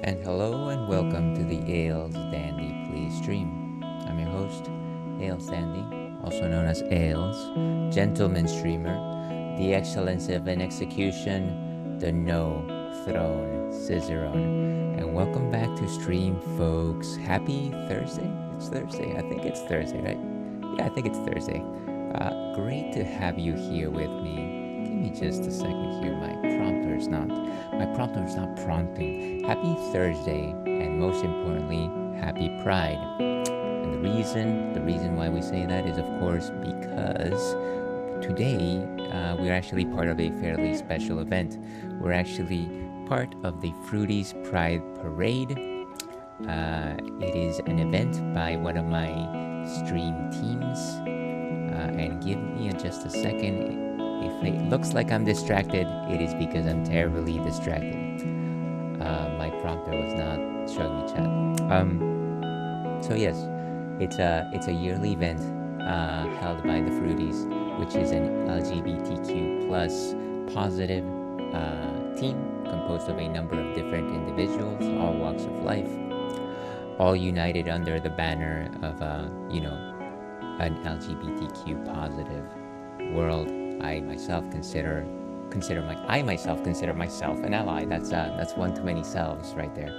And hello and welcome to the Ales Dandy Please stream. I'm your host, Ales Dandy, also known as Ales, gentleman streamer, the excellence of an execution, the no throne cicerone. And welcome back to stream, folks. Happy Thursday? It's Thursday. I think it's Thursday, right? Yeah, I think it's Thursday. Great to have you here with me. Give me just a second here. My prompter's not prompting. Happy Thursday, and most importantly, happy Pride. And the reason why we say that is, of course, because today we're actually part of a fairly special event. We're actually part of the Fruities Pride Parade. It is an event by one of my stream teams. And give me just a second. If it looks like I'm distracted, it is because I'm terribly distracted. My prompter was not showing me chat. So yes, it's a yearly event held by the Fruities, which is an LGBTQ plus positive team composed of a number of different individuals, all walks of life, all united under the banner of an LGBTQ positive world. I myself consider myself an ally. That's one too many selves right there.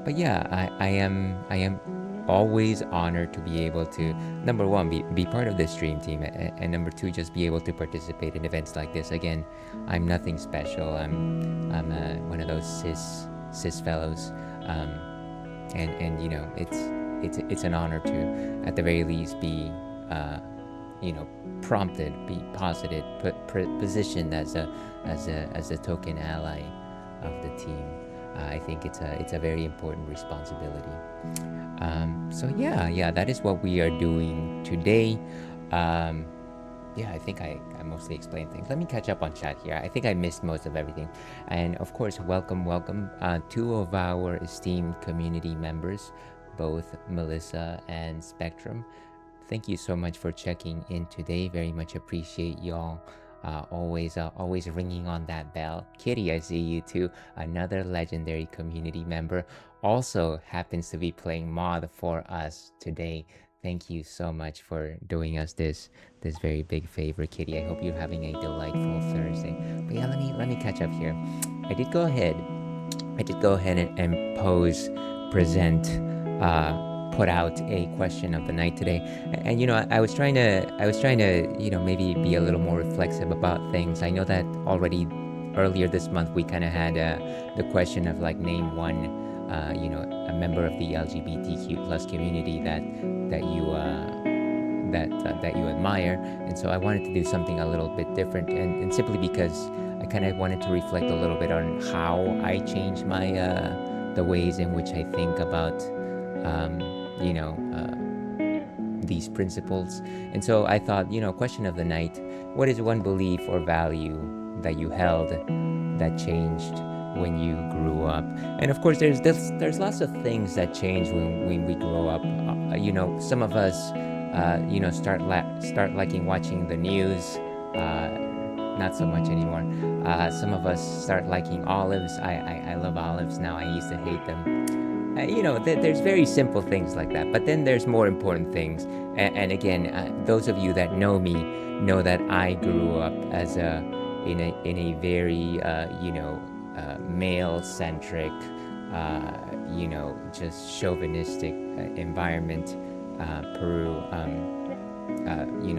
But yeah, I am always honored to be able to, number one, be part of this stream team, and number two, just be able to participate in events like this. Again, I'm nothing special. I'm one of those cis fellows, and you know it's an honor to, at the very least, be prompted, be posited, positioned as a token ally of the team. I think it's a very important responsibility. So yeah, that is what we are doing today. I think I mostly explained things. Let me catch up on chat here. I think I missed most of everything. And of course, welcome, two of our esteemed community members, both Melissa and Spectrum. Thank you so much for checking in today. Very much appreciate y'all. Always ringing on that bell. Kitty, I see you too. Another legendary community member. Also happens to be playing mod for us today. Thank you so much for doing us this very big favor, Kitty. I hope you're having a delightful Thursday. But yeah, let me catch up here. I did go ahead and put out a question of the night today, and I was trying to maybe be a little more reflexive about things. I know that already earlier this month we kind of had the question of like name one, a member of the LGBTQ plus community that you that you admire. And so I wanted to do something a little bit different, and simply because I kind of wanted to reflect a little bit on how I changed my the ways in which I think about um, you know these principles. And so I thought, question of the night: what is one belief or value that you held that changed when you grew up? And of course, there's lots of things that change when we grow up. Some of us, start liking watching the news. Not so much anymore. Some of us start liking olives. I love olives now. I used to hate them. There's very simple things like that, but then there's more important things. And again, those of you that know me know that I grew up as in a very male centric, just chauvinistic environment. Peru,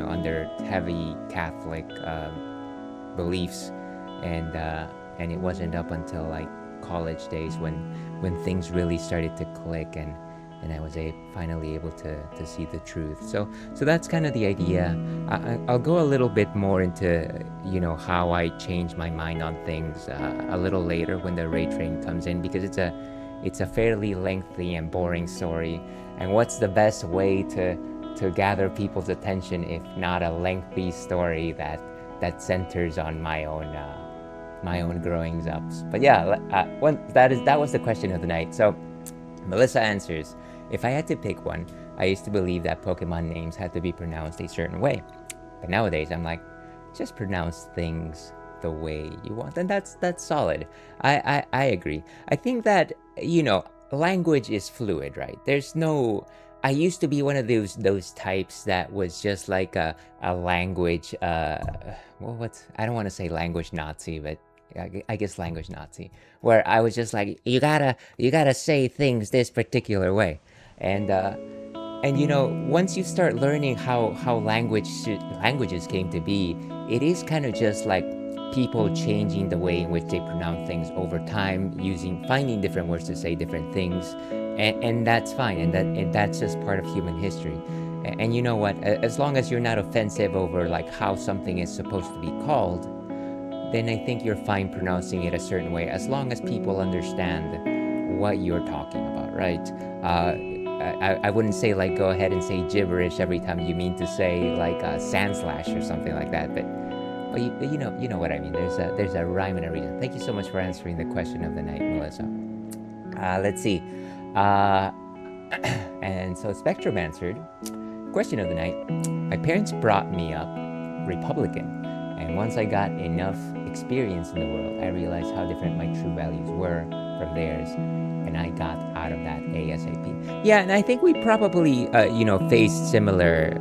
under heavy Catholic beliefs, and it wasn't up until like college days when things really started to click, and I was finally able to see the truth. So that's kind of the idea. I'll go a little bit more into how I changed my mind on things a little later when the Ray Train comes in, because it's a fairly lengthy and boring story. And what's the best way to gather people's attention if not a lengthy story that centers on my own growing ups? But yeah, that was the question of the night. So Melissa answers: if I had to pick one, I used to believe that Pokemon names had to be pronounced a certain way. But nowadays I'm like, just pronounce things the way you want, and that's solid. I agree. I think that language is fluid, right? I used to be one of those types that was just like a language I don't want to say language Nazi, but I guess language Nazi, where I was just like, you gotta say things this particular way. And once you start learning how languages came to be, it is kind of just like people changing the way in which they pronounce things over time, finding different words to say different things, and that's fine, and that's just part of human history. And you know what? As long as you're not offensive over like how something is supposed to be called, then I think you're fine pronouncing it a certain way, as long as people understand what you're talking about, right? I wouldn't say like go ahead and say gibberish every time you mean to say like sand slash or something like that, but you know what I mean. There's a rhyme and a reason. Thank you so much for answering the question of the night, Melissa. Let's see. And so Spectrum answered, question of the night: my parents brought me up Republican, and once I got enough experience in the world, I realized how different my true values were from theirs, and I got out of that ASAP. Yeah, and I think we probably faced similar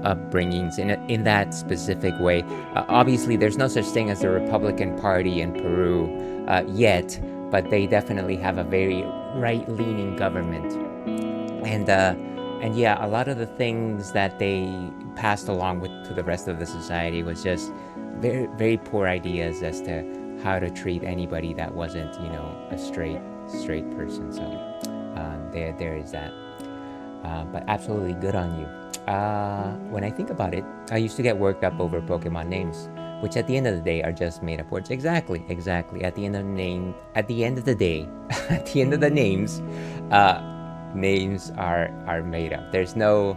upbringings in that specific way. Obviously, there's no such thing as the Republican Party in Peru yet, but they definitely have a very right-leaning government, and yeah, a lot of the things that they passed along to the rest of the society was just very, very poor ideas as to how to treat anybody that wasn't a straight person. So there is that. But absolutely good on you. When I think about it, I used to get worked up over Pokemon names, which at the end of the day are just made up words. Exactly. At the end of the day, at the end of the names, names are made up. There's no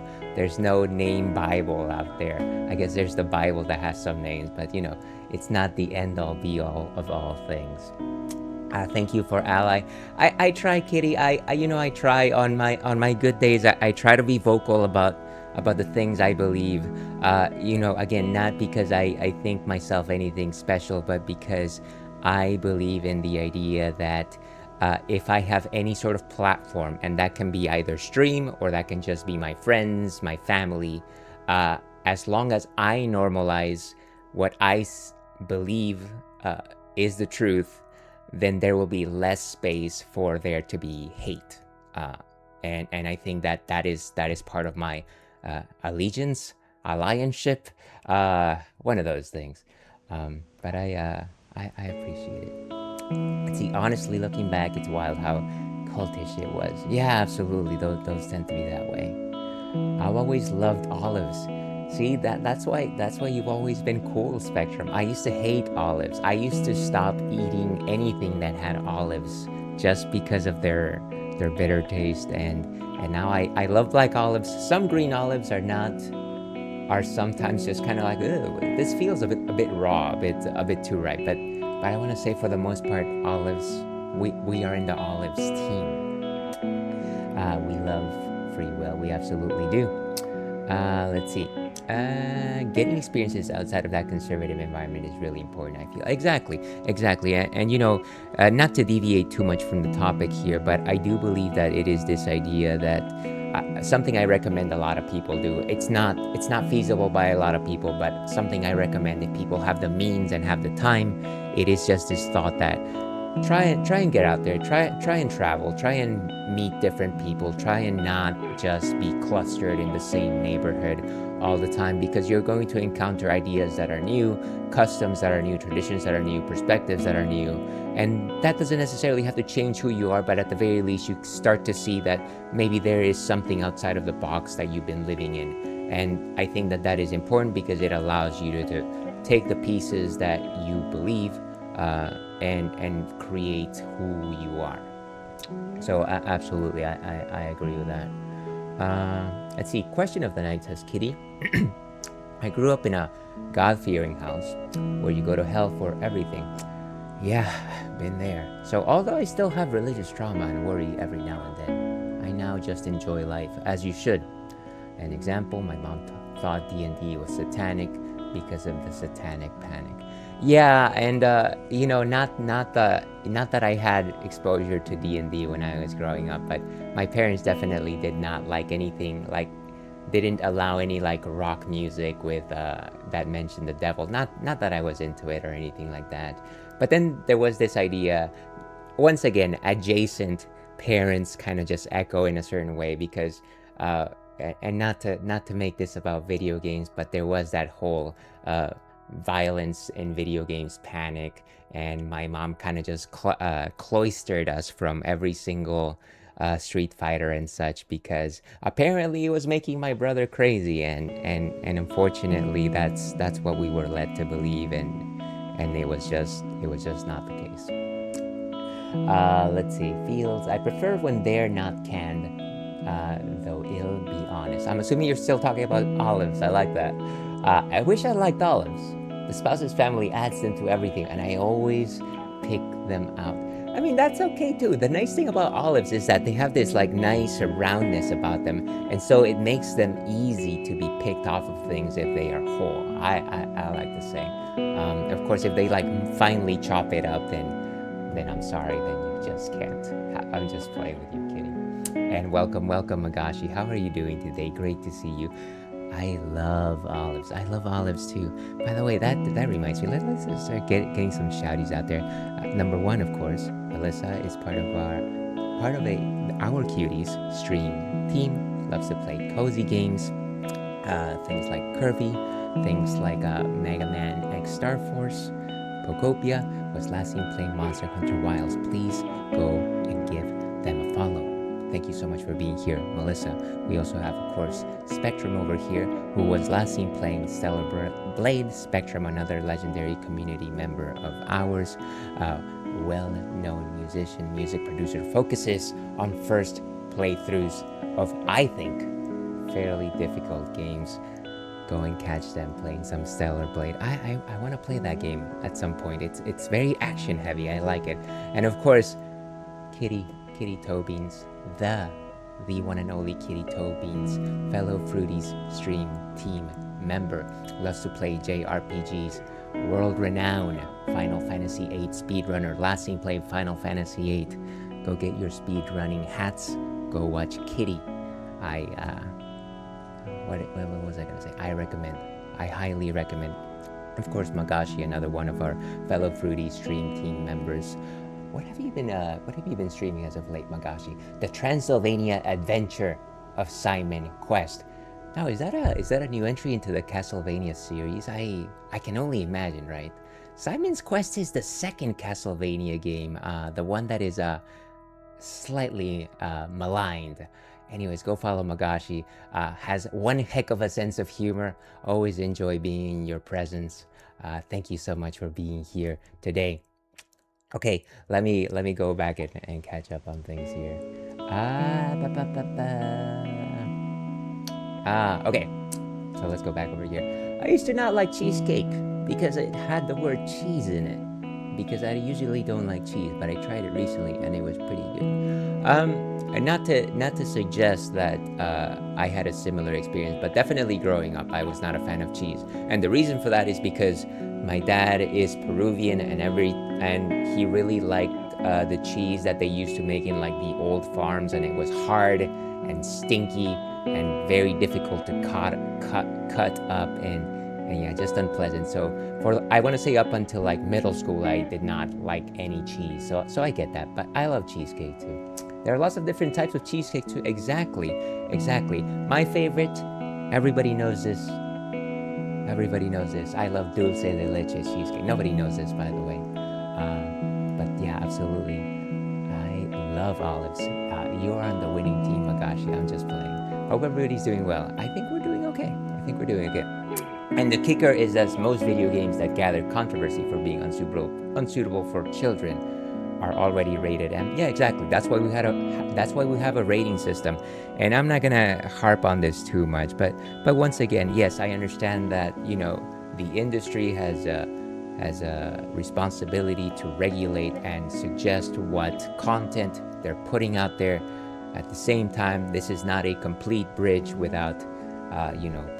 name Bible out there. I guess there's the Bible that has some names, but it's not the end all be all of all things. Thank you for ally. I try, Kitty. I try on my good days. I try to be vocal about the things I believe. Again, not because I think myself anything special, but because I believe in the idea that if I have any sort of platform, and that can be either stream or that can just be my friends, my family, as long as I normalize what I believe is the truth, then there will be less space for there to be hate. And I think that is part of my allegiance, alliance-ship, one of those things. But I appreciate it. See, honestly, looking back, it's wild how cultish it was. Yeah, absolutely. Those tend to be that way. I've always loved olives. See, that's why you've always been cool, Spectrum. I used to hate olives. I used to stop eating anything that had olives just because of their bitter taste, and now I love black olives. Some green olives are sometimes just kind of like, "Ugh, this feels a bit raw, a bit too ripe." But I want to say for the most part, olives. We are in the olives team. We love free will. We absolutely do. Let's see. Getting experiences outside of that conservative environment is really important, I feel. Exactly. And not to deviate too much from the topic here, but I do believe that it is this idea that something I recommend a lot of people do. It's not feasible by a lot of people, but something I recommend if people have the means and have the time. It is just this thought that try and get out there, try and travel, try and meet different people, try and not just be clustered in the same neighborhood all the time, because you're going to encounter ideas that are new, customs that are new, traditions that are new, perspectives that are new, and that doesn't necessarily have to change who you are, but at the very least you start to see that maybe there is something outside of the box that you've been living in. And I think that is important because it allows you to take the pieces that you believe and create who you are. So absolutely, I agree with that. Let's see. Question of the night says Kitty. I grew up in a God-fearing house where you go to hell for everything. Yeah, been there. So although I still have religious trauma and worry every now and then, I now just enjoy life as you should. An example: my mom thought D&D was satanic because of the satanic panic. Yeah, and not that I had exposure to D&D when I was growing up, but my parents definitely did not like anything like didn't allow any like rock music with that mentioned the devil. Not that I was into it or anything like that. But then there was this idea, once again, adjacent parents kind of just echo in a certain way because and not to make this about video games, but there was that whole violence in video games panic, and my mom kind of just cloistered us from every single Street Fighter and such, because apparently it was making my brother crazy, and unfortunately that's what we were led to believe, and it was just not the case. Let's see. Fields. I prefer when they're not canned, though ill be honest. I'm assuming you're still talking about olives. I like that. I wish I liked olives. The spouse's family adds them to everything, and I always pick them out. I mean, that's okay too. The nice thing about olives is that they have this like nice roundness about them, and so it makes them easy to be picked off of things if they are whole. I like to say. Of course, if they like finely chop it up, then I'm sorry, then you just can't. I'm just playing with you, Kitty. And welcome, Magashi. How are you doing today? Great to see you. I love olives. I love olives too. By the way, that reminds me. Let's start getting some shouties out there. Number one, of course, Melissa is part of our cuties stream team. Loves to play cozy games, things like Curvy, things like Mega Man X Star Force. Pocopia was last seen playing Monster Hunter Wilds. Please go and give them a follow. Thank you so much for being here, Melissa. We also have, of course, Spectrum over here, who was last seen playing Stellar Blade. Spectrum, another legendary community member of ours, well-known musician, music producer, focuses on first playthroughs of, I think, fairly difficult games. Go and catch them playing some Stellar Blade. I want to play that game at some point. It's very action heavy. I like it. And of course, Kitty Tobeans, the one and only Kitty Tobeans, fellow Fruities stream team member, loves to play JRPGs, world-renowned Final Fantasy VIII speedrunner, last seen playing Final Fantasy VIII. Go get your speedrunning hats. Go watch Kitty. What was I going to say? I highly recommend. Of course, Magashi, another one of our fellow Fruities stream team members. What have you been streaming as of late, Magashi? The Transylvania Adventure of Simon Quest. Now, is that a new entry into the Castlevania series? I can only imagine, right? Simon's Quest is the second Castlevania game, the one that is slightly maligned. Anyways, go follow Magashi. Has one heck of a sense of humor. Always enjoy being in your presence. Thank you so much for being here today. Okay, let me go back and catch up on things here. Ba, ba, ba, ba. Okay. So let's go back over here. I used to not like cheesecake because it had the word cheese in it. Because I usually don't like cheese, but I tried it recently and it was pretty good. And not to suggest that I had a similar experience, but definitely growing up, I was not a fan of cheese. And the reason for that is because my dad is Peruvian, and he really liked the cheese that they used to make in like the old farms, and it was hard and stinky and very difficult to cut up and yeah, just unpleasant. So I want to say up until like middle school, I did not like any cheese. So I get that, but I love cheesecake too. There are lots of different types of cheesecake too. Exactly. My favorite, everybody knows this. Everybody knows this. I love dulce de leche cheesecake. Nobody knows this, by the way. But yeah, absolutely. I love olives. You are on the winning team, Magashi. I'm just playing. Hope everybody's doing well. I think we're doing okay. And the kicker is that most video games that gather controversy for being unsuitable for children are already rated M. Yeah, exactly. That's why we have a rating system. And I'm not gonna harp on this too much, but once again, yes, I understand that the industry has a responsibility to regulate and suggest what content they're putting out there. At the same time, this is not a complete bridge without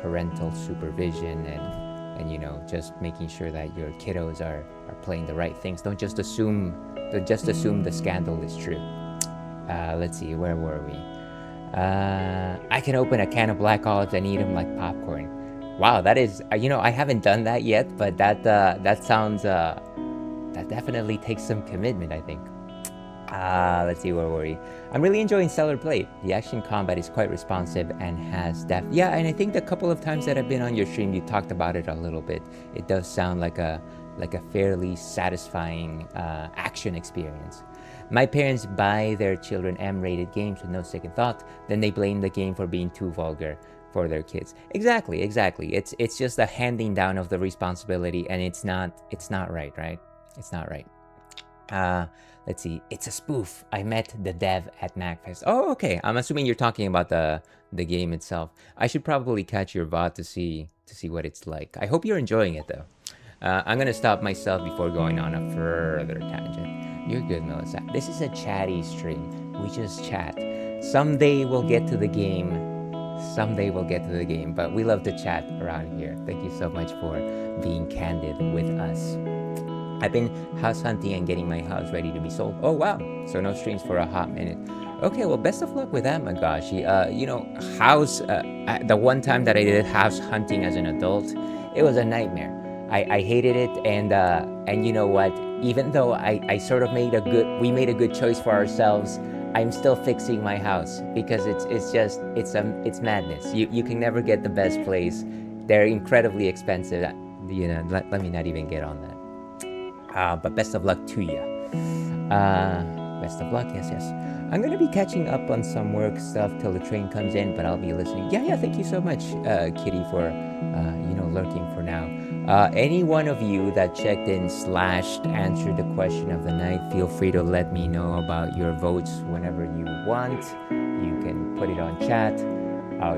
parental supervision and just making sure that your kiddos are playing the right things. Don't just assume the scandal is true. Let's see, where were we? I can open a can of black olives and eat them like popcorn. Wow, that is I haven't done that yet, but that sounds that definitely takes some commitment, I think. Let's see, where were we? I'm really enjoying Stellar Blade. The action combat is quite responsive and has depth. Yeah, and I think the couple of times that I've been on your stream, you talked about it a little bit. It does sound like a fairly satisfying action experience. My parents buy their children M-rated games with no second thought. Then they blame the game for being too vulgar for their kids. Exactly. It's just a handing down of the responsibility, and it's not right? It's not right. Let's see. It's a spoof. I met the dev at MagFest. Oh, okay. I'm assuming you're talking about the game itself. I should probably catch your VOD to see what it's like. I hope you're enjoying it though. I'm gonna stop myself before going on a further tangent. You're good, Melissa. This is a chatty stream. We just chat. Someday we'll get to the game. But we love to chat around here. Thank you so much for being candid with us. I've been house hunting and getting my house ready to be sold. Oh, wow. So no streams for a hot minute. Okay, well, best of luck with that, Magashi. The one time that I did house hunting as an adult, it was a nightmare. I hated it, and you know what? Even though we made a good choice for ourselves, I'm still fixing my house because it's madness. You can never get the best place. They're incredibly expensive. Let me not even get on that. But best of luck to you. Best of luck, yes. I'm going to be catching up on some work stuff till the train comes in, but I'll be listening. Yeah, thank you so much, Kitty, for, lurking for now. Any one of you that checked in / answered the question of the night, feel free to let me know about your votes whenever you want. You can put it on chat.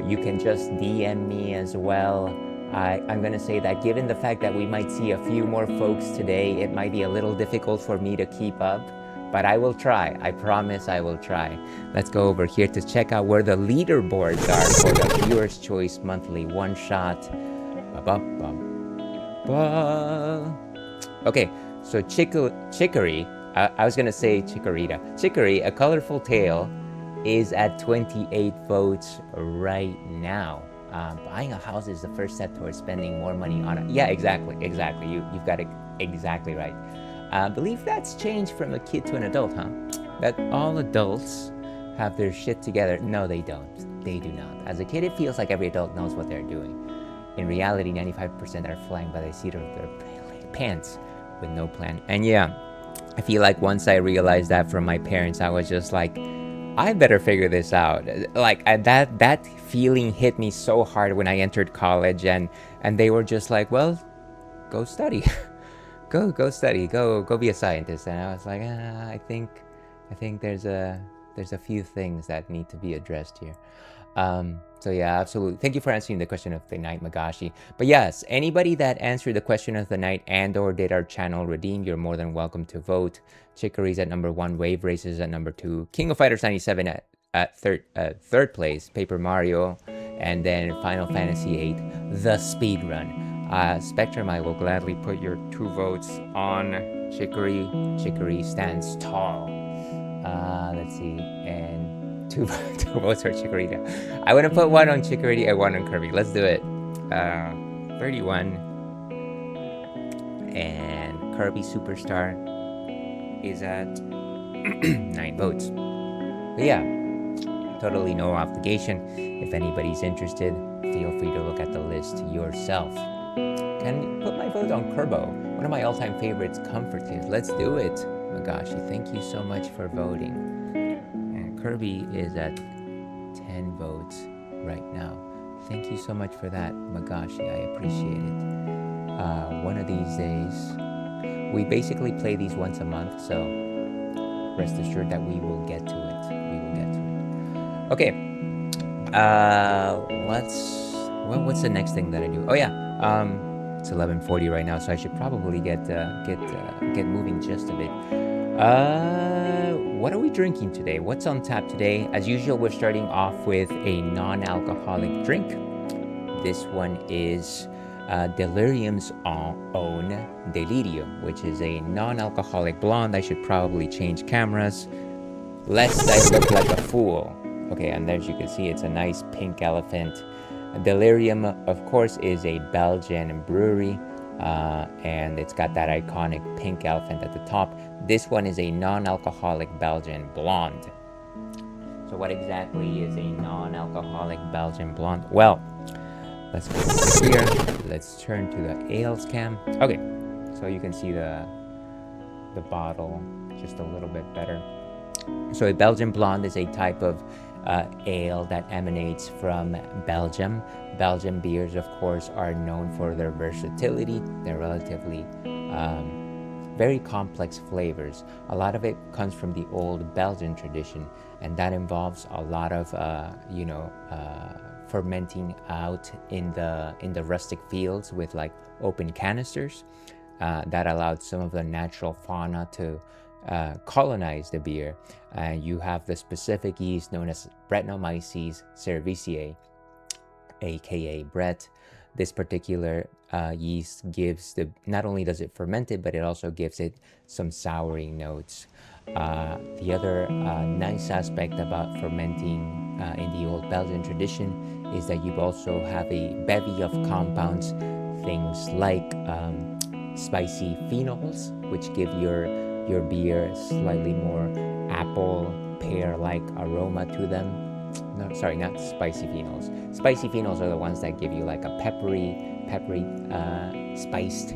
You can just DM me as well. I'm going to say that given the fact that we might see a few more folks today, it might be a little difficult for me to keep up, but I will try. I promise I will try. Let's go over here to check out where the leaderboards are for the Viewer's Choice Monthly One Shot. Okay, so Chicory, I was going to say Chikorita. Chicory, A Colorful Tale, is at 28 votes right now. Buying a house is the first step towards spending more money on it. Yeah, exactly. You've got it exactly right. I believe that's changed from a kid to an adult, huh? That all adults have their shit together. No, they don't. They do not. As a kid, it feels like every adult knows what they're doing. In reality, 95% are flying by the seat of their pants with no plan. And yeah, I feel like once I realized that from my parents, I was just like, I better figure this out. Like that feeling hit me so hard when I entered college, and they were just like, well, go study. go study, go be a scientist. And I was like, I think there's a few things that need to be addressed here. So yeah, absolutely. Thank you for answering the question of the night, Magashi. But yes, anybody that answered the question of the night and or did our channel redeem, you're more than welcome to vote. Chicory's at number 1, Wave Races at number 2, King of Fighters 97 at third place, Paper Mario, and then Final Fantasy 8, The Speed Run. Spectrum, I will gladly put your 2 votes on Chicory. Chicory stands tall. Let's see, and two votes for Chicory. I want to put 1 on Chicory and 1 on Kirby. Let's do it. 31, and Kirby Superstar is at 9 votes. But yeah, totally no obligation. If anybody's interested, feel free to look at the list yourself. Can put my vote on Kerbo, one of my all-time favorites, Comfort Kids. Let's do it. Magashi, thank you so much for voting. And Kirby is at 10 votes right now. Thank you so much for that, Magashi. I appreciate it. One of these days, we basically play these once a month, so rest assured that we will get to it. We will get to it. Okay. What's the next thing that I do? Oh yeah. It's 11:40 right now, so I should probably get moving just a bit. What are we drinking today? What's on tap today? As usual, we're starting off with a non-alcoholic drink. This one is Delirium's own Delirio, which is a non-alcoholic blonde. I should probably change cameras, lest I look like a fool. Okay, and as you can see, it's a nice pink elephant. Delirium, of course, is a Belgian brewery, and it's got that iconic pink elephant at the top. This one is a non-alcoholic Belgian blonde. So what exactly is a non-alcoholic Belgian blonde? Well, let's go here. Let's turn to the ales cam. Okay, so you can see the bottle just a little bit better. So a Belgian blonde is a type of ale that emanates from Belgium. Belgian beers, of course, are known for their versatility. They're relatively very complex flavors. A lot of it comes from the old Belgian tradition, and that involves a lot of fermenting out in the rustic fields with like open canisters. That allowed some of the natural fauna to colonize the beer. You have the specific yeast known as Brettanomyces cerevisiae, aka Brett. This particular yeast gives not only does it ferment it, but it also gives it some souring notes. The other nice aspect about fermenting in the old Belgian tradition is that you also have a bevy of compounds, things like spicy phenols, which give your beer slightly more apple pear-like aroma to them. No, sorry, not spicy phenols. Spicy phenols are the ones that give you like a peppery, spiced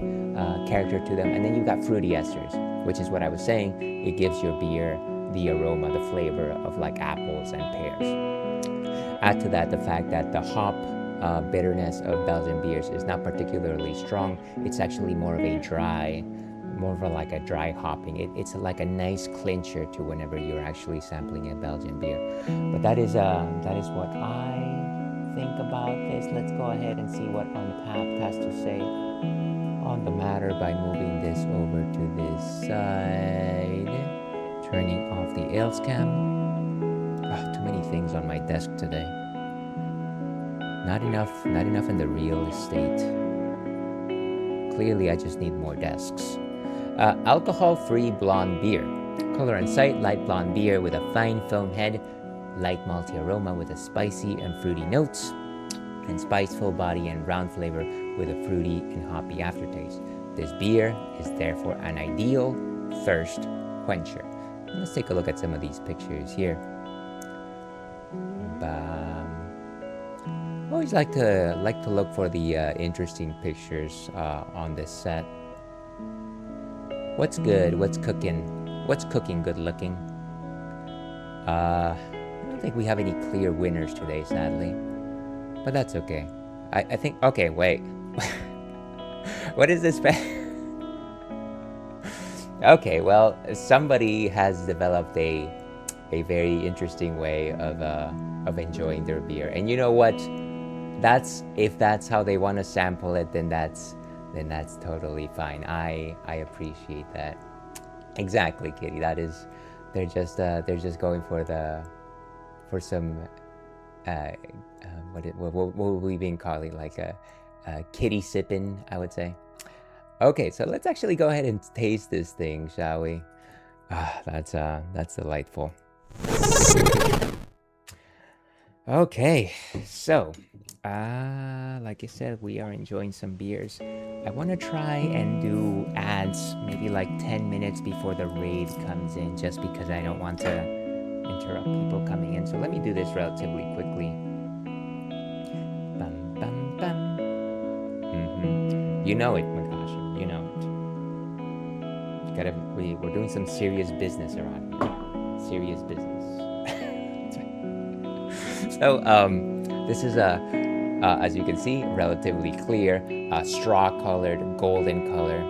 character to them. And then you've got fruity esters, which is what I was saying. It gives your beer the aroma, the flavor of like apples and pears. Add to that the fact that the hop bitterness of Belgian beers is not particularly strong. It's actually more of a dry hopping. It's like a nice clincher to whenever you're actually sampling a Belgian beer. But that is what I think about this. Let's go ahead and see what Untapped has to say on the matter by moving this over to this side, turning off the ales cam. Too many things on my desk today. Not enough in the real estate. Clearly, I just need more desks. Alcohol-free blonde beer. Color and sight, light blonde beer with a fine foam head, light malty aroma with a spicy and fruity notes, and spiced full body and round flavor with a fruity and hoppy aftertaste. This beer is therefore an ideal thirst quencher. Let's take a look at some of these pictures here. Always like to look for the interesting pictures on this set. What's good? What's cooking? What's cooking good looking? I don't think we have any clear winners today, sadly. But that's okay. I think... Okay, wait. What is this? Okay, well, somebody has developed a very interesting way of enjoying their beer. And you know what? If that's how they want to sample it, then that's totally fine. I appreciate that. Exactly, Kitty. That is, they're just going for some what would we been calling, like a kitty sipping, I would say. Okay, so let's actually go ahead and taste this thing, shall we? That's delightful. Okay, so like I said, we are enjoying some beers. I want to try and do ads maybe like 10 minutes before the raid comes in, just because I don't want to interrupt people coming in. So let me do this relatively quickly. Bum, bum, bum. You know it, my gosh, you know it. We're doing some serious business around here. Serious business. So this is as you can see, relatively clear, straw-colored, golden color.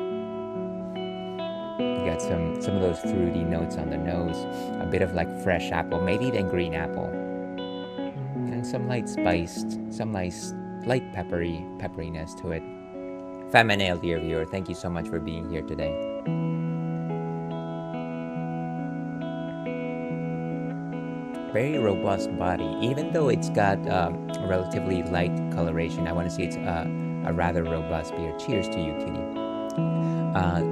You got some of those fruity notes on the nose, a bit of like fresh apple, maybe even green apple, and some light spiced, some nice light pepperiness to it. Feminale, dear viewer, thank you so much for being here today. Very robust body, even though it's got relatively light coloration. I want to say it's a rather robust beer. Cheers to you, Kitty.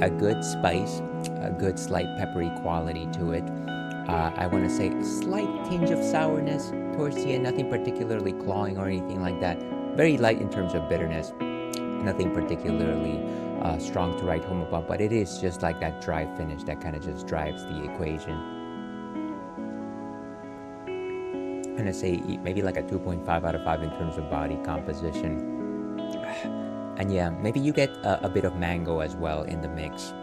A good spice, a good slight peppery quality to it. I want to say slight tinge of sourness towards the end, nothing particularly clawing or anything like that. Very light in terms of bitterness, nothing particularly strong to write home about, but it is just like that dry finish that kind of just drives the equation. I'm gonna say maybe like a 2.5 out of 5 in terms of body composition. And yeah, maybe you get a bit of mango as well in the mix.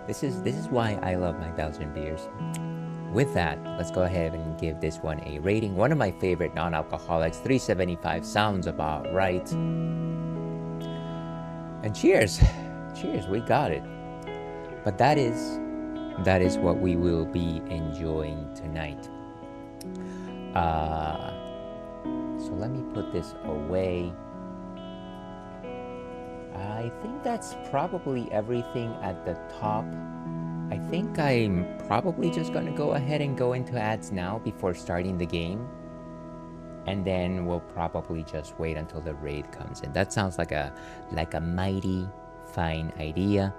This is why I love my Belgian beers. With that, let's go ahead and give this one a rating. One of my favorite non-alcoholics, 375 sounds about right. And cheers. Cheers, we got it. But that is what we will be enjoying tonight. So let me put this away. I think that's probably everything at the top. I think I'm probably just going to go ahead and go into ads now before starting the game. And then we'll probably just wait until the raid comes in. That sounds like a mighty fine idea.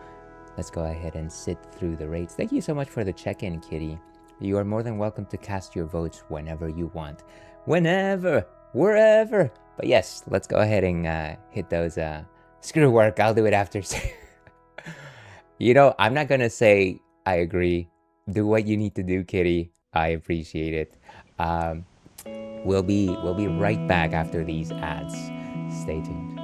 Let's go ahead and sit through the raids. Thank you so much for the check-in, Kitty. You are more than welcome to cast your votes whenever you want. Whenever, wherever. But yes, let's go ahead and hit those. Screw work, I'll do it after. You know, I'm not going to say I agree. Do what you need to do, Kitty. I appreciate it. We'll be right back after these ads. Stay tuned.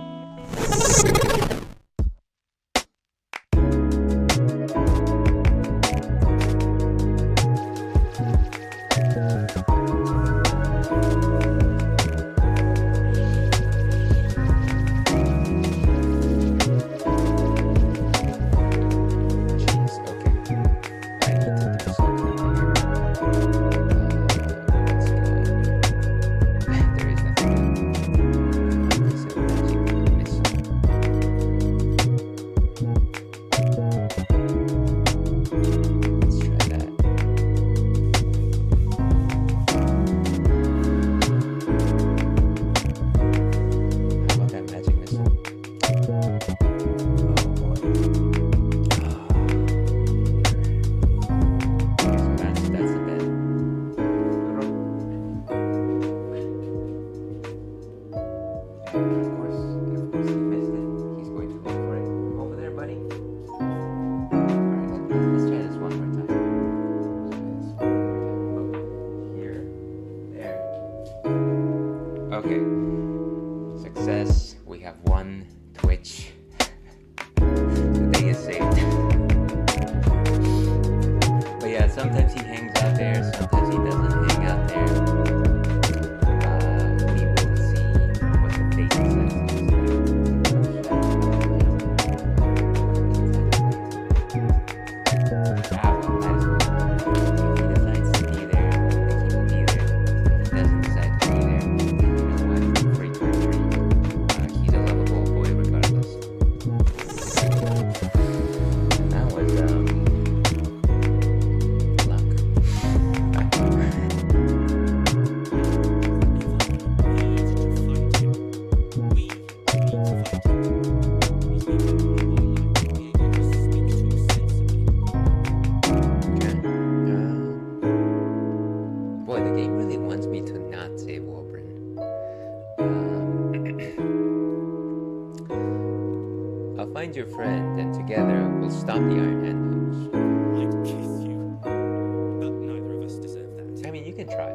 your friend, and together we'll stop the Iron Hand hose. I'd kiss you. But neither of us deserve that. I mean, you can try.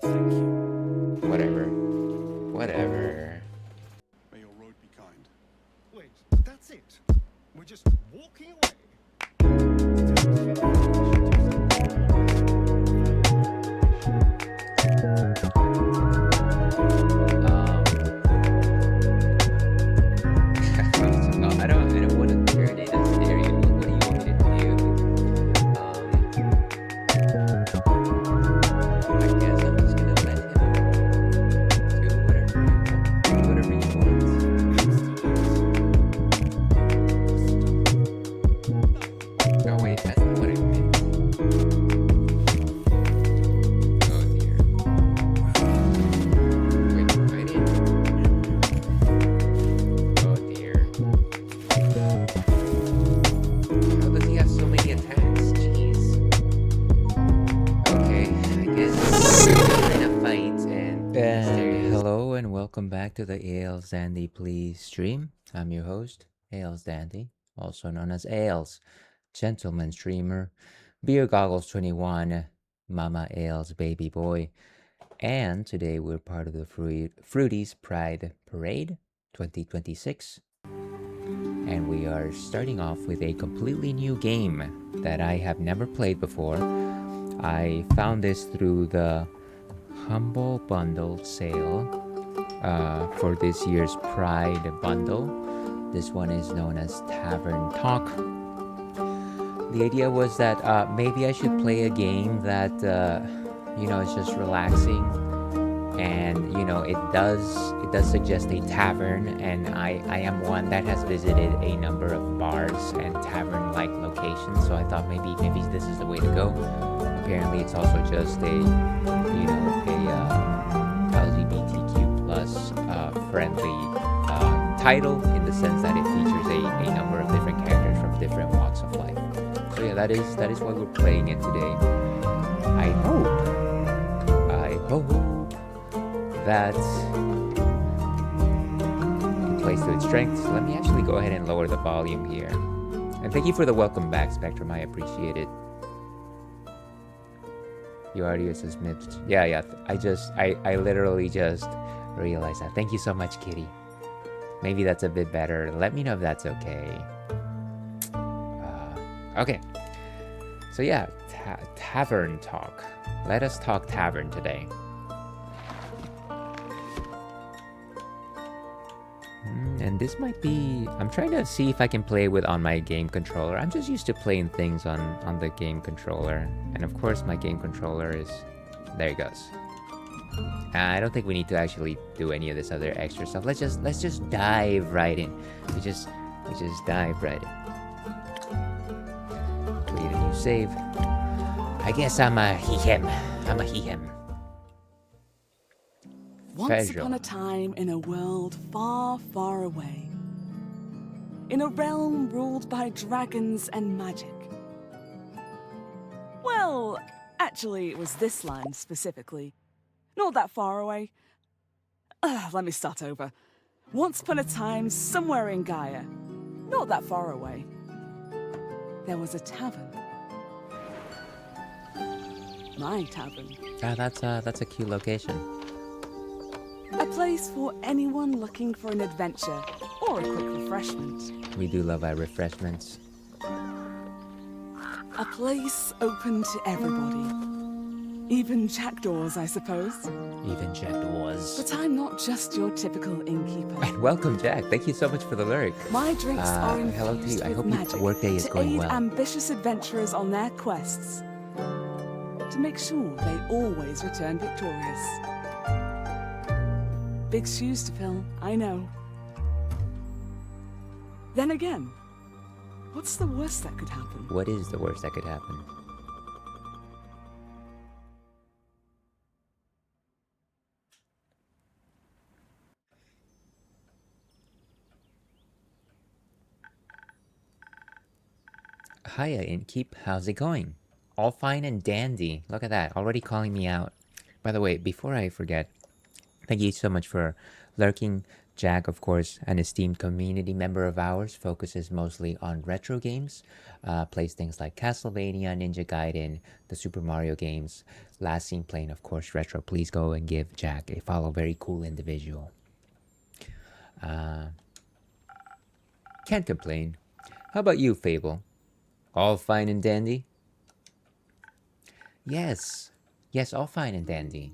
Thank you. Whatever. Whatever. May your road be kind. Wait, that's it? We're just walking away? No, I don't want to turn it as stereo. What do you want me to do? I guess I'm just gonna let him do whatever he wants. Oh wait, that's not what I meant. Oh dear. Wait, I didn't. Oh dear. How does he have so many attacks? Jeez. Okay, I guess we're in a fight and hello and welcome back to the Ales Dandy Please stream. I'm your host, Ales Dandy, also known as Ales, gentleman streamer, Beer Goggles 21, Mama Ales baby boy, and today we're part of the Fruities Pride Parade 2026. And we are starting off with a completely new game that I have never played before. I found this through the Humble Bundle sale for this year's Pride Bundle. This one is known as Tavern Talk. The idea was that maybe I should play a game that, is just relaxing. And it does suggest a tavern, and I am one that has visited a number of bars and tavern-like locations, so I thought maybe this is the way to go. Apparently it's also just a LGBTQ plus friendly title, in the sense that it features a number of different characters from different walks of life. So yeah, that is why we're playing it today. I hope that it plays to its strengths. Let me actually go ahead and lower the volume here. And thank you for the welcome back, Spectrum. I appreciate it. Your audio is mixed. Yeah. I literally just realized that. Thank you so much, Kitty. Maybe that's a bit better. Let me know if that's okay. Okay. So yeah, Tavern Talk. Let us talk tavern today. And this might be... I'm trying to see if I can play with on my game controller. I'm just used to playing things on the game controller. And of course my game controller is... There it goes. I don't think we need to actually do any of this other extra stuff. Let's just dive right in. We just dive right in. Create a new save. I guess I'm a he-him. Once upon a time, in a world far, far away, in a realm ruled by dragons and magic. Well, actually, it was this land specifically. Not that far away. Let me start over. Once upon a time, somewhere in Gaia, not that far away, there was a tavern. My tavern. That's a cute location. A place for anyone looking for an adventure or a quick refreshment. We do love our refreshments. A place open to everybody. Even jackdaws, I suppose. Even jackdaws. But I'm not just your typical innkeeper. And welcome, Jack. Thank you so much for the lyric. My drinks are hello to you. infused I with hope magic your workday is to going aid well. ambitious adventurers on their quests. To make sure they always return victorious. Big shoes to fill, I know. Then again, what's the worst that could happen? What is the worst that could happen? Hiya, Innkeep. How's it going? All fine and dandy. Look at that. Already calling me out. By the way, before I forget, thank you so much for lurking Jack, of course, an esteemed community member of ours, focuses mostly on retro games, plays things like Castlevania, Ninja Gaiden, the Super Mario games. Last seen playing, of course, retro. Please go and give Jack a follow. Very cool individual. Can't complain. How about you, Fable? All fine and dandy? Yes. Yes, all fine and dandy.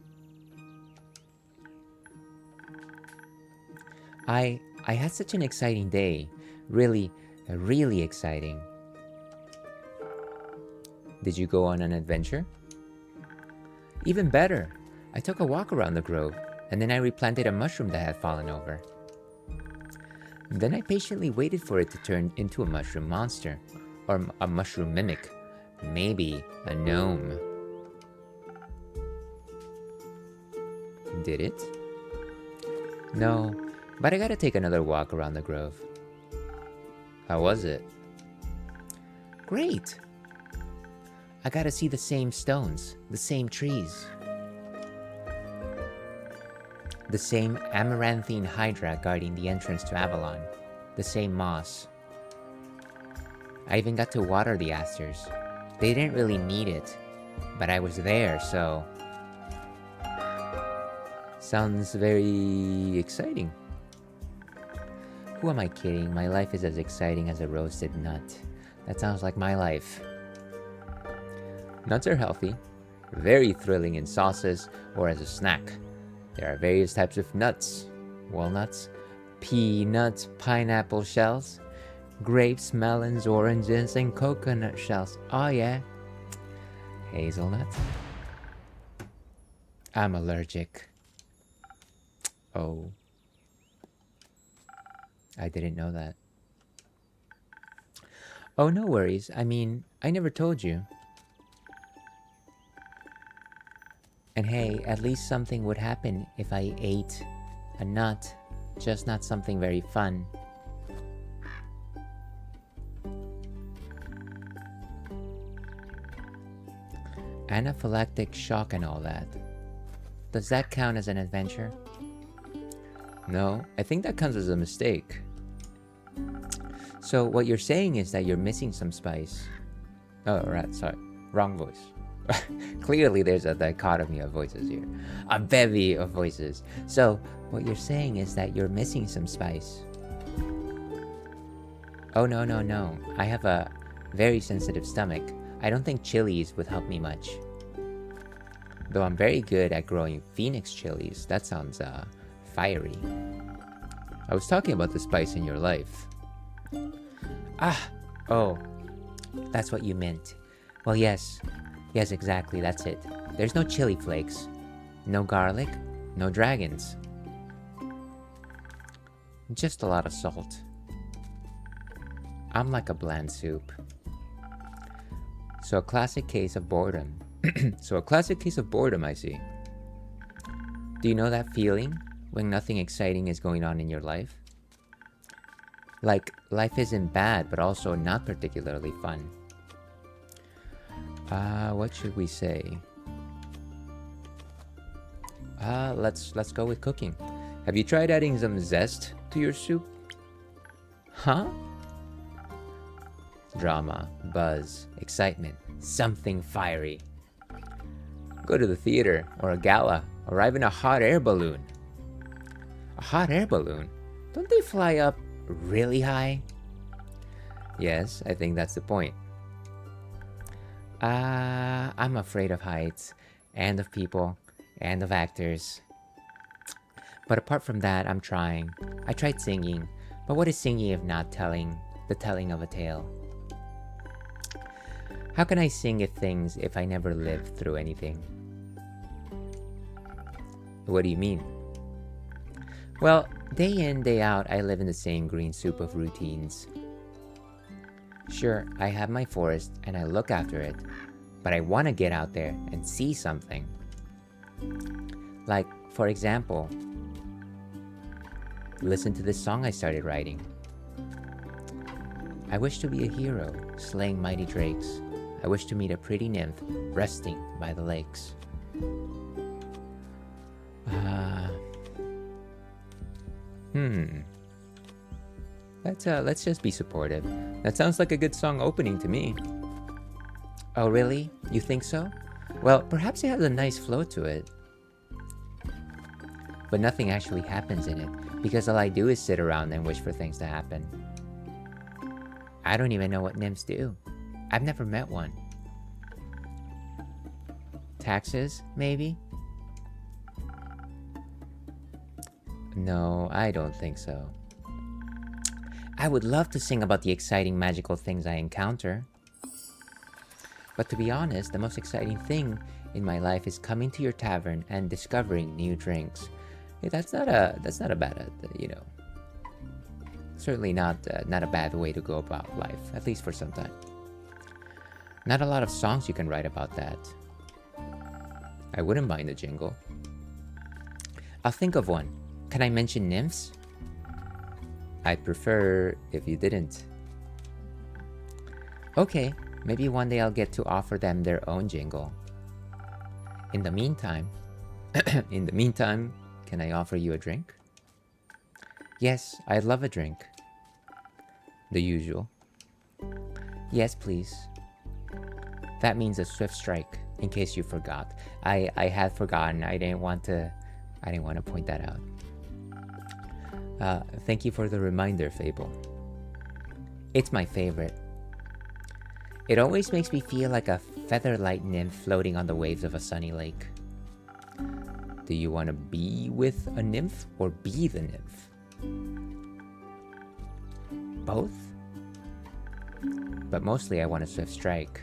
I had such an exciting day. Really, really exciting. Did you go on an adventure? Even better. I took a walk around the grove, and then I replanted a mushroom that had fallen over. Then I patiently waited for it to turn into a mushroom monster, or a mushroom mimic. Maybe a gnome. Did it? No, but I gotta take another walk around the grove. How was it? Great! I gotta see the same stones, the same trees, the same amaranthine hydra guarding the entrance to Avalon, the same moss. I even got to water the asters. They didn't really need it, but I was there, so... Sounds very exciting. Who am I kidding? My life is as exciting as a roasted nut. That sounds like my life. Nuts are healthy, very thrilling in sauces or as a snack. There are various types of nuts: walnuts, peanuts, pineapple shells, grapes, melons, oranges, and coconut shells. Oh yeah. Hazelnut. I'm allergic. Oh. I didn't know that. Oh, no worries. I mean, I never told you. And hey, at least something would happen if I ate a nut, just not something very fun. Anaphylactic shock and all that. Does that count as an adventure? No, I think that counts as a mistake. So what you're saying is that you're missing some spice. Oh, right, sorry. Wrong voice. Clearly there's a dichotomy of voices here. A bevy of voices. So what you're saying is that you're missing some spice. Oh, no, no, no. I have a very sensitive stomach. I don't think chilies would help me much. Though I'm very good at growing phoenix chilies. That sounds, fiery. I was talking about the spice in your life. Oh, that's what you meant. Well, yes, exactly, that's it. There's no chili flakes, no garlic, no dragons. Just a lot of salt. I'm like a bland soup. So a classic case of boredom. I see. Do you know that feeling when nothing exciting is going on in your life? Like, life isn't bad, but also not particularly fun. What should we say? Let's go with cooking. Have you tried adding some zest to your soup? Huh? Drama, buzz, excitement, something fiery. Go to the theater, or a gala, or even a hot air balloon. A hot air balloon? Don't they fly up really high? Yes, I think that's the point. I'm afraid of heights, and of people, and of actors. But apart from that, I'm trying. I tried singing, but what is singing if not the telling of a tale? How can I sing if I never lived through anything? What do you mean? Well, day in, day out, I live in the same green soup of routines. Sure, I have my forest and I look after it, but I want to get out there and see something. Like, for example, listen to this song I started writing. I wish to be a hero, slaying mighty drakes. I wish to meet a pretty nymph, resting by the lakes. Let's just be supportive. That sounds like a good song opening to me. Oh, really? You think so? Well, perhaps it has a nice flow to it. But nothing actually happens in it, because all I do is sit around and wish for things to happen. I don't even know what nymphs do. I've never met one. Taxes, maybe? No, I don't think so. I would love to sing about the exciting magical things I encounter. But to be honest, the most exciting thing in my life is coming to your tavern and discovering new drinks. That's not a bad, certainly not a bad way to go about life, at least for some time. Not a lot of songs you can write about that. I wouldn't mind a jingle. I'll think of one. Can I mention nymphs? I'd prefer if you didn't. Okay, maybe one day I'll get to offer them their own jingle. In the meantime, can I offer you a drink? Yes, I'd love a drink. The usual. Yes, please. That means a swift strike, in case you forgot. I had forgotten. I didn't want to point that out. Thank you for the reminder, Fable. It's my favorite. It always makes me feel like a feather-light nymph floating on the waves of a sunny lake. Do you want to be with a nymph or be the nymph? Both? But mostly I want a swift strike.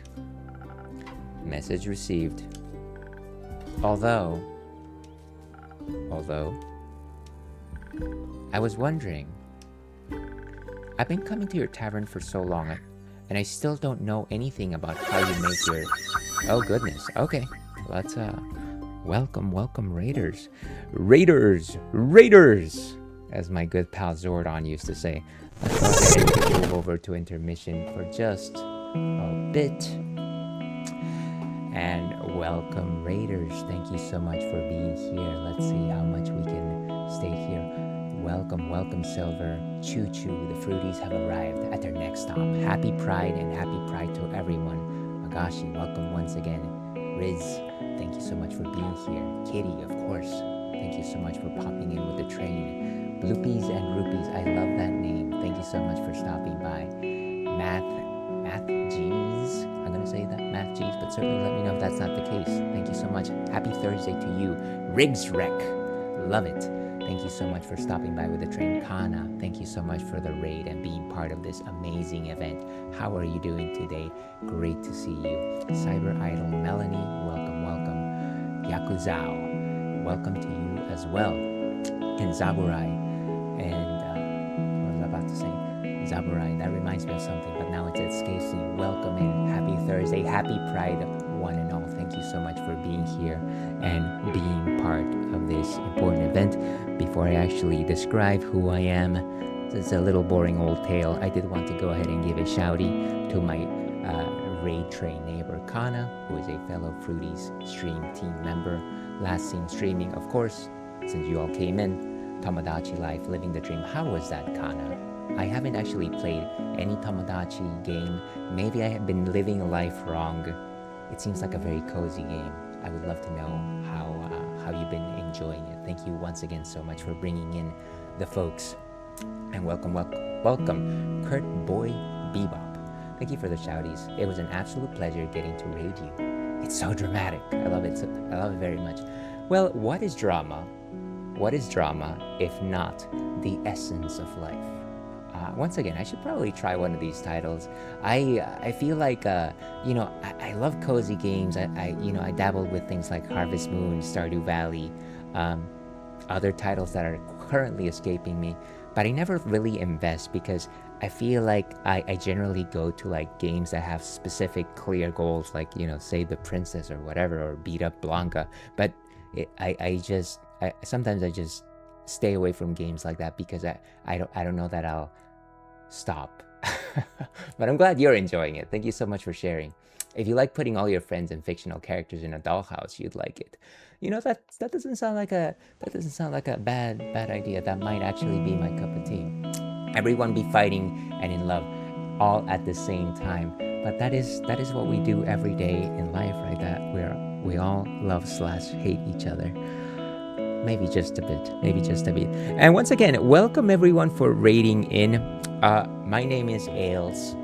Message received. Although, I was wondering, I've been coming to your tavern for so long, and I still don't know anything about how you make your... Oh goodness, okay. Let's, welcome raiders. Raiders! As my good pal Zordon used to say. Let's go ahead and move over to intermission for just a bit. And welcome raiders. Thank you so much for being here. Let's see how much we can stay here. Welcome Silver. Choo choo, the Fruities have arrived at their next stop. Happy Pride and happy Pride to everyone. Magashi, welcome once again. Riz, thank you so much for being here. Kitty, of course, thank you so much for popping in with the train. Bloopies and Rupees, I love that name. Thank you so much for stopping by. Math G's, I'm gonna say that, Math G's, but certainly let me know if that's not the case. Thank you so much. Happy Thursday to you. Riggs Wreck, love it. Thank you so much for stopping by with the train. Kana, thank you so much for the raid and being part of this amazing event. How are you doing today? Great to see you. Cyber Idol Melanie, welcome. Yakuzao, welcome to you as well. And Zaburai, and what was I about to say? Zaburai, that reminds me of something, but now it escapes me. Welcome and happy Thursday, happy Pride, one and all. Thank you so much for being here and being part of this important event. Before I actually describe who I am, it's a little boring old tale. I did want to go ahead and give a shouty to my raid train neighbor Kana, who is a fellow Fruities stream team member. Last seen streaming, of course, since you all came in, Tomodachi Life, Living the Dream. How was that, Kana? I haven't actually played any Tomodachi game. Maybe I have been living a life wrong. It seems like a very cozy game. I would love to know how you've been enjoying it. Thank you once again so much for bringing in the folks. And welcome, Kurt Boy Bebop. Thank you for the shouties. It was an absolute pleasure getting to raid you. It's so dramatic. I love it very much. Well, what is drama? What is drama if not the essence of life? Once again, I should probably try one of these titles. I feel like I love cozy games. I dabbled with things like Harvest Moon, Stardew Valley, other titles that are currently escaping me, but I never really invest because I feel like I generally go to like games that have specific clear goals, like save the princess or whatever, or beat up Blanca. But sometimes I just stay away from games like that because I don't know that I'll stop. But I'm glad you're enjoying it. Thank you so much for sharing. If you like putting all your friends and fictional characters in a dollhouse, you'd like it. That doesn't sound like a bad idea. That might actually be my cup of tea. Everyone be fighting and in love all at the same time. But that is what we do every day in life, right? That we all love/hate each other. Maybe just a bit. And once again, welcome everyone for raiding in. My name is Ailes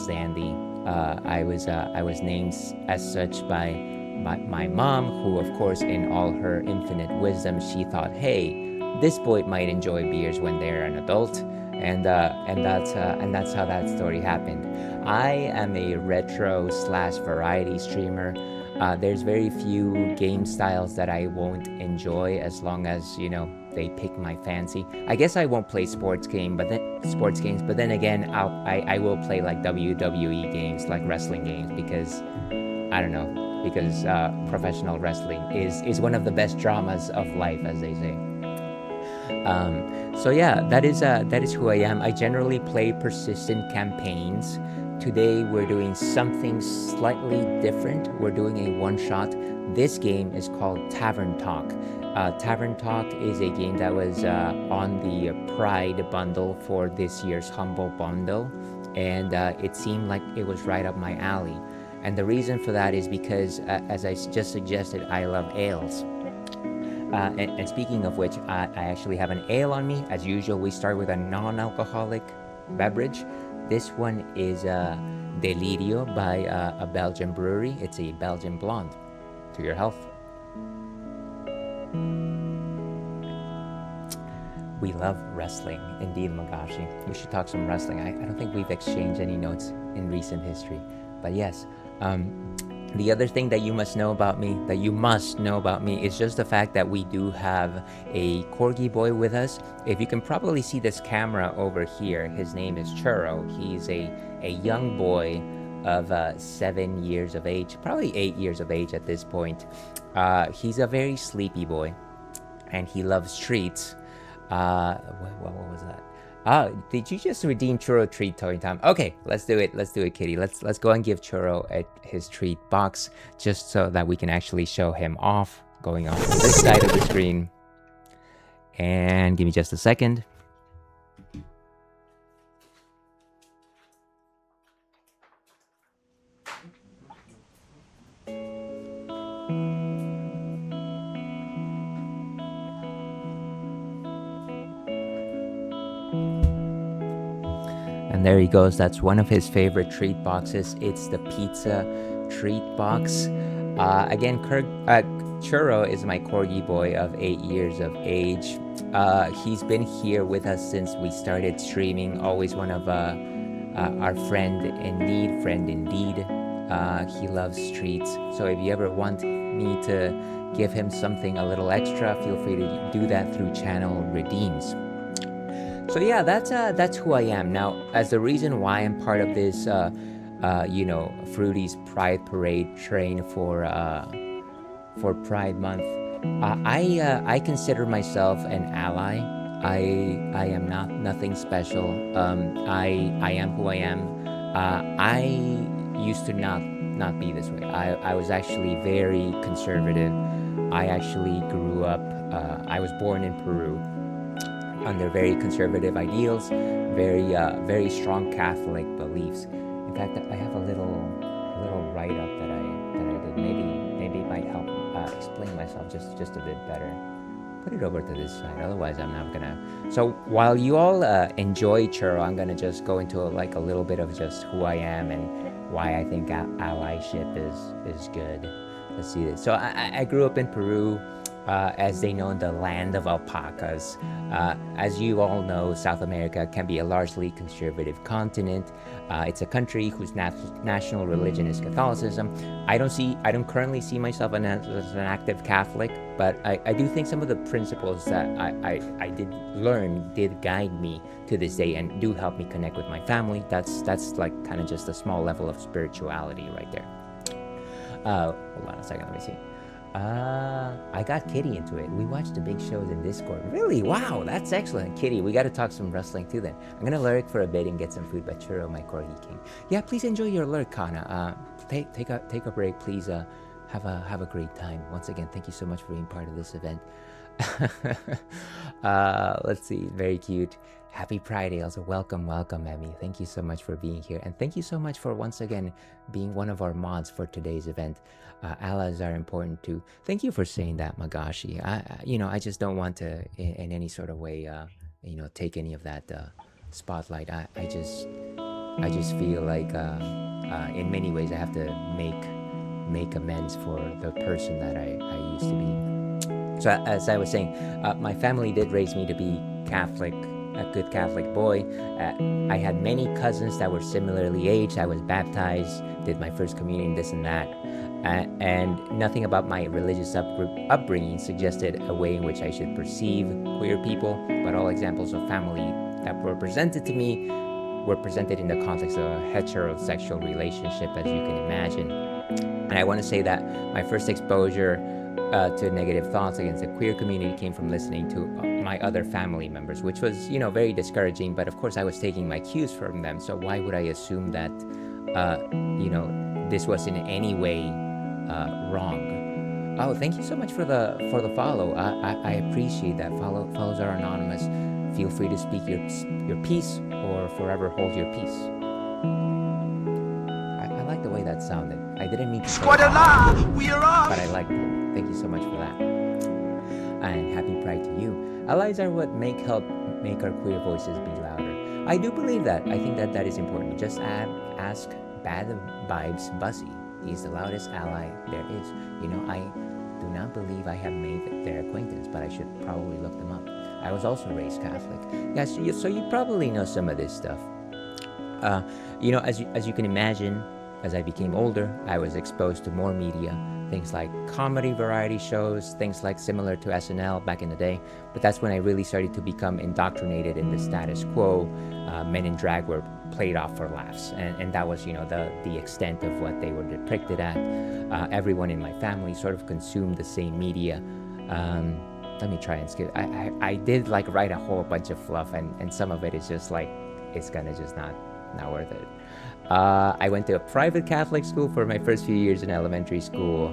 Dandy. I was named as such by my mom, who, of course, in all her infinite wisdom, she thought, hey, this boy might enjoy beers when they're an adult, and that's how that story happened. I am a retro/variety streamer. There's very few game styles that I won't enjoy as long as they pick my fancy. I guess I won't play sports games, but then again, I will play like WWE games, like wrestling games, because I don't know, because professional wrestling is one of the best dramas of life, as they say. So yeah, that is who I am. I generally play persistent campaigns. Today we're doing something slightly different. We're doing a one-shot. This game is called Tavern Talk. Tavern Talk is a game that was on the Pride bundle for this year's Humble Bundle, and it seemed like it was right up my alley. And the reason for that is because, as I just suggested, I love ales. And speaking of which, I actually have an ale on me. As usual, we start with a non-alcoholic beverage. This one is Delirio by a Belgian brewery. It's a Belgian blonde. To your health. We love wrestling. Indeed, Magashi. We should talk some wrestling. I don't think we've exchanged any notes in recent history. But yes, the other thing that you must know about me, is just the fact that we do have a corgi boy with us. If you can probably see this camera over here, his name is Churro. He's a young boy of 7 years of age, probably 8 years of age at this point. He's a very sleepy boy, and he loves treats. What was that? Did you just redeem Churro treat toy time? Okay, let's do it, kitty. Let's go and give Churro his treat box, just so that we can actually show him off. Going off to this side of the screen. And give me just a second. And there he goes. That's one of his favorite treat boxes. It's the pizza treat box. Again, Churro is my corgi boy of 8 years of age. He's been here with us since we started streaming. Always one of our friend indeed. He loves treats. So if you ever want me to give him something a little extra, feel free to do that through channel redeems. So yeah, that's who I am. Now, as the reason why I'm part of this, Fruities Pride Parade train for Pride Month, I consider myself an ally. I am nothing special. I am who I am. I used to not be this way. I was actually very conservative. I actually grew up. I was born in Peru, under very conservative ideals, very strong Catholic beliefs. In fact, I have a little write-up that I did. Maybe it might help explain myself just a bit better. Put it over to this side. Otherwise, I'm not gonna. So while you all enjoy Churro, I'm gonna just go into a little bit of just who I am and why I think allyship is good. Let's see this. So I grew up in Peru. As they know, the land of alpacas. As you all know, South America can be a largely conservative continent. It's a country whose national religion is Catholicism. I don't currently see myself as an active Catholic, but I do think some of the principles that I did learn did guide me to this day and do help me connect with my family. That's like kind of just a small level of spirituality right there. Hold on a second, let me see. I got Kitty into it. We watched the big shows in Discord. Really? Wow, that's excellent. Kitty, we got to talk some wrestling too then. I'm going to lurk for a bit and get some food, but churro my Corgi King. Yeah, please enjoy your lurk, Kana. Take a break, please. Have a great time. Once again, thank you so much for being part of this event. Let's see, very cute. Happy Pride Ales. Welcome, Emmy. Thank you so much for being here, and thank you so much for once again being one of our mods for today's event. Allies are important too. Thank you for saying that, Magashi. I just don't want to in any sort of way, take any of that spotlight. I just feel like in many ways I have to make amends for the person that I used to be. So as I was saying, my family did raise me to be Catholic, a good Catholic boy. I had many cousins that were similarly aged. I was baptized, did my first communion, this and that. And nothing about my religious upbringing suggested a way in which I should perceive queer people, but all examples of family that were presented to me were presented in the context of a heterosexual relationship, as you can imagine. And I want to say that my first exposure to negative thoughts against the queer community came from listening to my other family members, which was, very discouraging. But of course, I was taking my cues from them. So why would I assume that, this was in any way wrong? Oh, thank you so much for the follow. I appreciate that. Follows are anonymous. Feel free to speak your piece or forever hold your peace. I like the way that sounded. I didn't mean to say that, We are off! but I liked it. Thank you so much for that. And happy Pride to you. Allies are what help make our queer voices be louder. I do believe that. I think that is important. Just ask Bad Vibes Bussy. He's the loudest ally there is. I do not believe I have made their acquaintance, but I should probably look them up. I was also raised Catholic. Yes, so you probably know some of this stuff. As you can imagine, as I became older, I was exposed to more media, things like comedy variety shows, things like similar to SNL back in the day. But that's when I really started to become indoctrinated in the status quo. Men in drag were played off for laughs, and that was, the extent of what they were depicted at. Everyone in my family sort of consumed the same media. Let me try and skip. I did write a whole bunch of fluff, and some of it is just it's gonna just not worth it. I went to a private Catholic school for my first few years in elementary school,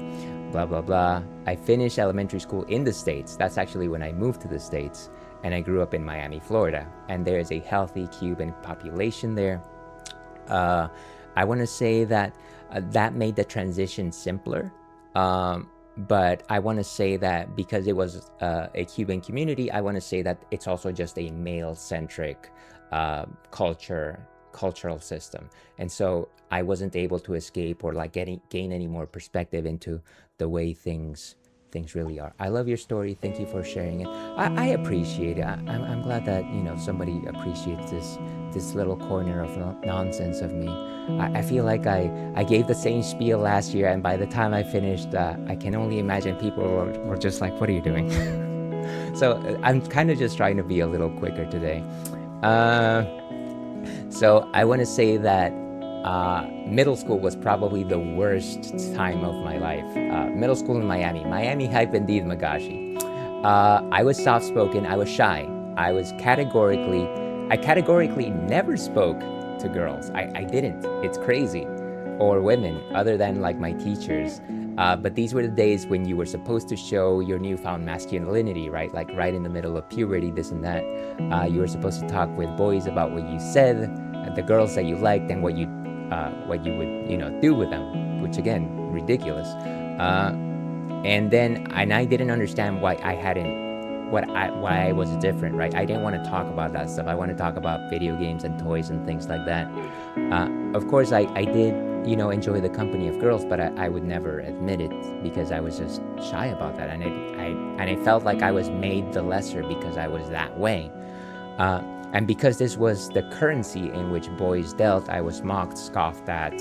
blah, blah, blah. I finished elementary school in the States. That's actually when I moved to the States, and I grew up in Miami, Florida. And there is a healthy Cuban population there. I want to say that that made the transition simpler. But I want to say that because it was a Cuban community, I want to say that it's also just a male-centric cultural system, and so I wasn't able to escape or gain any more perspective into the way things really are. I love your story. Thank you for sharing it. I appreciate it. I'm glad that somebody appreciates this little corner of nonsense of me. I feel like I gave the same spiel last year, and by the time I finished, I can only imagine people were just like, "What are you doing?" So I'm kind of just trying to be a little quicker today. So I want to say that middle school was probably the worst time of my life. Middle school in Miami hype indeed, Magashi. I was soft-spoken, I was shy. I categorically never spoke to girls. I didn't. It's crazy. Or women, other than my teachers. But these were the days when you were supposed to show your newfound masculinity, right? Right in the middle of puberty, this and that. You were supposed to talk with boys about what you said, the girls that you liked, and what you would do with them, which again, ridiculous. And I didn't understand why I was different, right? I didn't want to talk about that stuff. I want to talk about video games and toys and things like that. Of course, I did enjoy the company of girls, but I would never admit it because I was just shy about that, and I felt like I was made the lesser because I was that way. And because this was the currency in which boys dealt, I was mocked, scoffed at,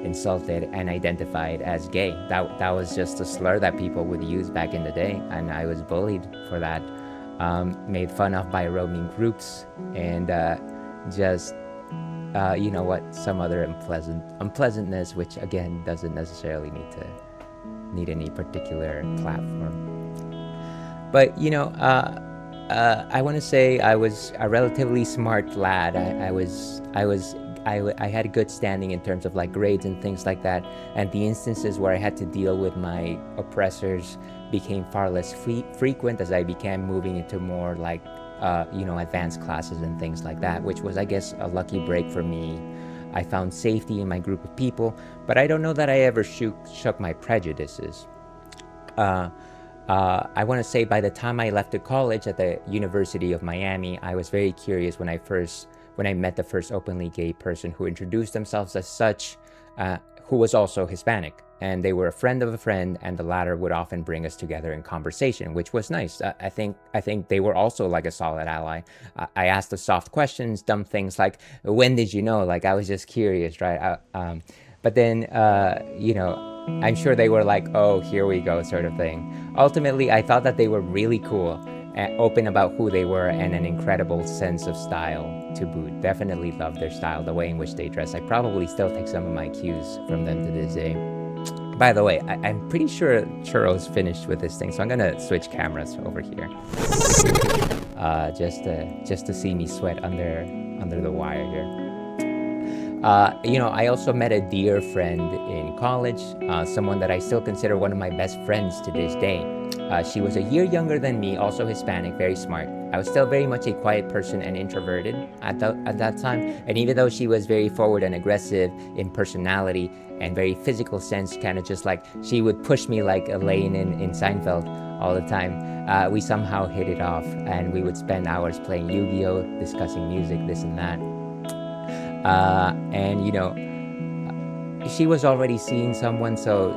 insulted, and identified as gay. That was just a slur that people would use back in the day, and I was bullied for that, made fun of by roaming groups, and some other unpleasantness, which again doesn't necessarily need any particular platform. But I want to say I was a relatively smart lad. I had a good standing in terms of like grades and things like that. And the instances where I had to deal with my oppressors became far less frequent as I began moving into more like advanced classes and things like that, which was, I guess, a lucky break for me. I found safety in my group of people, but I don't know that I ever shook my prejudices. I want to say by the time I left to college at the University of Miami, I was very curious when I met the first openly gay person who introduced themselves as such, who was also Hispanic. And they were a friend of a friend, and the latter would often bring us together in conversation, which was nice. I think they were also like a solid ally. I asked the soft questions, dumb things like, when did you know? Like, I was just curious, right? But then, I'm sure they were like, oh, here we go, sort of thing. Ultimately, I thought that they were really cool and open about who they were, and an incredible sense of style to boot. Definitely loved their style, the way in which they dress. I probably still take some of my cues from them to this day. By the way, I'm pretty sure Churro's finished with this thing, so I'm gonna switch cameras over here. Just to see me sweat under the wire here. I also met a dear friend in college, someone that I still consider one of my best friends to this day. She was a year younger than me, also Hispanic, very smart. I was still very much a quiet person and introverted at that time. And even though she was very forward and aggressive in personality and very physical sense, kind of just like she would push me like Elaine in Seinfeld all the time, we somehow hit it off, and we would spend hours playing Yu-Gi-Oh, discussing music, this and that. She was already seeing someone, so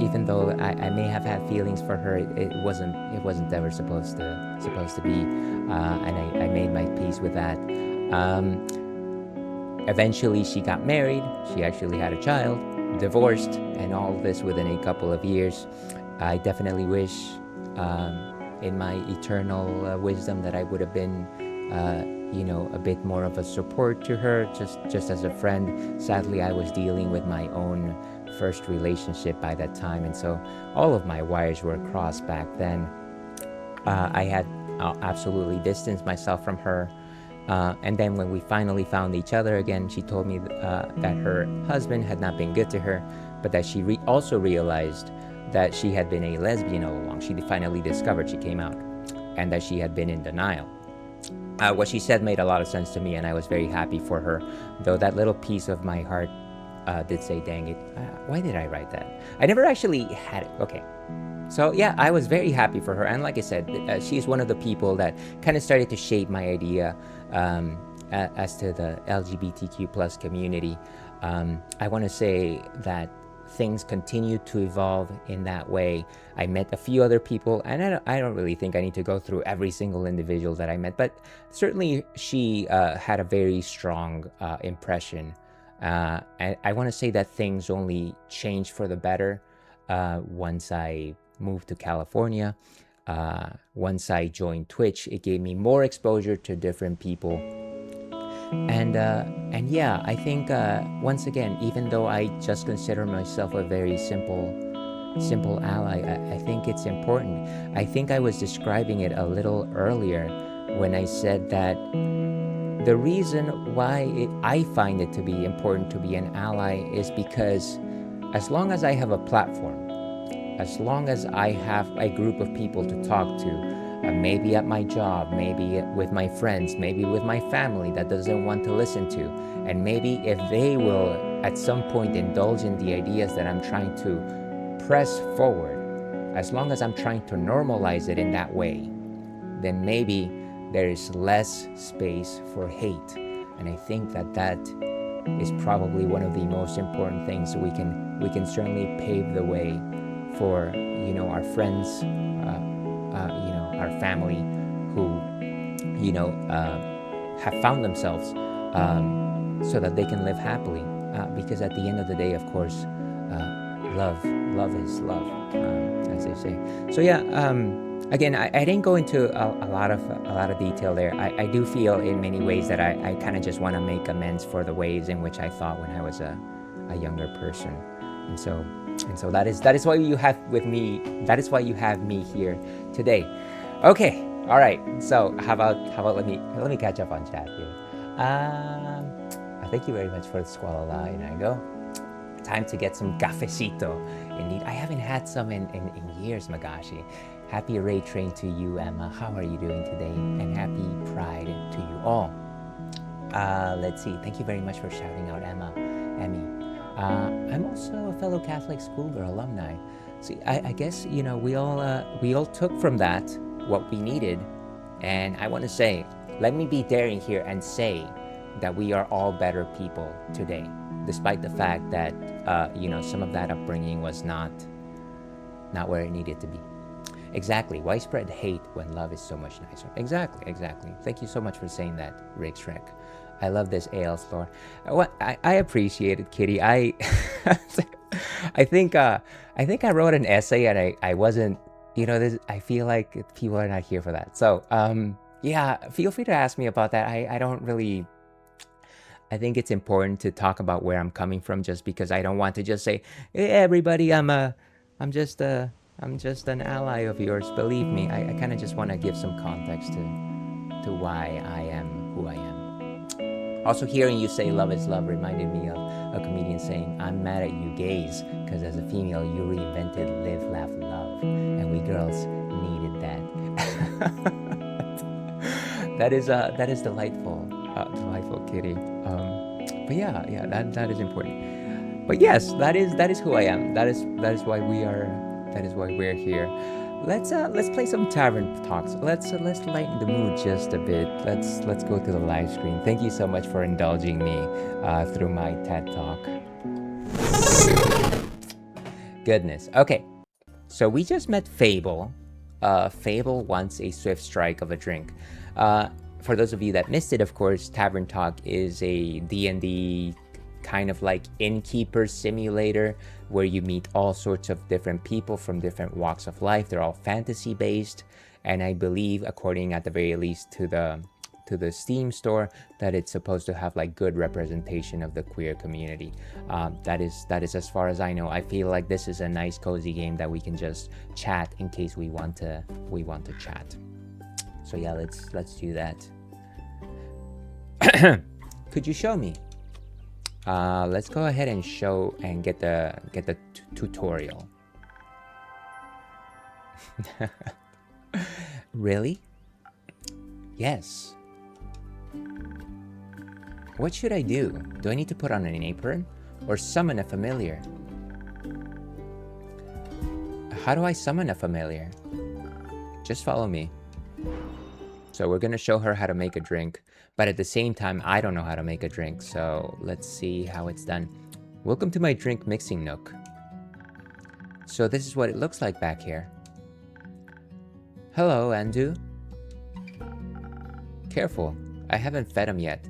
even though I may have had feelings for her, it wasn't ever supposed to be, and I made my peace with that. Eventually, she got married. She actually had a child, divorced, and all this within a couple of years. I definitely wish, in my eternal wisdom, that I would have been a bit more of a support to her, just as a friend. Sadly, I was dealing with my own first relationship by that time, and so all of my wires were crossed back then. I had absolutely distanced myself from her, and then when we finally found each other again, she told me that her husband had not been good to her, but that she also realized that she had been a lesbian all along. She finally discovered, she came out, and that she had been in denial. What she said made a lot of sense to me, and I was very happy for her, though that little piece of my heart did say, dang it, why did I write that? I never actually had it. Okay. So yeah, I was very happy for her, and like I said, she's one of the people that kind of started to shape my idea as to the LGBTQ plus community. I want to say that things continue to evolve in that way. I met a few other people, and I don't really think I need to go through every single individual that I met, but certainly she had a very strong impression. And I want to say that things only changed for the better once I moved to California. Once I joined Twitch, it gave me more exposure to different people. And yeah, I think once again, even though I just consider myself a very simple ally, I think it's important. I think I was describing it a little earlier when I said that the reason why I find it to be important to be an ally is because as long as I have a platform, as long as I have a group of people to talk to, maybe at my job, maybe with my friends, maybe with my family that doesn't want to listen to, and maybe if they will at some point indulge in the ideas that I'm trying to press forward, as long as I'm trying to normalize it in that way, then maybe there is less space for hate. And I think that is probably one of the most important things. We can certainly pave the way for our friends, our family who have found themselves, so that they can live happily, because at the end of the day, of course, love is love, as they say. So yeah, again, I didn't go into a lot of detail there. I do feel in many ways that I kind of just want to make amends for the ways in which I thought when I was a younger person. And so And so that is why you have with me. That is why you have me here today. Okay, all right. So how about let me catch up on chat here. Thank you very much for the squalala, Inago. Time to get some cafecito. Indeed, I haven't had some in years, Magashi. Happy Ray Train to you, Emma. How are you doing today? And happy Pride to you all. Let's see. Thank you very much for shouting out, Emmy. I'm also a fellow Catholic schoolgirl alumni. See, I guess we all took from that what we needed, and I want to say, let me be daring here and say that we are all better people today, despite the fact that some of that upbringing was not where it needed to be. Exactly. Why spread hate when love is so much nicer? Exactly. Thank you so much for saying that, Rick Shrek. I love this ales, Lord. I appreciate it, Kitty. I think I wrote an essay and I wasn't. I feel like people are not here for that. So yeah, feel free to ask me about that. I don't really. I think it's important to talk about where I'm coming from, just because I don't want to just say, "Hey, everybody, I'm just an ally of yours." Believe me, I kind of just want to give some context to why I am who I am. Also, hearing you say "love is love" reminded me of a comedian saying, "I'm mad at you gays because as a female you reinvented live, laugh, love, and we girls needed that." That is delightful, Kitty. But yeah, that is important. But yes, that is who I am. That is why we are. That is why we're here. Let's play some Tavern talks. Let's lighten the mood just a bit. Let's go to the live screen. Thank you so much for indulging me through my TED talk. Goodness. Okay, so we just met Fable. Fable wants a swift strike of a drink. For those of you that missed it, of course, Tavern Talk is a D&D kind of like innkeeper simulator where you meet all sorts of different people from different walks of life. They're all fantasy based, and I believe, according at the very least to the Steam store, that it's supposed to have like good representation of the queer community. That is as far as I know. I feel like this is a nice cozy game that we can just chat in case we want to chat. So yeah, let's do that. Could you show me? Let's go ahead and show and get the tutorial. Really? Yes. What should I do? Do I need to put on an apron or summon a familiar? How do I summon a familiar? Just follow me. So we're gonna show her how to make a drink, but at the same time, I don't know how to make a drink, so let's see how it's done. Welcome to my drink mixing nook. So this is what it looks like back here. Hello, Andu. Careful, I haven't fed him yet.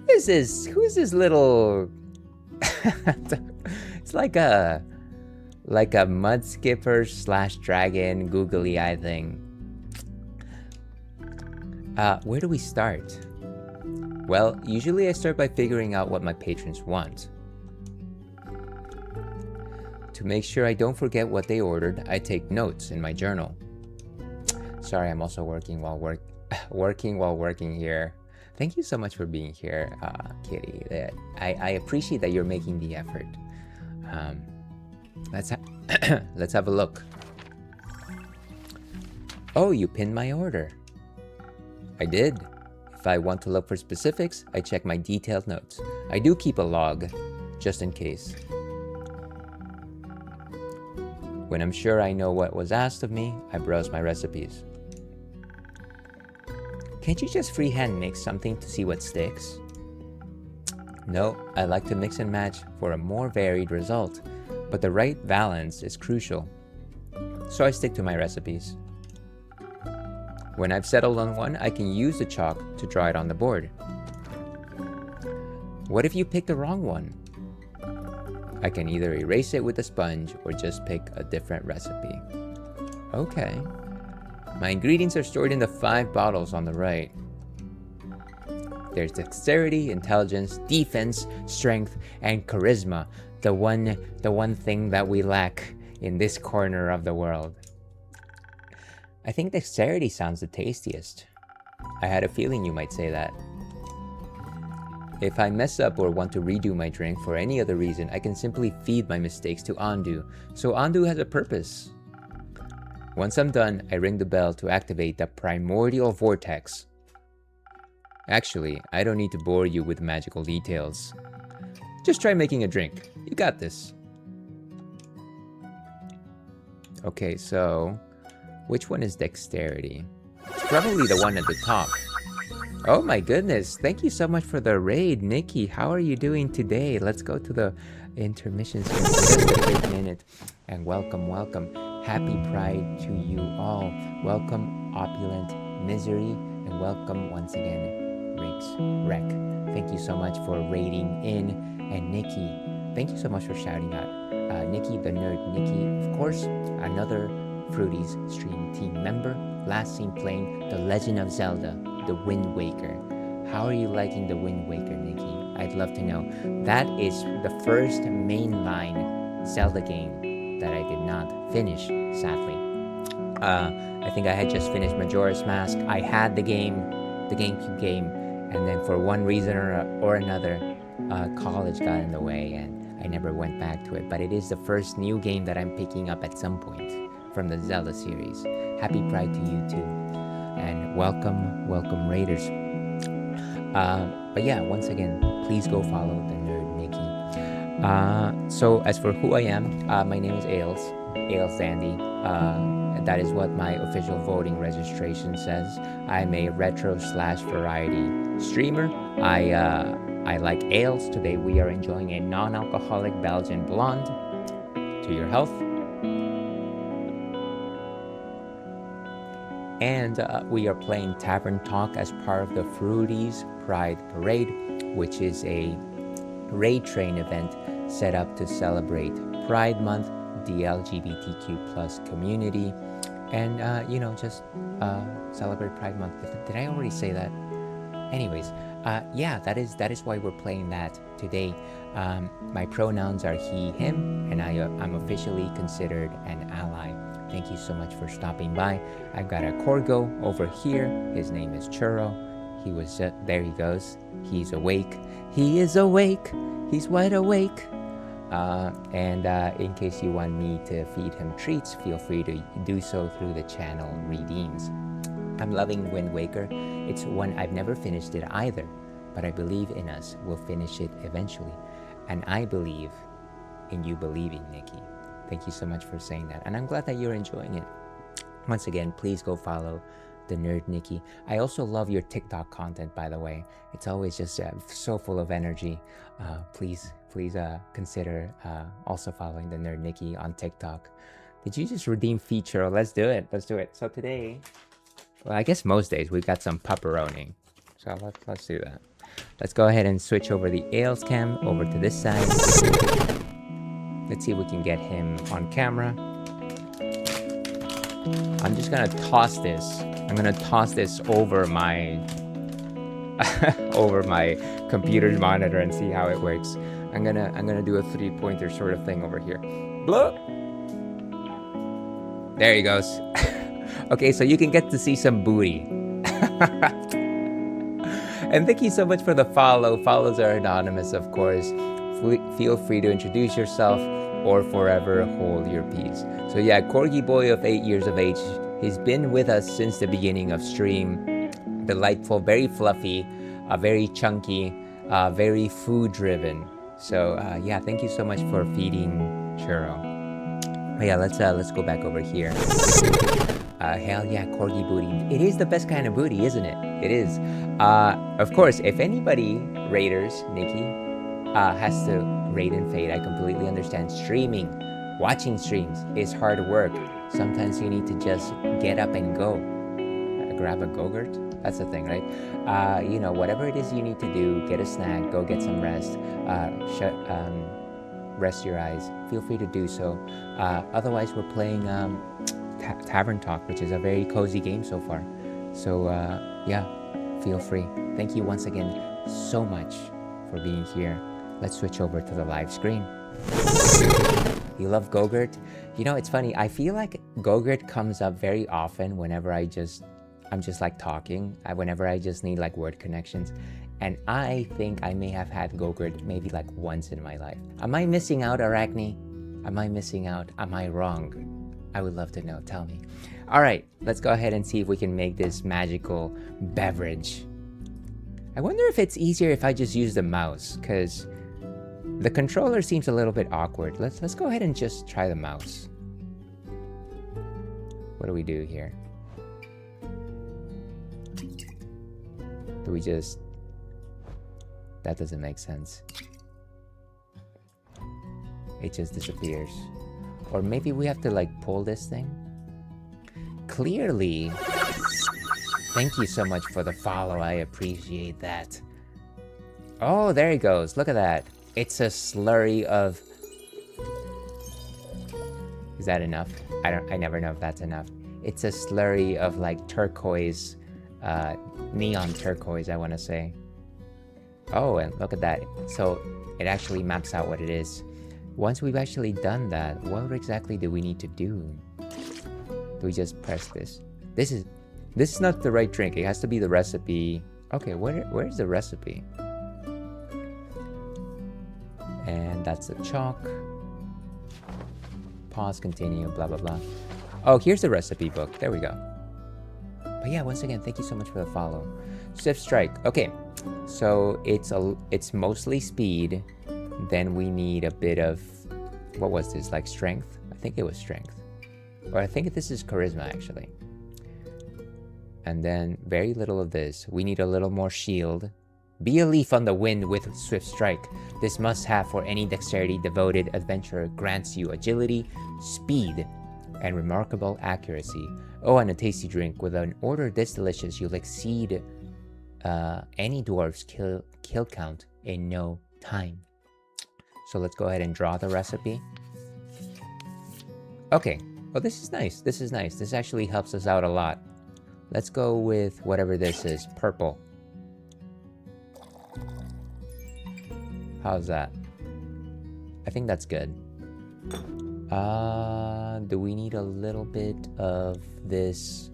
Who's this little... It's like a mud skipper / dragon googly eye thing. Where do we start? Well, usually I start by figuring out what my patrons want. To make sure I don't forget what they ordered, I take notes in my journal. Sorry, I'm also working while working here. Thank you so much for being here, Kitty. I appreciate that you're making the effort. Let's have a look. Oh, you pinned my order. I did. If I want to look for specifics, I check my detailed notes. I do keep a log, just in case. When I'm sure I know what was asked of me, I browse my recipes. Can't you just freehand mix something to see what sticks? No, I like to mix and match for a more varied result, but the right balance is crucial. So I stick to my recipes. When I've settled on one, I can use the chalk to draw it on the board. What if you pick the wrong one? I can either erase it with a sponge or just pick a different recipe. Okay. My ingredients are stored in the 5 bottles on the right. There's dexterity, intelligence, defense, strength, and charisma. The one thing that we lack in this corner of the world. I think dexterity sounds the tastiest. I had a feeling you might say that. If I mess up or want to redo my drink for any other reason, I can simply feed my mistakes to Andu. So Andu has a purpose. Once I'm done, I ring the bell to activate the primordial vortex. Actually, I don't need to bore you with magical details. Just try making a drink. You got this. Okay, so which one is dexterity? It's probably the one at the top. Oh my goodness, thank you so much for the raid, Nikki. How are you doing today? Let's go to the intermissions here for just a quick minute. And welcome. Happy Pride to you all. Welcome, Opulent Misery, and welcome once again, Riggs Wreck. Thank you so much for raiding in. And Nikki, thank you so much for shouting out. Nikki the Nerd, Nikki, of course, another Fruities stream team member. Last seen playing The Legend of Zelda, The Wind Waker. How are you liking The Wind Waker, Nikki? I'd love to know. That is the first mainline Zelda game that I did not finish, sadly. I think I had just finished Majora's Mask. I had the GameCube game, and then for one reason or another, college got in the way, and I never went back to it. But it is the first new game that I'm picking up at some point from the Zelda series. Happy Pride to you too, and welcome Raiders. But yeah, once again, please go follow the Nerd Nikki. So as for who I am, my name is Ailes Sandy. That is what my official voting registration says. I'm a retro/variety streamer. I like ales. Today we are enjoying a non-alcoholic Belgian blonde. To your health. And we are playing Tavern Talk as part of the Fruities Pride Parade, which is a raid train event set up to celebrate Pride Month, the LGBTQ plus community, and just celebrate Pride Month. Did I already say that? Anyways, yeah, that is why we're playing that today. My pronouns are he, him, and I'm officially considered an ally. Thank you so much for stopping by. I've got a Corgo over here. His name is Churro. He was there he goes. He's awake. He is awake. He's wide awake. And in case you want me to feed him treats, feel free to do so through the channel redeems. I'm loving Wind Waker. It's one I've never finished it either, but I believe in us. We'll finish it eventually. And I believe in you believing, Nikki. Thank you so much for saying that. And I'm glad that you're enjoying it. Once again, please go follow the Nerd Nikki. I also love your TikTok content, by the way. It's always just so full of energy. Please consider also following the Nerd Nikki on TikTok. Did you just redeem feature? Let's do it. So today, well, I guess most days we've got some pepperoni. So let's do that. Let's go ahead and switch over the Ales cam over to this side. Let's see if we can get him on camera. I'm just gonna toss this. I'm gonna toss this over my over my computer's monitor and see how it works. I'm gonna do a 3-pointer sort of thing over here. Bloop. There he goes. Okay, so you can get to see some booty. And thank you so much for the follow. Follows are anonymous, of course. Feel free to introduce yourself or forever hold your peace. So yeah, Corgi Boy of 8 years of age. He's been with us since the beginning of stream. Delightful, very fluffy, very chunky, very food driven. So yeah, thank you so much for feeding Churro. But yeah, let's go back over here. Hell yeah, Corgi booty. It is the best kind of booty, isn't it? It is. Of course, if anybody, Raiders, Nikki, has to raid and fade, I completely understand. Streaming, watching streams is hard work. Sometimes you need to just get up and go. Grab a Go-Gurt? That's the thing, right? Whatever it is you need to do, get a snack, go get some rest, rest your eyes. Feel free to do so. Otherwise, we're playing Tavern Talk, which is a very cozy game so far. So yeah, feel free. Thank you once again so much for being here. Let's switch over to the live screen. You love Gogurt? You know, it's funny. I feel like Gogurt comes up very often whenever I'm just like talking. Whenever I just need like word connections. And I think I may have had Gogurt maybe like once in my life. Am I missing out, Arachne? Am I missing out? Am I wrong? I would love to know. Tell me. All right, let's go ahead and see if we can make this magical beverage. I wonder if it's easier if I just use the mouse, because the controller seems a little bit awkward. Let's go ahead and just try the mouse. What do we do here? Do we just... That doesn't make sense. It just disappears. Or maybe we have to like pull this thing? Clearly. Thank you so much for the follow. I appreciate that. Oh, there he goes. Look at that. It's a slurry of... Is that enough? I never know if that's enough. It's a slurry of like turquoise, neon turquoise, I want to say. Oh, and look at that. So it actually maps out what it is. Once we've actually done that, what exactly do we need to do? Do we just press this? This is not the right drink. It has to be the recipe. Okay, where's the recipe? And that's the chalk. Pause, continue, blah, blah, blah. Oh, here's the recipe book. There we go. But yeah, once again, thank you so much for the follow. Swift Strike. Okay, so it's mostly speed. Then we need a bit of... What was this? Like strength? I think it was strength. Or I think this is charisma, actually. And then very little of this. We need a little more shield. Be a leaf on the wind with Swift Strike. This must-have for any dexterity-devoted adventurer grants you agility, speed, and remarkable accuracy. Oh, and a tasty drink. With an order this delicious, you'll exceed any dwarf's kill count in no time. So let's go ahead and draw the recipe. Okay. Oh, this is nice. This is nice. This actually helps us out a lot. Let's go with whatever this is. Purple. How's that? I think that's good. Do we need a little bit of this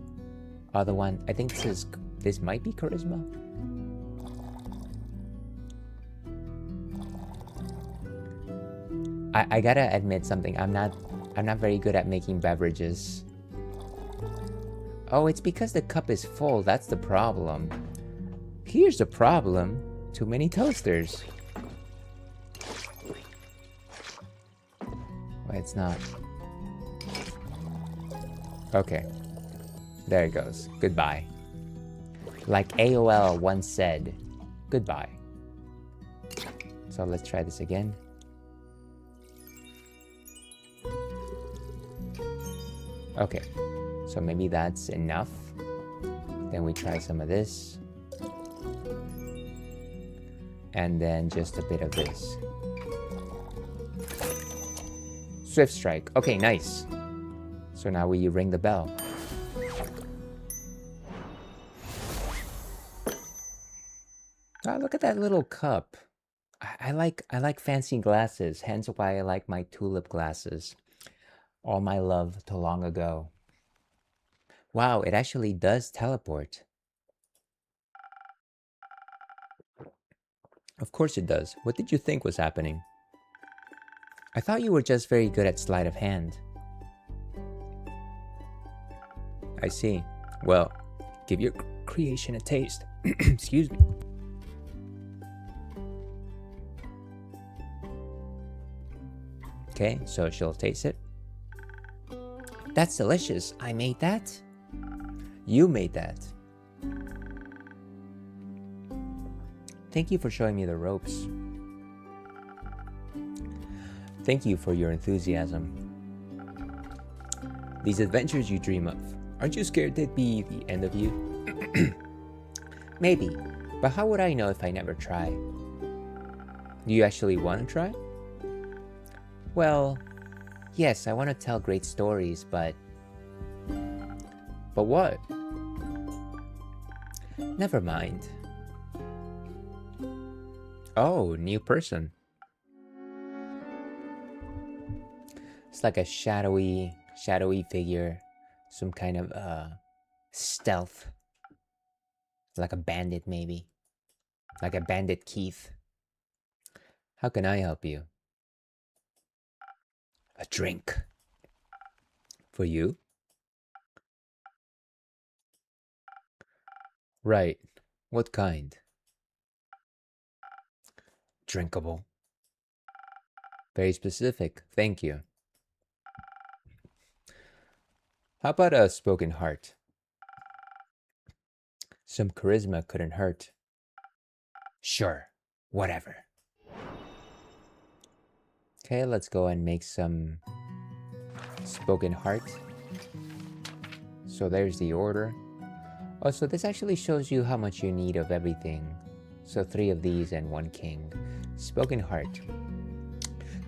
other one? I think this might be charisma. I gotta admit something. I'm not very good at making beverages. Oh, it's because the cup is full. That's the problem. Here's the problem. Too many toasters. Wait, it's not. Okay. There it goes. Goodbye. Like AOL once said, goodbye. So let's try this again. Okay, so maybe that's enough. Then we try some of this. And then just a bit of this. Swift Strike. Okay, nice. So now we ring the bell. Oh, look at that little cup. I like fancy glasses, hence why I like my tulip glasses. All my love to long ago. Wow, it actually does teleport. Of course it does. What did you think was happening? I thought you were just very good at sleight of hand. I see. Well, give your creation a taste. Excuse me. Okay, so she'll taste it. That's delicious. I made that? You made that. Thank you for showing me the ropes. Thank you for your enthusiasm. These adventures you dream of, aren't you scared they'd be the end of you? Maybe, but how would I know if I never try? Do you actually want to try? Well, yes, I want to tell great stories, but what? Never mind. Oh, new person. It's like a shadowy figure. Some kind of stealth. Like a bandit, maybe. Like a bandit Keith. How can I help you? A drink. For you? Right. What kind? Drinkable. Very specific. Thank you. How about a spoken heart? Some charisma couldn't hurt. Sure. Whatever. Okay, let's go and make some spoken heart. So there's the order. Oh, so this actually shows you how much you need of everything. So 3 of these and 1 king. Spoken heart.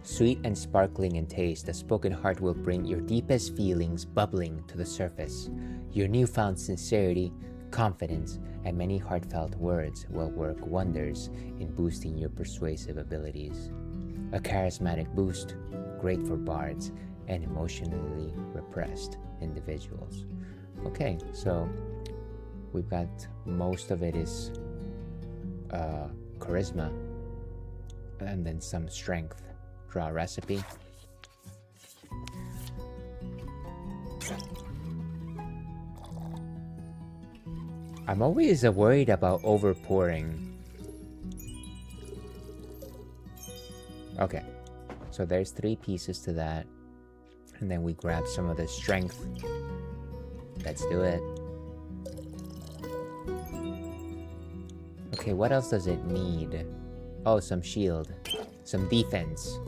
Sweet and sparkling in taste, the spoken heart will bring your deepest feelings bubbling to the surface. Your newfound sincerity, confidence, and many heartfelt words will work wonders in boosting your persuasive abilities. A charismatic boost, great for bards and emotionally repressed individuals. Okay, so we've got most of it is charisma and then some strength. Draw a recipe. I'm always worried about overpouring. Okay, so there's 3 pieces to that. And then we grab some of the strength. Let's do it. Okay, what else does it need? Oh, some shield. Some defense.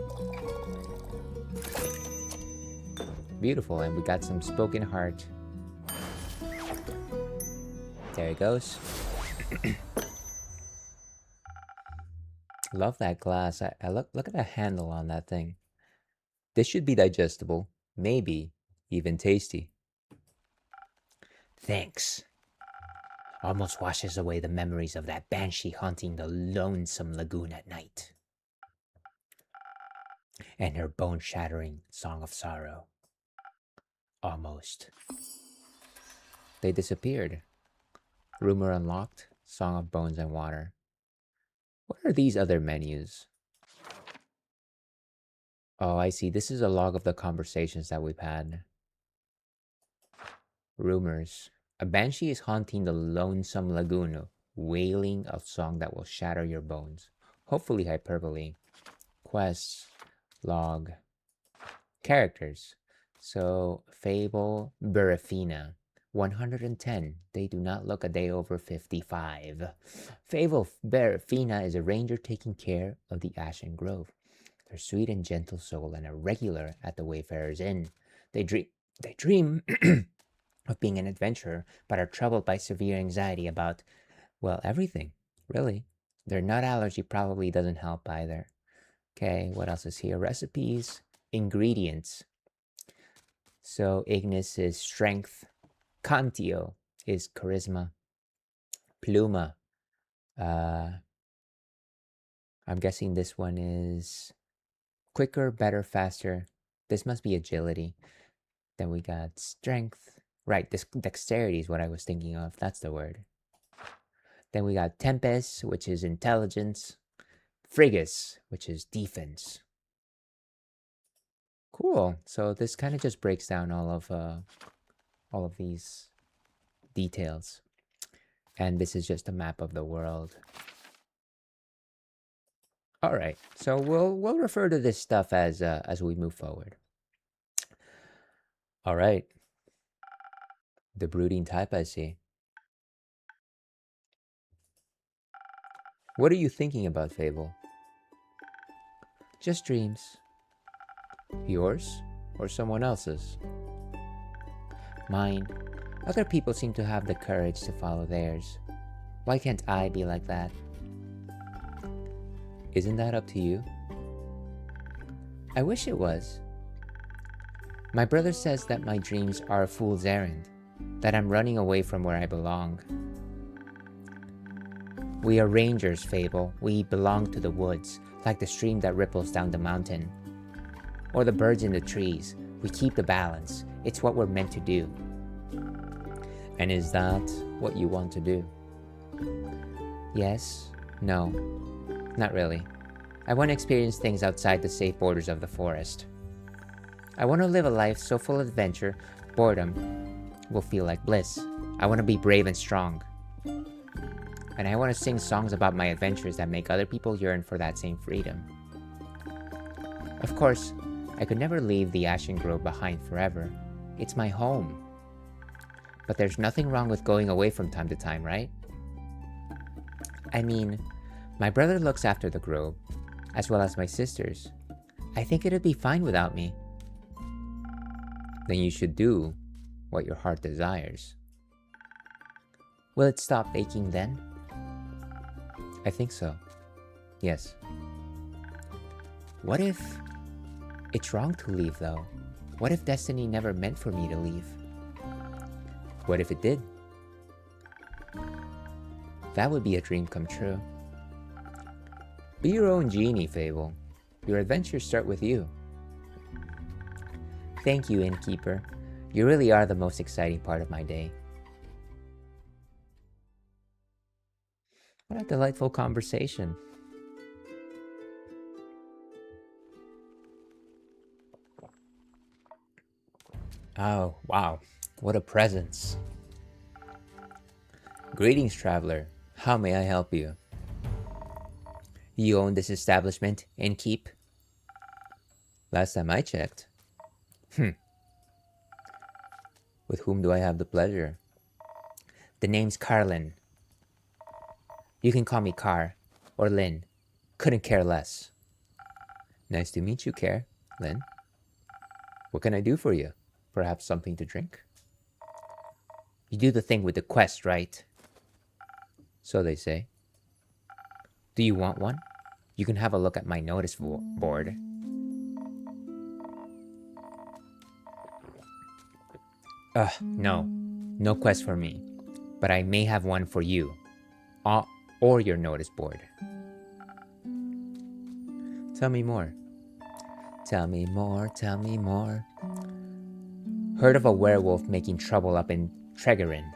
Beautiful, and we got some spoken heart. There it goes. Love that glass. I look at the handle on that thing. This should be digestible. Maybe even tasty. Thanks. Almost washes away the memories of that banshee haunting the lonesome lagoon at night. And her bone-shattering song of sorrow. Almost. They disappeared. Rumor unlocked. Song of bones and water. What are these other menus? Oh, I see. This is a log of the conversations that we've had. Rumors. A banshee is haunting the lonesome lagoon, wailing a song that will shatter your bones. Hopefully hyperbole. Quests. Log. Characters. So, Fable, Burafina. 110. They do not look a day over 55. Fable Burafina is a ranger taking care of the Ashen Grove. They're sweet and gentle soul and a regular at the Wayfarer's Inn. They dream of being an adventurer, but are troubled by severe anxiety about, well, everything, really. Their nut allergy probably doesn't help either. Okay, what else is here? Recipes, ingredients. So Ignis is strength. Cantio is charisma. Pluma. I'm guessing this one is quicker, better, faster. This must be agility. Then we got strength. Right, this dexterity is what I was thinking of. That's the word. Then we got Tempest, which is intelligence. Frigus, which is defense. Cool. So this kind of just breaks down all of these details. And this is just a map of the world. All right. So we'll refer to this stuff as we move forward. All right. The brooding type, I see. What are you thinking about, Fable? Just dreams. Yours or someone else's? Mine. Other people seem to have the courage to follow theirs. Why can't I be like that? Isn't that up to you? I wish it was. My brother says that my dreams are a fool's errand, that I'm running away from where I belong. We are rangers, Fable. We belong to the woods, like the stream that ripples down the mountain. Or the birds in the trees. We keep the balance. It's what we're meant to do. And is that what you want to do? Yes? No? Not really. I want to experience things outside the safe borders of the forest. I want to live a life so full of adventure, boredom will feel like bliss. I want to be brave and strong. And I want to sing songs about my adventures that make other people yearn for that same freedom. Of course, I could never leave the Ashen Grove behind forever. It's my home. But there's nothing wrong with going away from time to time, right? I mean, my brother looks after the grove, as well as my sisters. I think it'd be fine without me. Then you should do what your heart desires. Will it stop aching then? I think so. Yes. What if it's wrong to leave, though? What if destiny never meant for me to leave? What if it did? That would be a dream come true. Be your own genie, Fable. Your adventures start with you. Thank you, Innkeeper. You really are the most exciting part of my day. What a delightful conversation. Oh, wow. What a presence. Greetings, traveler. How may I help you? You own this establishment, Innkeep? Last time I checked. With whom do I have the pleasure? The name's Carlin. You can call me Car or Lynn. Couldn't care less. Nice to meet you, Lynn. What can I do for you? Perhaps something to drink? You do the thing with the quest, right? So they say. Do you want one? You can have a look at my notice board. No. No quest for me. But I may have one for you. Or your notice board. Tell me more. Tell me more, tell me more. Heard of a werewolf making trouble up in Tregerin,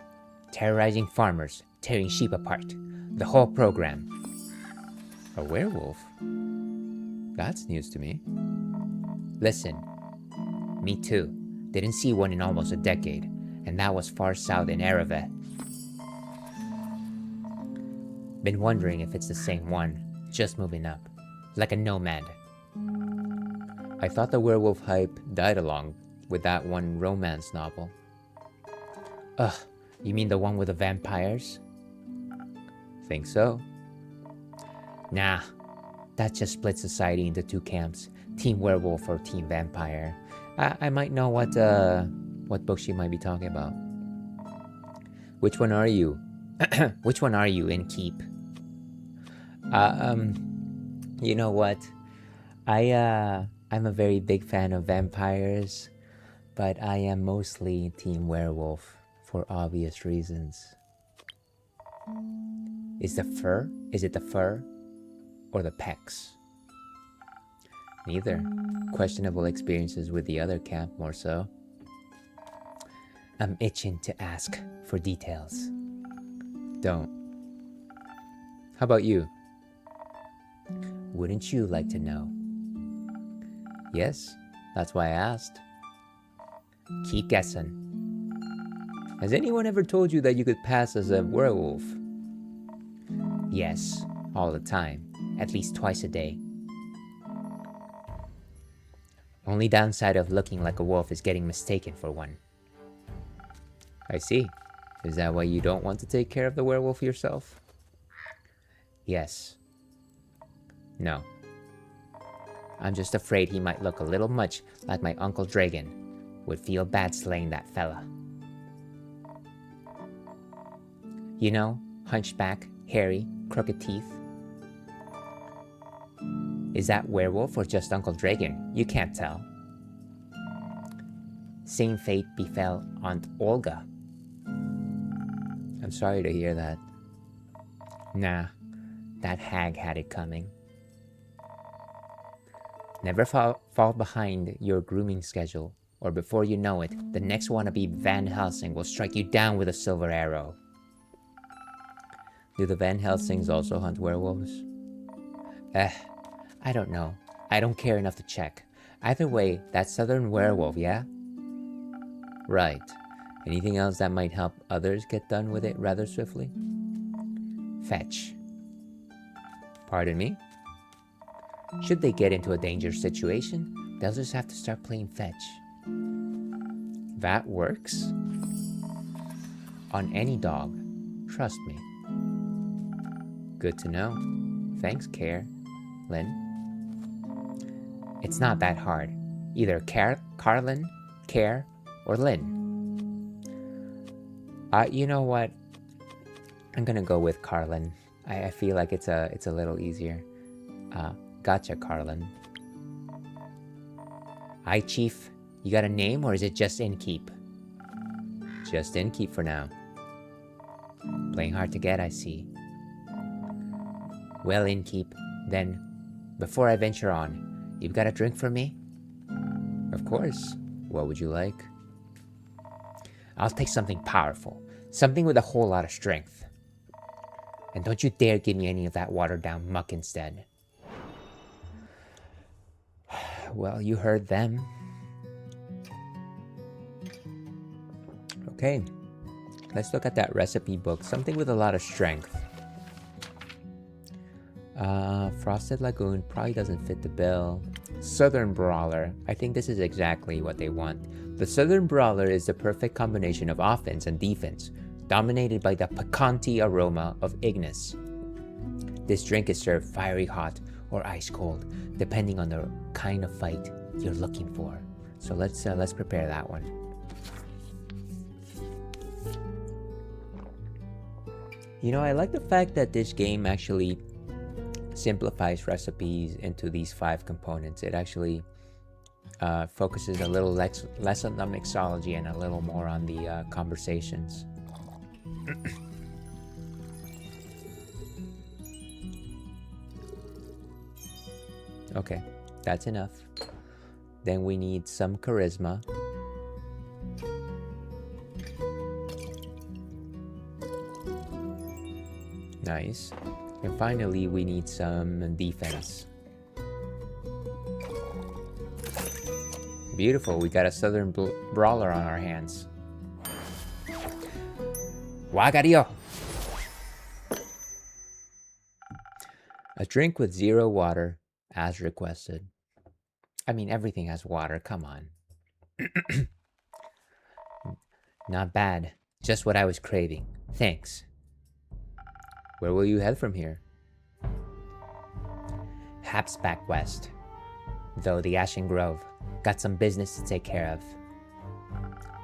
terrorizing farmers, tearing sheep apart. The whole program. A werewolf? That's news to me. Listen. Me too. Didn't see one in almost a decade, and that was far south in Erevet. Been wondering if it's the same one, just moving up, like a nomad. I thought the werewolf hype died along with that one romance novel. You mean the one with the vampires? Think so. Nah, that just splits society into two camps, Team Werewolf or Team Vampire. I might know what book she might be talking about. Which one are you? Which one are you, Innkeep? You know what? I'm a very big fan of vampires, but I am mostly Team Werewolf for obvious reasons. Is it the fur or the pecs? Neither. Questionable experiences with the other camp, more so. I'm itching to ask for details. Don't. How about you? Wouldn't you like to know? Yes, that's why I asked. Keep guessing. Has anyone ever told you that you could pass as a werewolf? Yes, all the time. At least twice a day. Only downside of looking like a wolf is getting mistaken for one. I see. Is that why you don't want to take care of the werewolf yourself? Yes. No. I'm just afraid he might look a little much like my Uncle Dragon. Would feel bad slaying that fella. You know, hunchback, hairy, crooked teeth. Is that werewolf or just Uncle Dragon? You can't tell. Same fate befell Aunt Olga. I'm sorry to hear that. Nah, that hag had it coming. Never fall behind your grooming schedule, or before you know it, the next wannabe Van Helsing will strike you down with a silver arrow. Do the Van Helsings also hunt werewolves? I don't know. I don't care enough to check. Either way, that southern werewolf, yeah? Right. Anything else that might help others get done with it rather swiftly? Fetch. Pardon me? Should they get into a dangerous situation, they'll just have to start playing fetch. That works? On any dog. Trust me. Good to know. Thanks, Care. Lynn? It's not that hard. Either Carlin, Care, or Lynn. You know what? I'm gonna go with Carlin. I feel like it's a little easier. Gotcha, Carlin. Hi, Chief. You got a name, or is it just Innkeep? Just Innkeep for now. Playing hard to get, I see. Well, Innkeep, then, before I venture on, you've got a drink for me? Of course. What would you like? I'll take something powerful. Something with a whole lot of strength. And don't you dare give me any of that watered-down muck instead. Well, you heard them. Okay, let's look at that recipe book. Something with a lot of strength. Frosted Lagoon probably doesn't fit the bill. Southern Brawler. I think this is exactly what they want. The Southern Brawler is the perfect combination of offense and defense, dominated by the piquante aroma of Ignis. This drink is served fiery hot or ice cold, depending on the kind of fight you're looking for. So let's prepare that one. You know, I like the fact that this game actually simplifies recipes into these 5 components. It actually focuses a little less on the mixology and a little more on the conversations. Okay, that's enough. Then we need some charisma. Nice. And finally, we need some defense. Beautiful, we got a Southern Brawler on our hands. Wagario! A drink with 0 water, as requested. I mean, everything has water, come on. Not bad, just what I was craving. Thanks. Where will you head from here? Haps back west. Though the Ashen Grove. Got some business to take care of.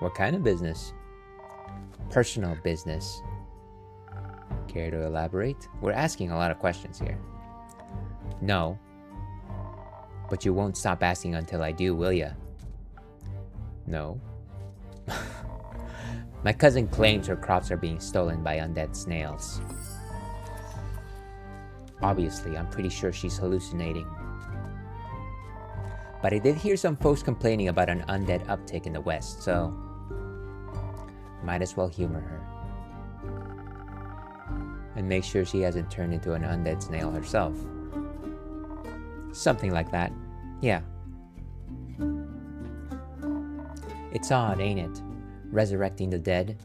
What kind of business? Personal business. Care to elaborate? We're asking a lot of questions here. No. But you won't stop asking until I do, will ya? No. My cousin claims her crops are being stolen by undead snails. Obviously, I'm pretty sure she's hallucinating. But I did hear some folks complaining about an undead uptick in the west, so might as well humor her. And make sure she hasn't turned into an undead snail herself. Something like that, yeah. It's odd, ain't it? Resurrecting the dead.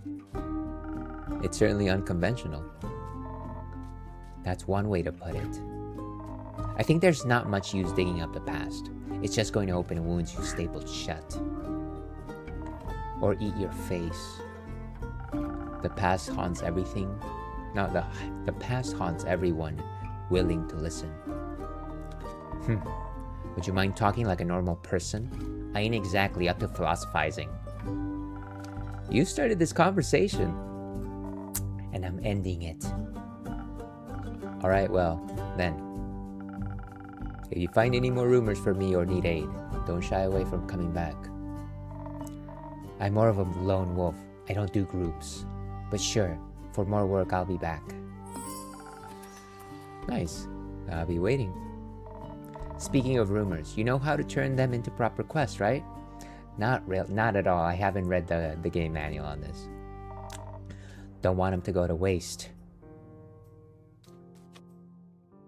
It's certainly unconventional. That's one way to put it. I think there's not much use digging up the past. It's just going to open wounds you stapled shut. Or eat your face. The past haunts everything. No, the past haunts everyone willing to listen. Would you mind talking like a normal person? I ain't exactly up to philosophizing. You started this conversation. And I'm ending it. Alright, well, then. If you find any more rumors for me or need aid, don't shy away from coming back. I'm more of a lone wolf. I don't do groups. But sure, for more work, I'll be back. Nice. I'll be waiting. Speaking of rumors, you know how to turn them into proper quests, right? Not at all. I haven't read the game manual on this. Don't want them to go to waste.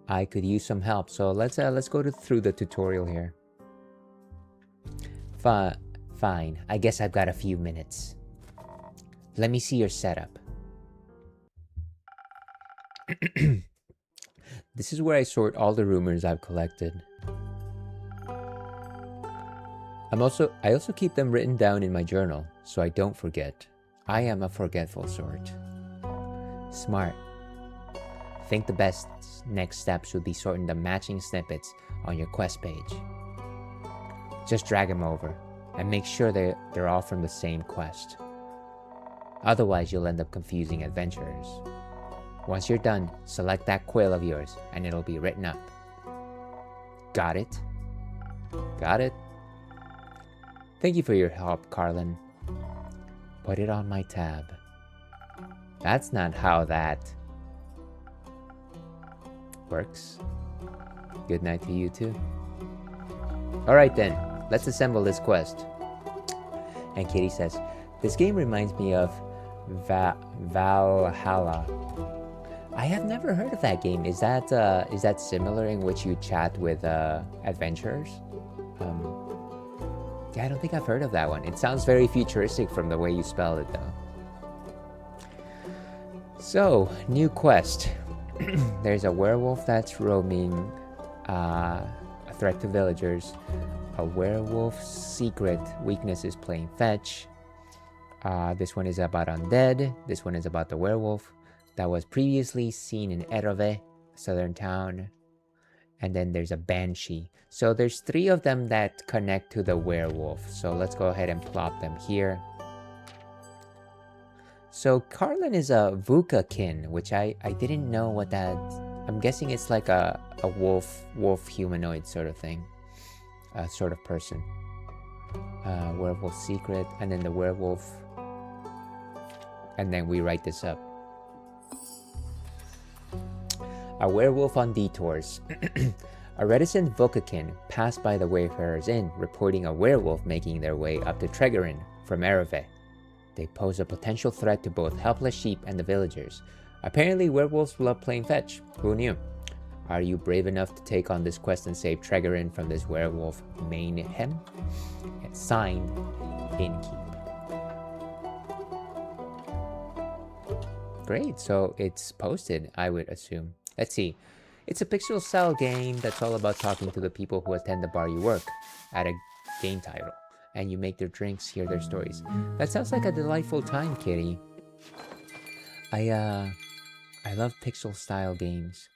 I could use some help, so let's go through the tutorial here. Fine. I guess I've got a few minutes. Let me see your setup. This is where I sort all the rumors I've collected. I also keep them written down in my journal, so I don't forget. I am a forgetful sort. Smart. Think the best next steps would be sorting the matching snippets on your quest page. Just drag them over, and make sure they're all from the same quest. Otherwise, you'll end up confusing adventurers. Once you're done, select that quill of yours, and it'll be written up. Got it? Got it? Thank you for your help, Carlin. Put it on my tab. That's not how that works. Good night to you too. Alright then, let's assemble this quest. And Kitty says, this game reminds me of Valhalla. I have never heard of that game. Is that similar in which you chat with adventurers? Yeah, I don't think I've heard of that one. It sounds very futuristic from the way you spell it, though. So, new quest. There's a werewolf that's roaming, a threat to villagers. A werewolf's secret weakness is playing fetch. This one is about undead. This one is about the werewolf that was previously seen in Erove, southern town. And then there's a banshee. So there's 3 of them that connect to the werewolf. So let's go ahead and plot them here. So Carlin is a Vuka-kin, which I didn't know what that... I'm guessing it's like a wolf humanoid sort of thing. Sort of person. Werewolf secret, and then the werewolf. And then we write this up. A werewolf on detours. A reticent Vuka-kin passed by the Wayfarer's Inn, reporting a werewolf making their way up to Tregerin from Erove. They pose a potential threat to both helpless sheep and the villagers. Apparently, werewolves love playing fetch. Who knew? Are you brave enough to take on this quest and save Tregerin from this werewolf mayhem? Signed, Innkeep. Great, so it's posted, I would assume. Let's see. It's a pixel style game that's all about talking to the people who attend the bar you work at a game title. And you make their drinks, hear their stories. That sounds like a delightful time, Kitty. I love pixel style games.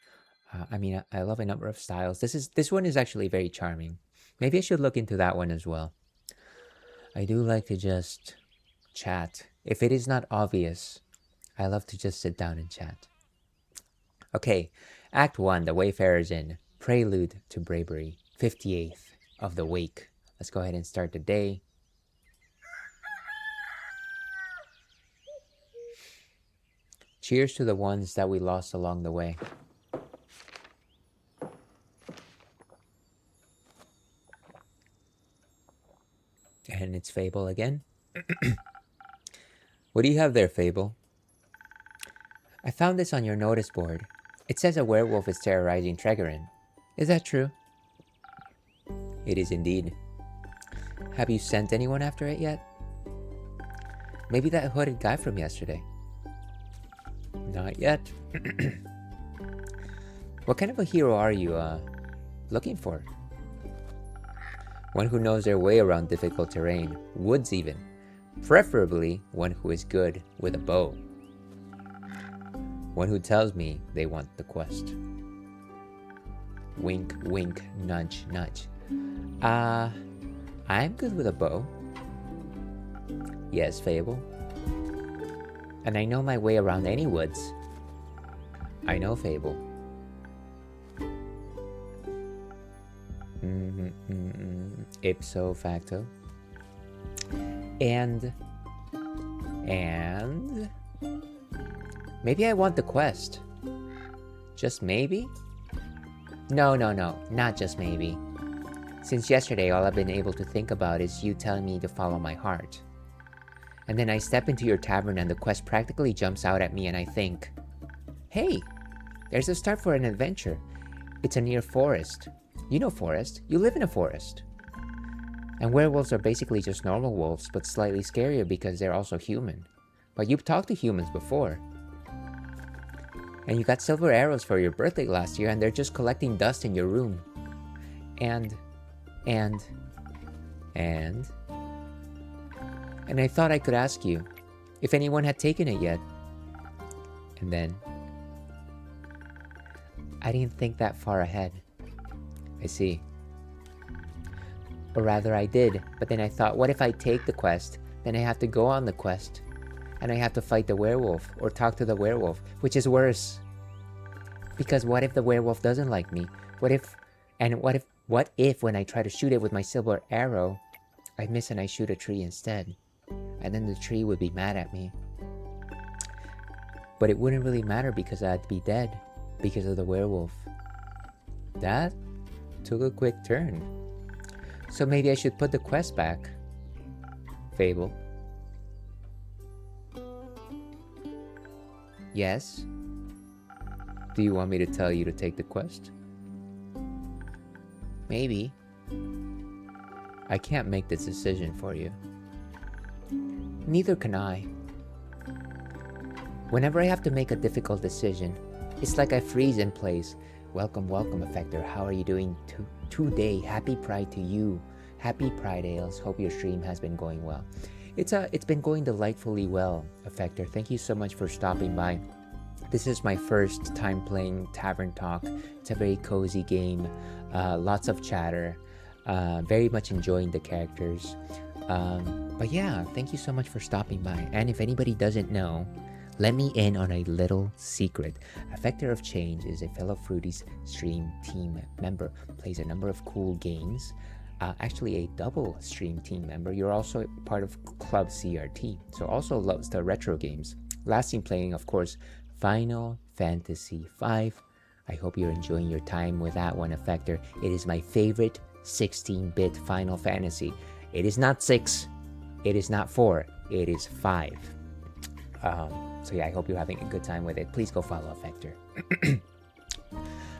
I love a number of styles. This one is actually very charming. Maybe I should look into that one as well. I do like to just chat. If it is not obvious, I love to just sit down and chat. Okay, Act 1, The Wayfarer's Inn. Prelude to Bravery. 58th of the Wake. Let's go ahead and start the day. Cheers to the ones that we lost along the way. And it's Fable again. What do you have there, Fable? I found this on your notice board. It says a werewolf is terrorizing Tregerin. Is that true? It is indeed. Have you sent anyone after it yet? Maybe that hooded guy from yesterday. Not yet. What kind of a hero are you, looking for? One who knows their way around difficult terrain, woods even. Preferably one who is good with a bow. One who tells me they want the quest. Wink, wink, nudge, nudge. I'm good with a bow. Yes, Fable. And I know my way around any woods. I know, Fable. Ipso facto. And maybe I want the quest. Just maybe? No, not just maybe. Since yesterday, all I've been able to think about is you telling me to follow my heart. And then I step into your tavern and the quest practically jumps out at me and I think, hey, there's a start for an adventure. It's a near forest. You know forest. You live in a forest. And werewolves are basically just normal wolves, but slightly scarier because they're also human. But you've talked to humans before. And you got silver arrows for your birthday last year and they're just collecting dust in your room. And I thought I could ask you if anyone had taken it yet. And then I didn't think that far ahead. I see. Or rather I did, but then I thought, what if I take the quest, then I have to go on the quest, and I have to fight the werewolf, or talk to the werewolf, which is worse. Because what if the werewolf doesn't like me? What if when I try to shoot it with my silver arrow, I miss and I shoot a tree instead? And then the tree would be mad at me. But it wouldn't really matter because I'd be dead, because of the werewolf. That took a quick turn. So maybe I should put the quest back. Fable. Yes? Do you want me to tell you to take the quest? Maybe. I can't make this decision for you. Neither can I. Whenever I have to make a difficult decision, it's like I freeze in place. Welcome, Effector. How are you doing today? Happy Pride to you. Happy Pride Ales. Hope your stream has been going well. It's been going delightfully well, Effector. Thank you so much for stopping by. This is my first time playing Tavern Talk. It's a very cozy game. Lots of chatter. Very much enjoying the characters. But yeah, thank you so much for stopping by. And if anybody doesn't know, let me in on a little secret. Effector of Change is a fellow Fruities stream team member. Plays a number of cool games. Actually a double stream team member. You're also part of Club CRT. So also loves the retro games. Last team playing, of course, Final Fantasy V. I hope you're enjoying your time with that one, Effector. It is my favorite 16-bit Final Fantasy. It is not 6. It is not 4. It is 5. So yeah, I hope you're having a good time with it. Please go follow Effector.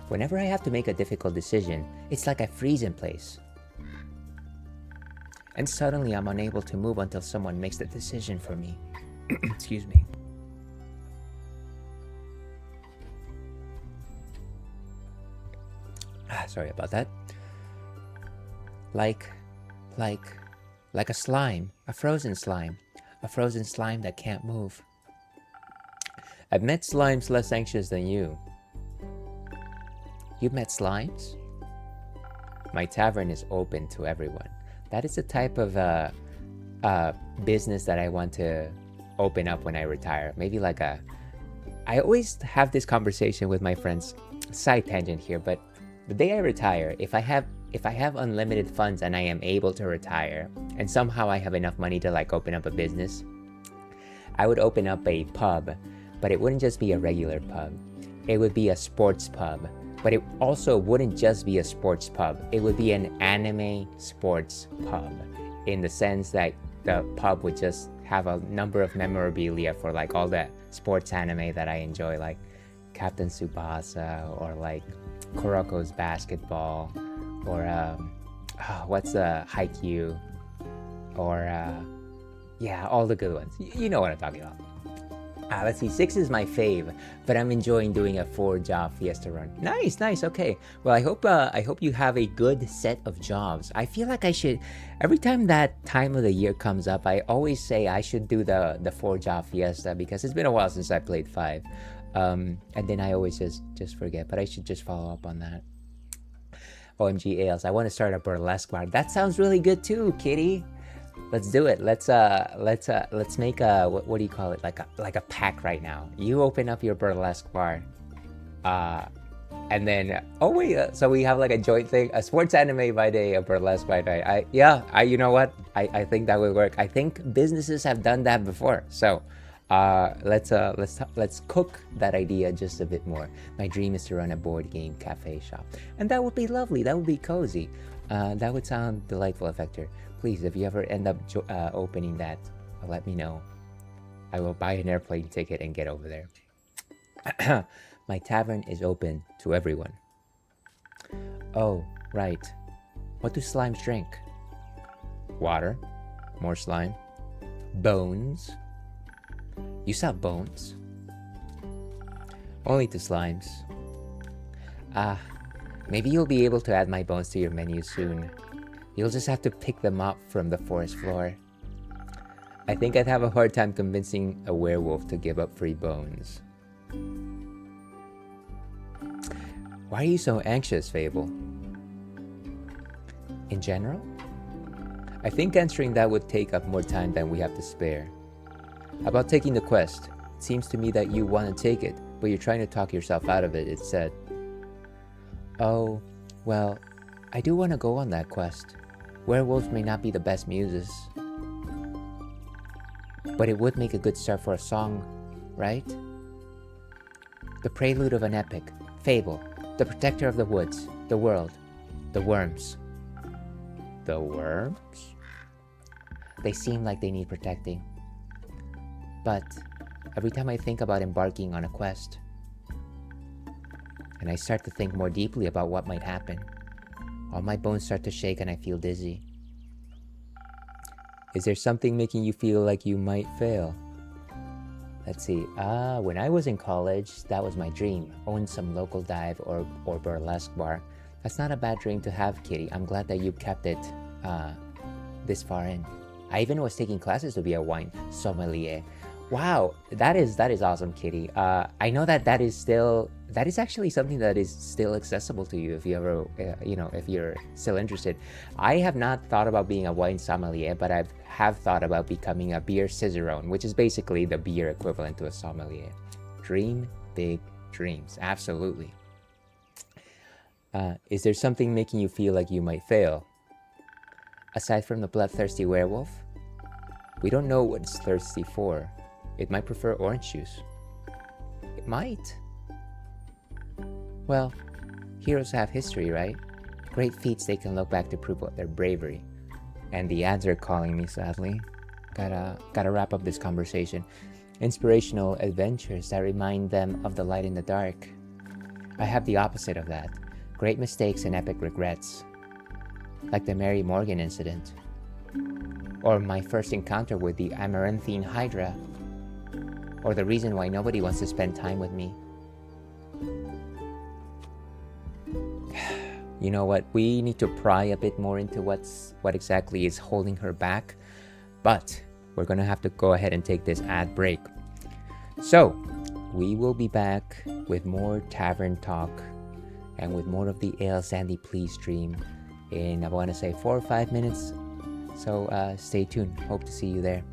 Whenever I have to make a difficult decision, it's like I freeze in place. And suddenly I'm unable to move until someone makes the decision for me. Excuse me. Sorry about that. Like a slime, a frozen slime that can't move. I've met slimes less anxious than you. You've met slimes? My tavern is open to everyone. That is the type of business that I want to open up when I retire. Maybe like I always have this conversation with my friends. Side tangent here, but the day I retire, if I have unlimited funds and I am able to retire, and somehow I have enough money to like open up a business, I would open up a pub, but it wouldn't just be a regular pub. It would be a sports pub, but it also wouldn't just be a sports pub. It would be an anime sports pub, in the sense that the pub would just have a number of memorabilia for like all the sports anime that I enjoy, like Captain Tsubasa or like Kuroko's basketball, or what's Haikyuu, or yeah, all the good ones. You know what I'm talking about. Let's see, 6 is my fave, but I'm enjoying doing a 4-job fiesta run. Nice. Okay. Well, I hope you have a good set of jobs. I feel like I should, every time that time of the year comes up, I always say I should do the 4-job fiesta, because it's been a while since I played 5. And then I always just forget, but I should just follow up on that. OMG Ales, I want to start a burlesque bar. That sounds really good too, kitty. Let's do it. Let's make a what do you call it? Like a pack right now. You open up your burlesque bar, and then so we have like a joint thing, a sports anime by day, a burlesque by night. You know what? I think that would work. I think businesses have done that before. So Let's cook that idea just a bit more. My dream is to run a board game cafe shop, and that would be lovely. That would be cozy. That would sound delightful, Effector. Please, if you ever end up opening that, let me know. I will buy an airplane ticket and get over there. My tavern is open to everyone. Oh, right. What do slimes drink? Water. More slime. Bones. You sell bones? Only to slimes. Maybe you'll be able to add my bones to your menu soon. You'll just have to pick them up from the forest floor. I think I'd have a hard time convincing a werewolf to give up free bones. Why are you so anxious, Fable? In general? I think answering that would take up more time than we have to spare. About taking the quest, it seems to me that you want to take it, but you're trying to talk yourself out of it, it said. Oh, well, I do want to go on that quest. Werewolves may not be the best muses, but it would make a good start for a song, right? The prelude of an epic, fable, the protector of the woods, the world, the worms. The worms? They seem like they need protecting. But every time I think about embarking on a quest, and I start to think more deeply about what might happen, all my bones start to shake and I feel dizzy. Is there something making you feel like you might fail? Let's see. When I was in college, that was my dream. Own some local dive or burlesque bar. That's not a bad dream to have, Kitty. I'm glad that you kept it this far in. I even was taking classes to be a wine sommelier. Wow, that is awesome, Kitty. I know that is actually something that is still accessible to you if you ever, if you're still interested. I have not thought about being a wine sommelier, but I have thought about becoming a beer cicerone, which is basically the beer equivalent to a sommelier. Dream big dreams, absolutely. Is there something making you feel like you might fail? Aside from the bloodthirsty werewolf? We don't know what it's thirsty for. It might prefer orange juice. It might. Well, heroes have history, right? Great feats they can look back to prove their bravery. And the ads are calling me, sadly. Gotta wrap up this conversation. Inspirational adventures that remind them of the light in the dark. I have the opposite of that. Great mistakes and epic regrets. Like the Mary Morgan incident. Or my first encounter with the Amaranthine Hydra. Or the reason why nobody wants to spend time with me. You know what? We need to pry a bit more into what exactly is holding her back. But we're gonna have to go ahead and take this ad break. So, we will be back with more tavern talk and with more of the Ale Sandy Please stream in, I want to say, 4 or 5 minutes. So stay tuned. Hope to see you there.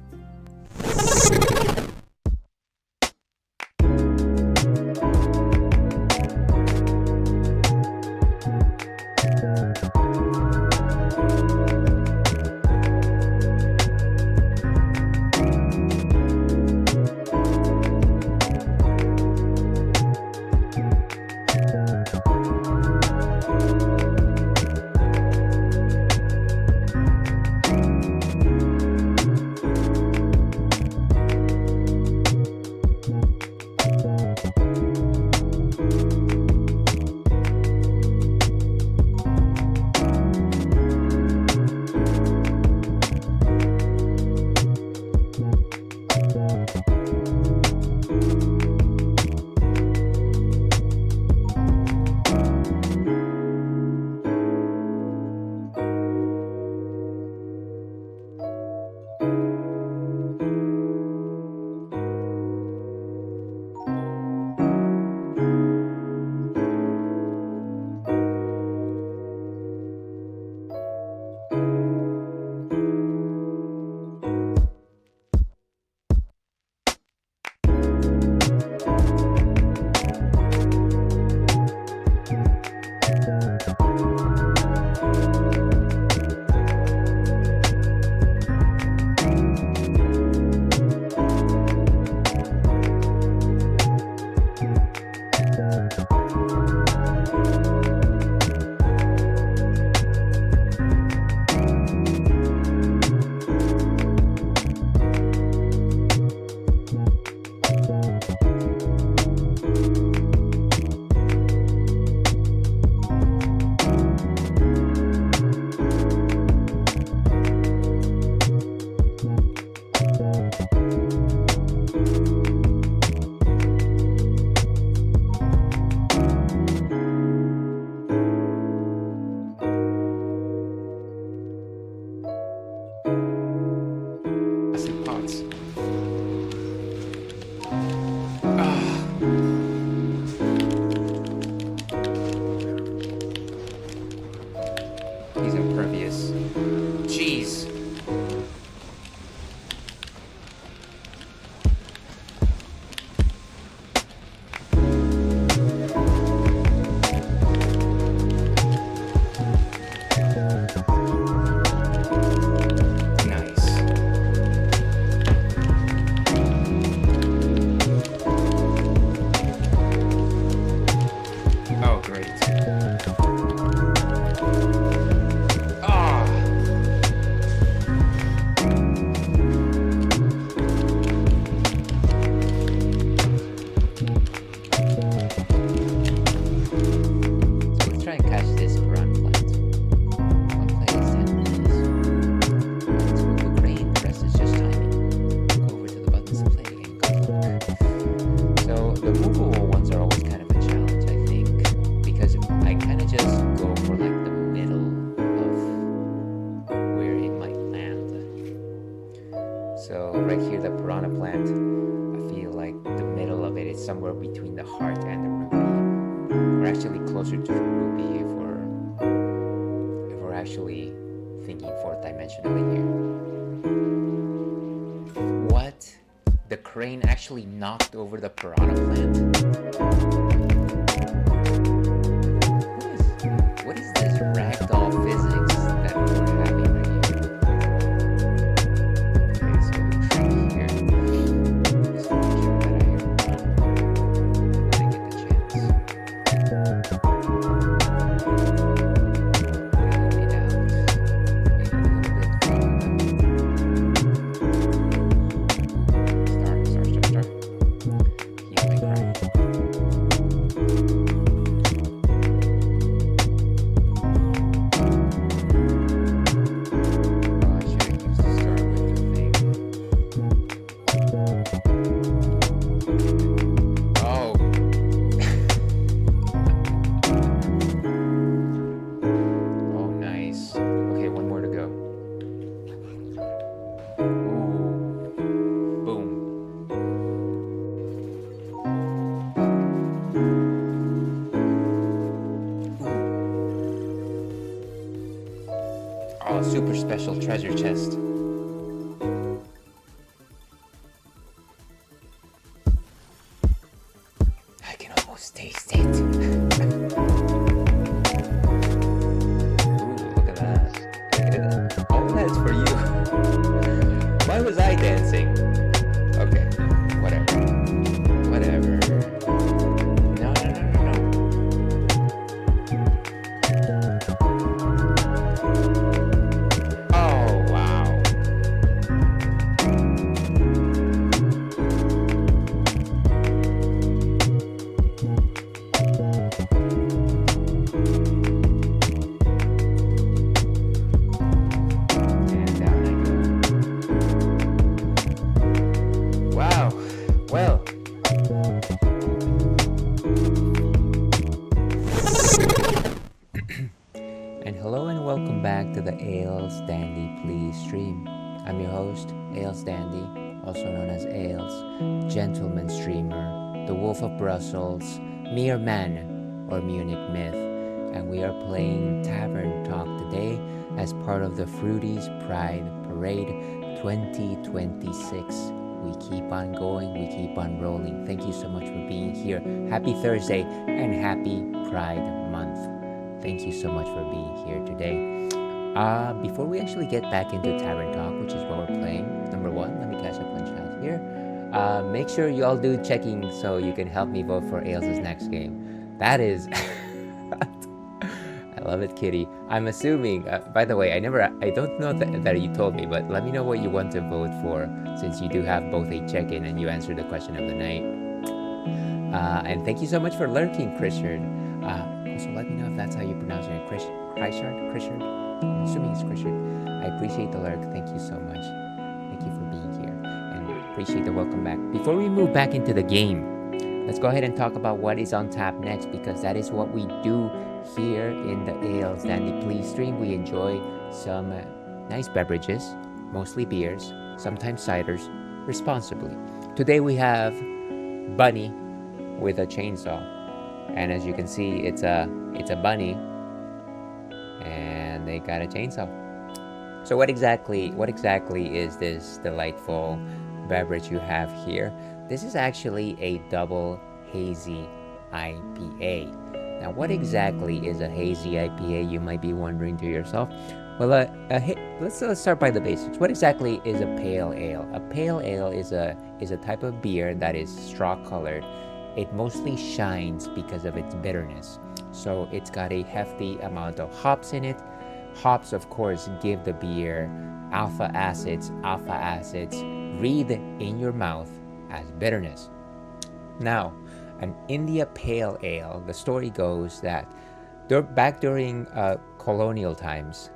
the movable ones are always kind of a challenge, I think, because I kind of just go for like the middle of where it might land. So right here, the piranha plant, I feel like the middle of it is somewhere between the heart and the ruby. We're actually closer to the ruby if we're actually thinking fourth dimensionally here. What? The crane actually knocked over the piranha plant? What is this ragdoll physics that we're having right here? Okay, so the trick here is to make sure that I run when I get the chance. Waiting it out. Maybe a little bit further. Start. Heal my crack. Oh, I should have used the start with the thing. Oh. Oh, nice. Okay, one more to go. Ooh. Boom. Oh, super special treasure chest. I can almost taste it. Ooh, look at that. All of that's for you. Why was I dancing? Okay, whatever. No. Oh, wow. And down I go. Wow. Well. And hello and welcome back to the Ales Dandy Please stream. I'm your host, Ales Dandy, also known as Ales, gentleman streamer, the Wolf of Brussels, mere man, or Munich myth, and we are playing Tavern Talk today as part of the Fruities Pride Parade 2026. We keep on going, we keep on rolling. Thank you so much for being here. Happy Thursday and happy Pride Month. Thank you so much for being here today. Before we actually get back into Tavern Talk, which is what we're playing, number one, let me catch up on chat here. Make sure you all do checking so you can help me vote for Ales' next game. That is... I love it, Kitty. I'm assuming, by the way, I don't know that you told me, but let me know what you want to vote for since you do have both a check-in and you answered the question of the night. And thank you so much for lurking, Christian. Also, let me know if that's how you pronounce it. Christian? I'm assuming it's Christian. I appreciate the lurk. Thank you so much. Thank you for being here. And appreciate the welcome back. Before we move back into the game, let's go ahead and talk about what is on tap next, because that is what we do here in the Ales Dandy Please stream. We enjoy some nice beverages, mostly beers, sometimes ciders, responsibly. Today we have Bunny with a chainsaw. And as you can see, it's a bunny, and they got a chainsaw. So what exactly is this delightful beverage you have here? This is actually a double hazy IPA. Now, what exactly is a hazy IPA? You might be wondering to yourself. Well, let's start by the basics. What exactly is a pale ale? A pale ale is a type of beer that is straw-colored. It mostly shines because of its bitterness. So it's got a hefty amount of hops in it. Hops, of course, give the beer alpha acids. Alpha acids read in your mouth as bitterness. Now, an India Pale Ale, the story goes that back during colonial times,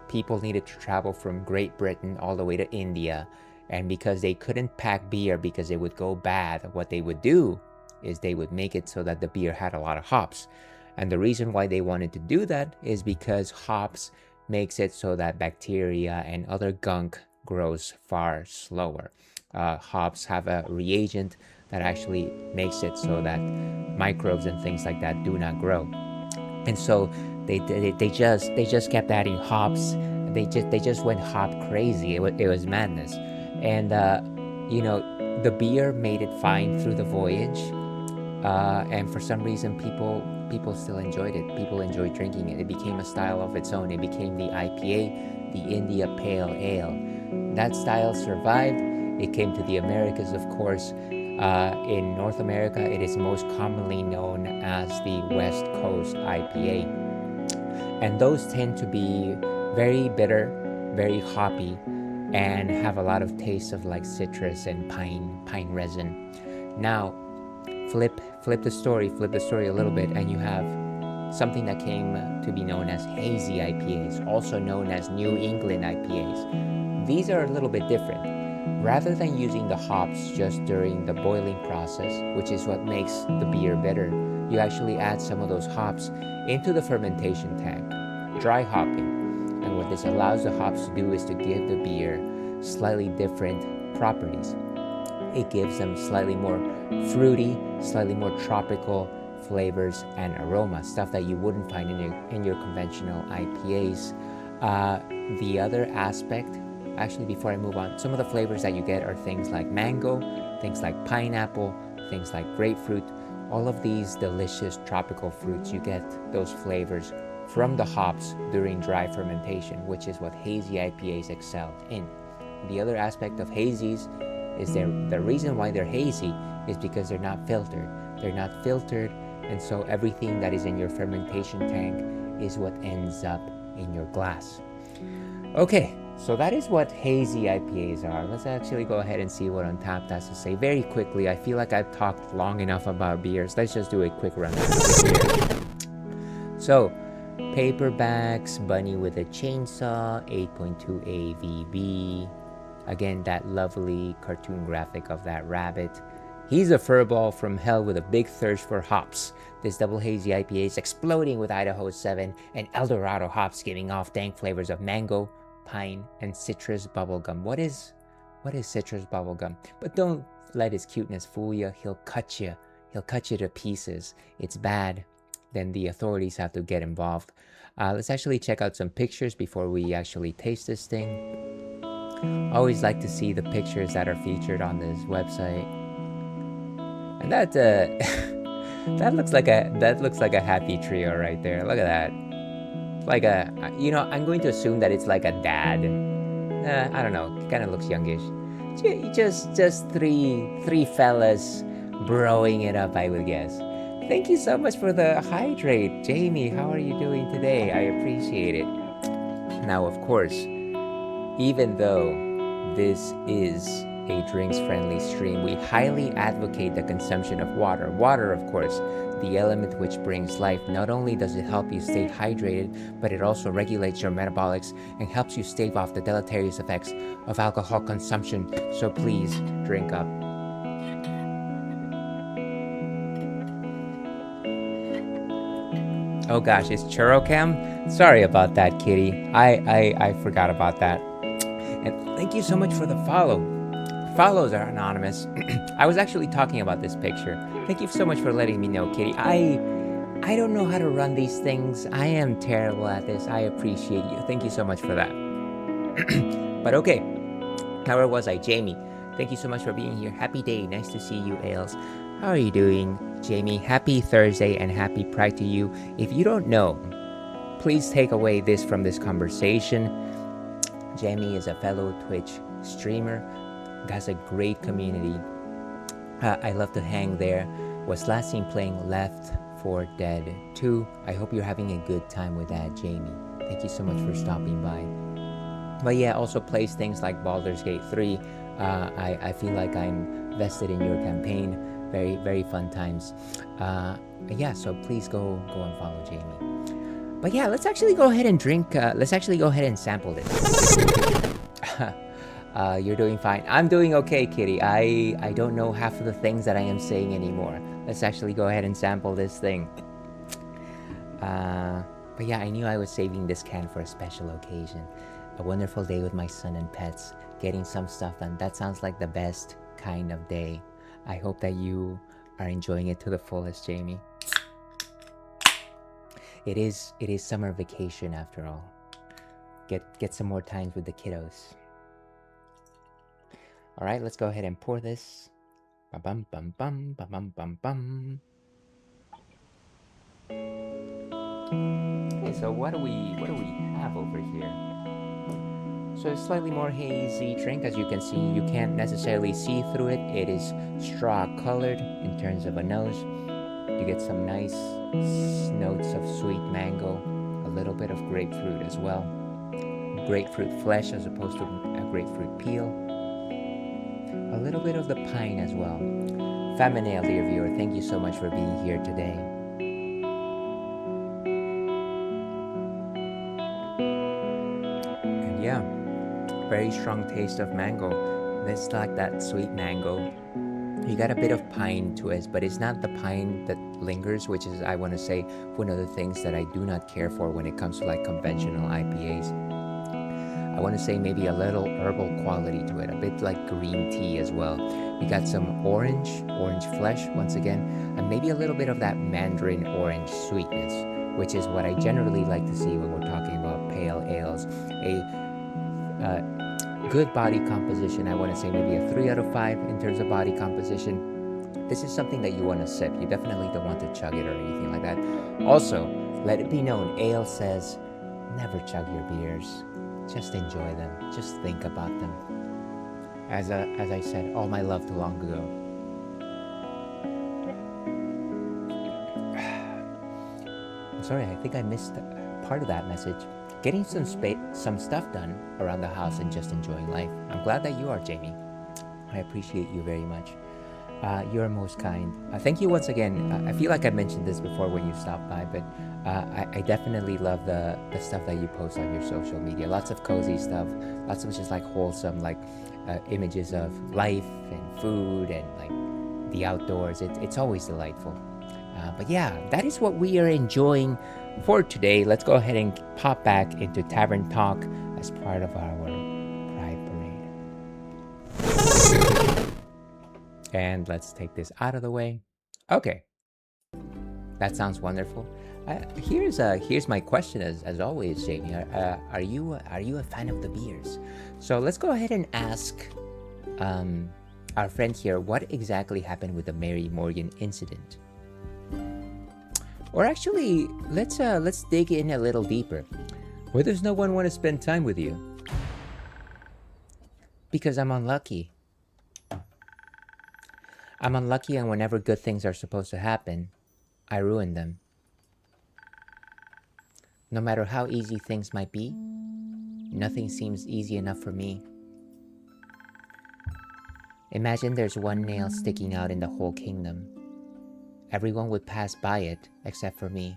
people needed to travel from Great Britain all the way to India, And because they couldn't pack beer because it would go bad, what they would do is they would make it so that the beer had a lot of hops. And the reason why they wanted to do that is because hops makes it so that bacteria and other gunk grows far slower. Hops have a reagent that actually makes it so that microbes and things like that do not grow. And so they just kept adding hops. They just went hop crazy. It was madness. And the beer made it fine through the voyage. And for some reason, people still enjoyed it. People enjoyed drinking it. It became a style of its own. It became the IPA, the India Pale Ale. That style survived. It came to the Americas, of course. In North America, it is most commonly known as the West Coast IPA. And those tend to be very bitter, very hoppy, and have a lot of taste of like citrus and pine resin. Now, flip the story a little bit, and you have something that came to be known as hazy IPAs, also known as New England IPAs. These are a little bit different. Rather than using the hops just during the boiling process, which is what makes the beer bitter, you actually add some of those hops into the fermentation tank, dry hopping. And what this allows the hops to do is to give the beer slightly different properties. It gives them slightly more fruity, slightly more tropical flavors and aroma, stuff that you wouldn't find in your conventional IPAs. The other aspect, actually before I move on, some of the flavors that you get are things like mango, things like pineapple, things like grapefruit. All of these delicious tropical fruits, you get those flavors from the hops during dry fermentation, which is what hazy IPAs excel in. The other aspect of hazies is the reason why they're hazy is because they're not filtered. They're not filtered, and so everything that is in your fermentation tank is what ends up in your glass. Okay, so that is what hazy IPAs are. Let's actually go ahead and see what Untapped has to say very quickly. I feel like I've talked long enough about beers. Let's just do a quick run. So, Paperbacks, Bunny with a Chainsaw, 8.2 AVB. Again, that lovely cartoon graphic of that rabbit. He's a furball from hell with a big thirst for hops. This double hazy IPA is exploding with Idaho 7 and Eldorado hops, giving off dank flavors of mango, pine, and citrus bubblegum. What is citrus bubblegum? But don't let his cuteness fool you. He'll cut you to pieces. It's bad. Then the authorities have to get involved. Let's actually check out some pictures before we actually taste this thing. I always like to see the pictures that are featured on this website. And that that looks like a happy trio right there. Look at that. Like I'm going to assume that it's like a dad. I don't know. It kind of looks youngish. Just three fellas broing it up, I would guess. Thank you so much for the hydrate, Jamie. How are you doing today? I appreciate it. Now, of course, even though this is a drinks-friendly stream, we highly advocate the consumption of water. Water, of course, the element which brings life. Not only does it help you stay hydrated, but it also regulates your metabolics and helps you stave off the deleterious effects of alcohol consumption. So please, drink up. Oh gosh, it's Churrocam? Sorry about that, kitty. I forgot about that. And thank you so much for the follow. Follows are anonymous. I was actually talking about this picture. Thank you so much for letting me know, kitty. I don't know how to run these things. I am terrible at this. I appreciate you. Thank you so much for that. But okay, where was I? Jamie, thank you so much for being here. Happy day. Nice to see you, Ailes. How are you doing, Jamie? Happy Thursday and happy Pride to you. If you don't know, please take away this from this conversation. Jamie is a fellow Twitch streamer, has a great community. I love to hang there. Was last seen playing Left 4 Dead 2. I hope you're having a good time with that, Jamie. Thank you so much for stopping by. But yeah, also plays things like Baldur's Gate 3. I feel like I'm vested in your campaign. Very, very fun times. Yeah, so please go and follow Jamie. But yeah, let's actually go ahead and drink. Let's actually go ahead and sample this. You're doing fine. I'm doing okay, Kitty. I don't know half of the things that I am saying anymore. Let's actually go ahead and sample this thing. But yeah, I knew I was saving this can for a special occasion. A wonderful day with my son and pets, getting some stuff done. That sounds like the best kind of day. I hope that you are enjoying it to the fullest, Jamie. It is summer vacation after all. Get some more time with the kiddos. All right, let's go ahead and pour this. Bum bum bum bum bum bum bum. Okay, so what do we have over here? So it's slightly more hazy drink. As you can see, you can't necessarily see through it. It is straw colored in terms of a nose. You get some nice notes of sweet mango, a little bit of grapefruit as well. Grapefruit flesh as opposed to a grapefruit peel. A little bit of the pine as well. Feminale, dear viewer, thank you so much for being here today. And yeah, very strong taste of mango. It's like that sweet mango. You got a bit of pine to it, but it's not the pine that lingers, which is, I want to say, one of the things that I do not care for when it comes to like conventional IPAs. I want to say maybe a little herbal quality to it, a bit like green tea as well. You got some orange flesh once again, and maybe a little bit of that mandarin orange sweetness, which is what I generally like to see when we're talking about pale ales. A good body composition. I want to say maybe a 3 out of 5 in terms of body composition. This is something that you want to sip. You definitely don't want to chug it or anything like that. Also, let it be known, Ale says, never chug your beers. Just enjoy them. Just think about them. As I said, all my love too long ago. I'm sorry, I think I missed part of that message. Getting some stuff done around the house and just enjoying life. I'm glad that you are, Jamie. I appreciate you very much. You're most kind. Thank you once again. I feel like I mentioned this before when you stopped by, but I definitely love the stuff that you post on your social media. Lots of cozy stuff, lots of just like wholesome, like images of life and food and like the outdoors. It's always delightful. But yeah, that is what we are enjoying for today. Let's go ahead and pop back into Tavern Talk as part of our Pride Parade. And let's take this out of the way. Okay, that sounds wonderful. Here's my question as always, Jamie. Are you a fan of the beers? So let's go ahead and ask our friend here what exactly happened with the Mary Morgan incident. Or actually, let's dig in a little deeper. Why does no one want to spend time with you? Because I'm unlucky. I'm unlucky, and whenever good things are supposed to happen, I ruin them. No matter how easy things might be, nothing seems easy enough for me. Imagine there's one nail sticking out in the whole kingdom. Everyone would pass by it except for me.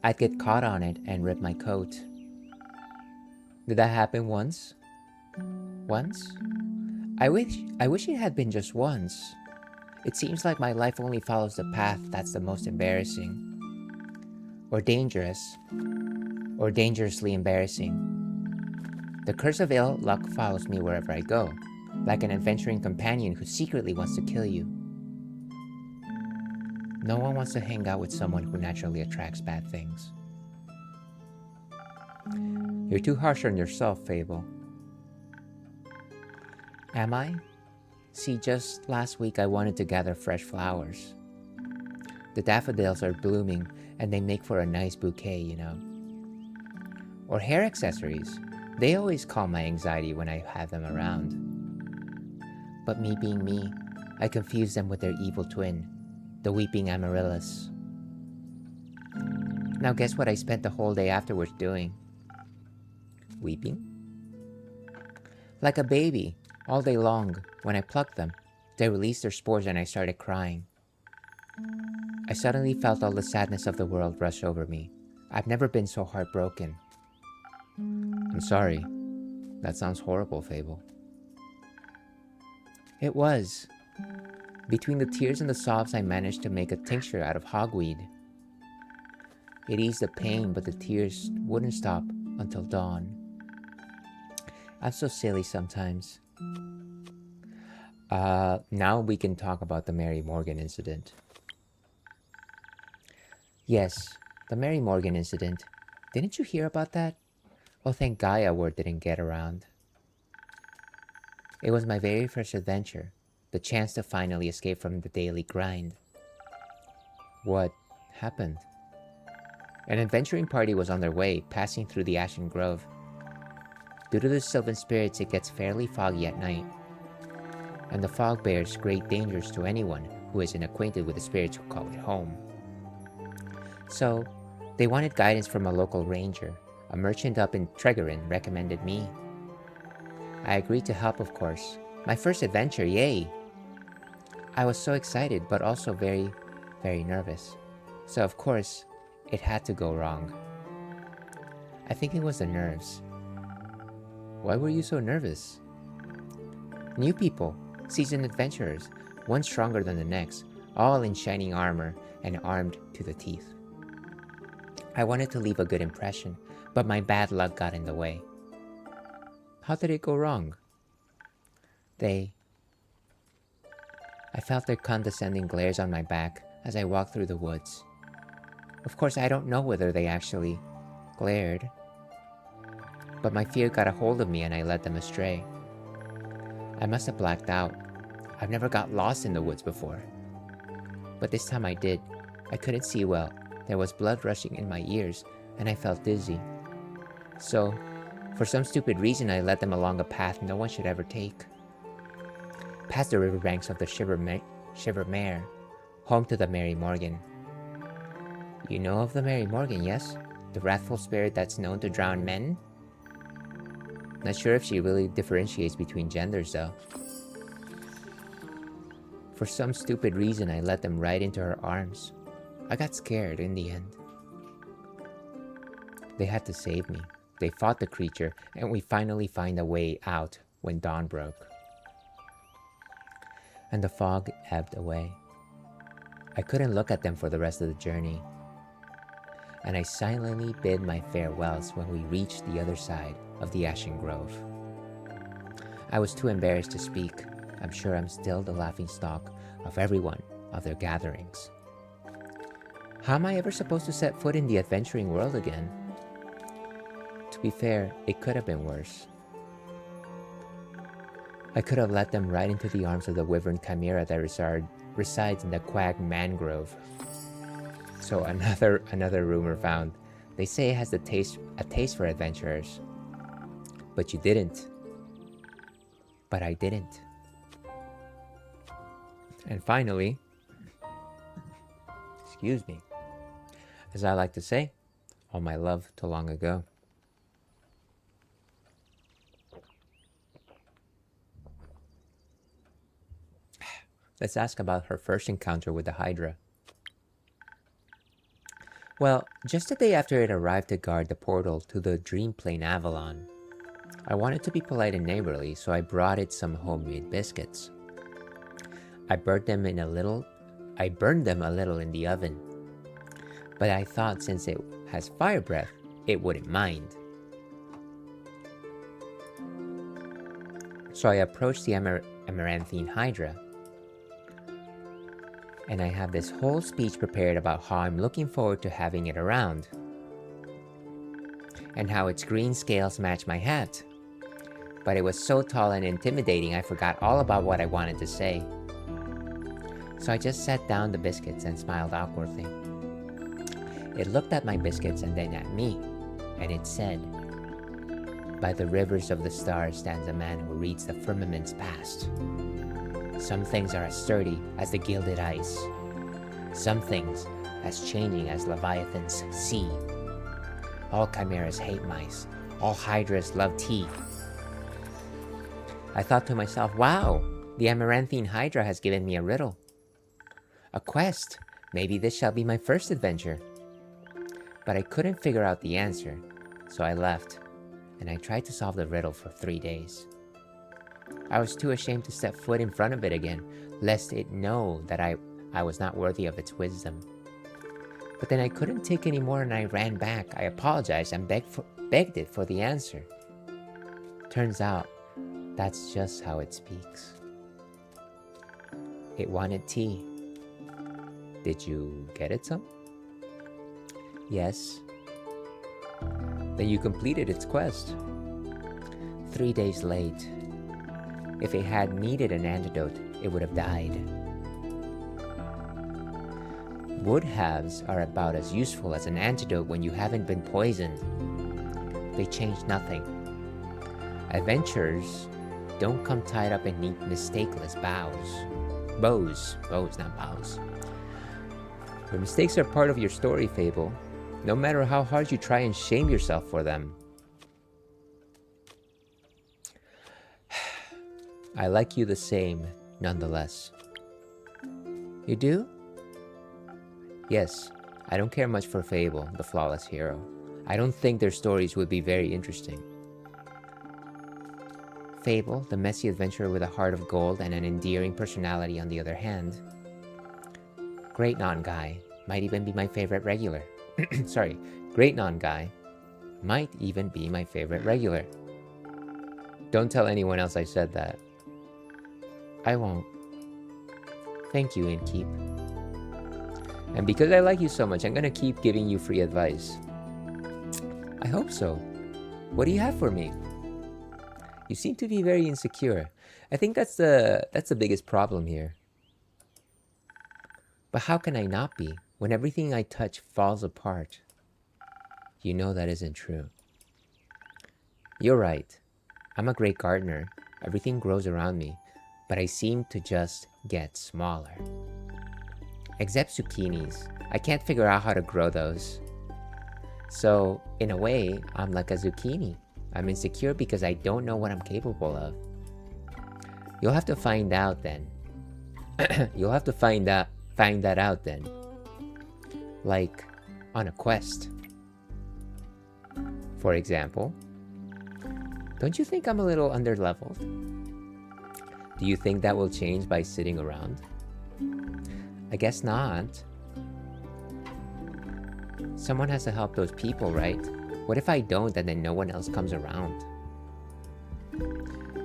I'd get caught on it and rip my coat. Did that happen once? Once? I wish it had been just once. It seems like my life only follows the path that's the most embarrassing. Or dangerous. Or dangerously embarrassing. The curse of ill luck follows me wherever I go, like an adventuring companion who secretly wants to kill you. No one wants to hang out with someone who naturally attracts bad things. You're too harsh on yourself, Fable. Am I? See, just last week I wanted to gather fresh flowers. The daffodils are blooming and they make for a nice bouquet, you know. Or hair accessories. They always calm my anxiety when I have them around. But me being me, I confuse them with their evil twin, the weeping amaryllis. Now guess what I spent the whole day afterwards doing? Weeping? Like a baby, all day long. When I plucked them, they released their spores and I started crying. I suddenly felt all the sadness of the world rush over me. I've never been so heartbroken. I'm sorry. That sounds horrible, Fable. It was. Between the tears and the sobs, I managed to make a tincture out of hogweed. It eased the pain, but the tears wouldn't stop until dawn. I'm so silly sometimes. Now we can talk about the Mary Morgan incident. Yes, the Mary Morgan incident. Didn't you hear about that? Well, thank Gaia word didn't get around. It was my very first adventure, the chance to finally escape from the daily grind. What happened? An adventuring party was on their way, passing through the Ashen Grove. Due to the Sylvan spirits, it gets fairly foggy at night, and the fog bears great dangers to anyone who isn't acquainted with the spirits who call it home. So, they wanted guidance from a local ranger. A merchant up in Tregorin recommended me. I agreed to help, of course. My first adventure, yay! I was so excited, but also very, very nervous. So of course, it had to go wrong. I think it was the nerves. Why were you so nervous? New people, seasoned adventurers, one stronger than the next, all in shining armor and armed to the teeth. I wanted to leave a good impression, but my bad luck got in the way. How did it go wrong? I felt their condescending glares on my back as I walked through the woods. Of course, I don't know whether they actually glared, but my fear got a hold of me and I led them astray. I must have blacked out. I've never got lost in the woods before. But this time I did. I couldn't see well. There was blood rushing in my ears, and I felt dizzy. So, for some stupid reason, I led them along a path no one should ever take. Past the riverbanks of the Shivermere, home to the Mary Morgan. You know of the Mary Morgan, yes? The wrathful spirit that's known to drown men? Not sure if she really differentiates between genders, though. For some stupid reason, I let them right into her arms. I got scared in the end. They had to save me. They fought the creature, and we finally find a way out when dawn broke. And the fog ebbed away. I couldn't look at them for the rest of the journey. And I silently bid my farewells when we reached the other side of the Ashen Grove. I was too embarrassed to speak. I'm sure I'm still the laughingstock of everyone of their gatherings. How am I ever supposed to set foot in the adventuring world again? To be fair, it could have been worse. I could have let them right into the arms of the wyvern chimera that resides in the Quag Mangrove. So another rumor found. They say it has a taste for adventurers. But you didn't. But I didn't. And finally, excuse me, as I like to say, all my love to long ago. Let's ask about her first encounter with the Hydra. Well, just the day after it arrived to guard the portal to the Dream Plane Avalon, I wanted to be polite and neighborly, so I brought it some homemade biscuits. I burned them a little in the oven, but I thought since it has fire breath, it wouldn't mind. So I approached the Amaranthine Hydra, and I have this whole speech prepared about how I'm looking forward to having it around, and how its green scales match my hat. But it was so tall and intimidating, I forgot all about what I wanted to say. So I just set down the biscuits and smiled awkwardly. It looked at my biscuits and then at me, and it said, "By the rivers of the stars stands a man who reads the firmament's past. Some things are as sturdy as the gilded ice. Some things as changing as Leviathan's sea. All chimeras hate mice. All hydras love tea." I thought to myself, wow, the Amaranthine Hydra has given me a riddle. A quest. Maybe this shall be my first adventure. But I couldn't figure out the answer, so I left. and I tried to solve the riddle for 3 days. I was too ashamed to step foot in front of it again, lest it know that I was not worthy of its wisdom. But then I couldn't take any more and I ran back. I apologized and begged it for the answer. Turns out, that's just how it speaks. It wanted tea. Did you get it some? Yes. Then you completed its quest. 3 days late. If it had needed an antidote, it would have died. Would-haves are about as useful as an antidote when you haven't been poisoned. They change nothing. Adventurers don't come tied up in neat, mistakeless bows, not bows. Your mistakes are part of your story, Fable, no matter how hard you try and shame yourself for them. I like you the same, nonetheless. You do? Yes, I don't care much for Fable, the flawless hero. I don't think their stories would be very interesting. Fable, the messy adventurer with a heart of gold and an endearing personality on the other hand. Great non-guy, might even be my favorite regular. Sorry, great non-guy, might even be my favorite regular. Don't tell anyone else I said that. I won't. Thank you, Innkeep. And because I like you so much, I'm gonna keep giving you free advice. I hope so. What do you have for me? You seem to be very insecure. I think that's the biggest problem here. But how can I not be when everything I touch falls apart? You know that isn't true. You're right. I'm a great gardener. Everything grows around me, but I seem to just get smaller. Except zucchinis. I can't figure out how to grow those. So, in a way, I'm like a zucchini. I'm insecure because I don't know what I'm capable of. You'll have to find out then. You'll have to find that out then. Like, on a quest. For example, don't you think I'm a little underleveled? Do you think that will change by sitting around? I guess not. Someone has to help those people, right? What if I don't and then no one else comes around?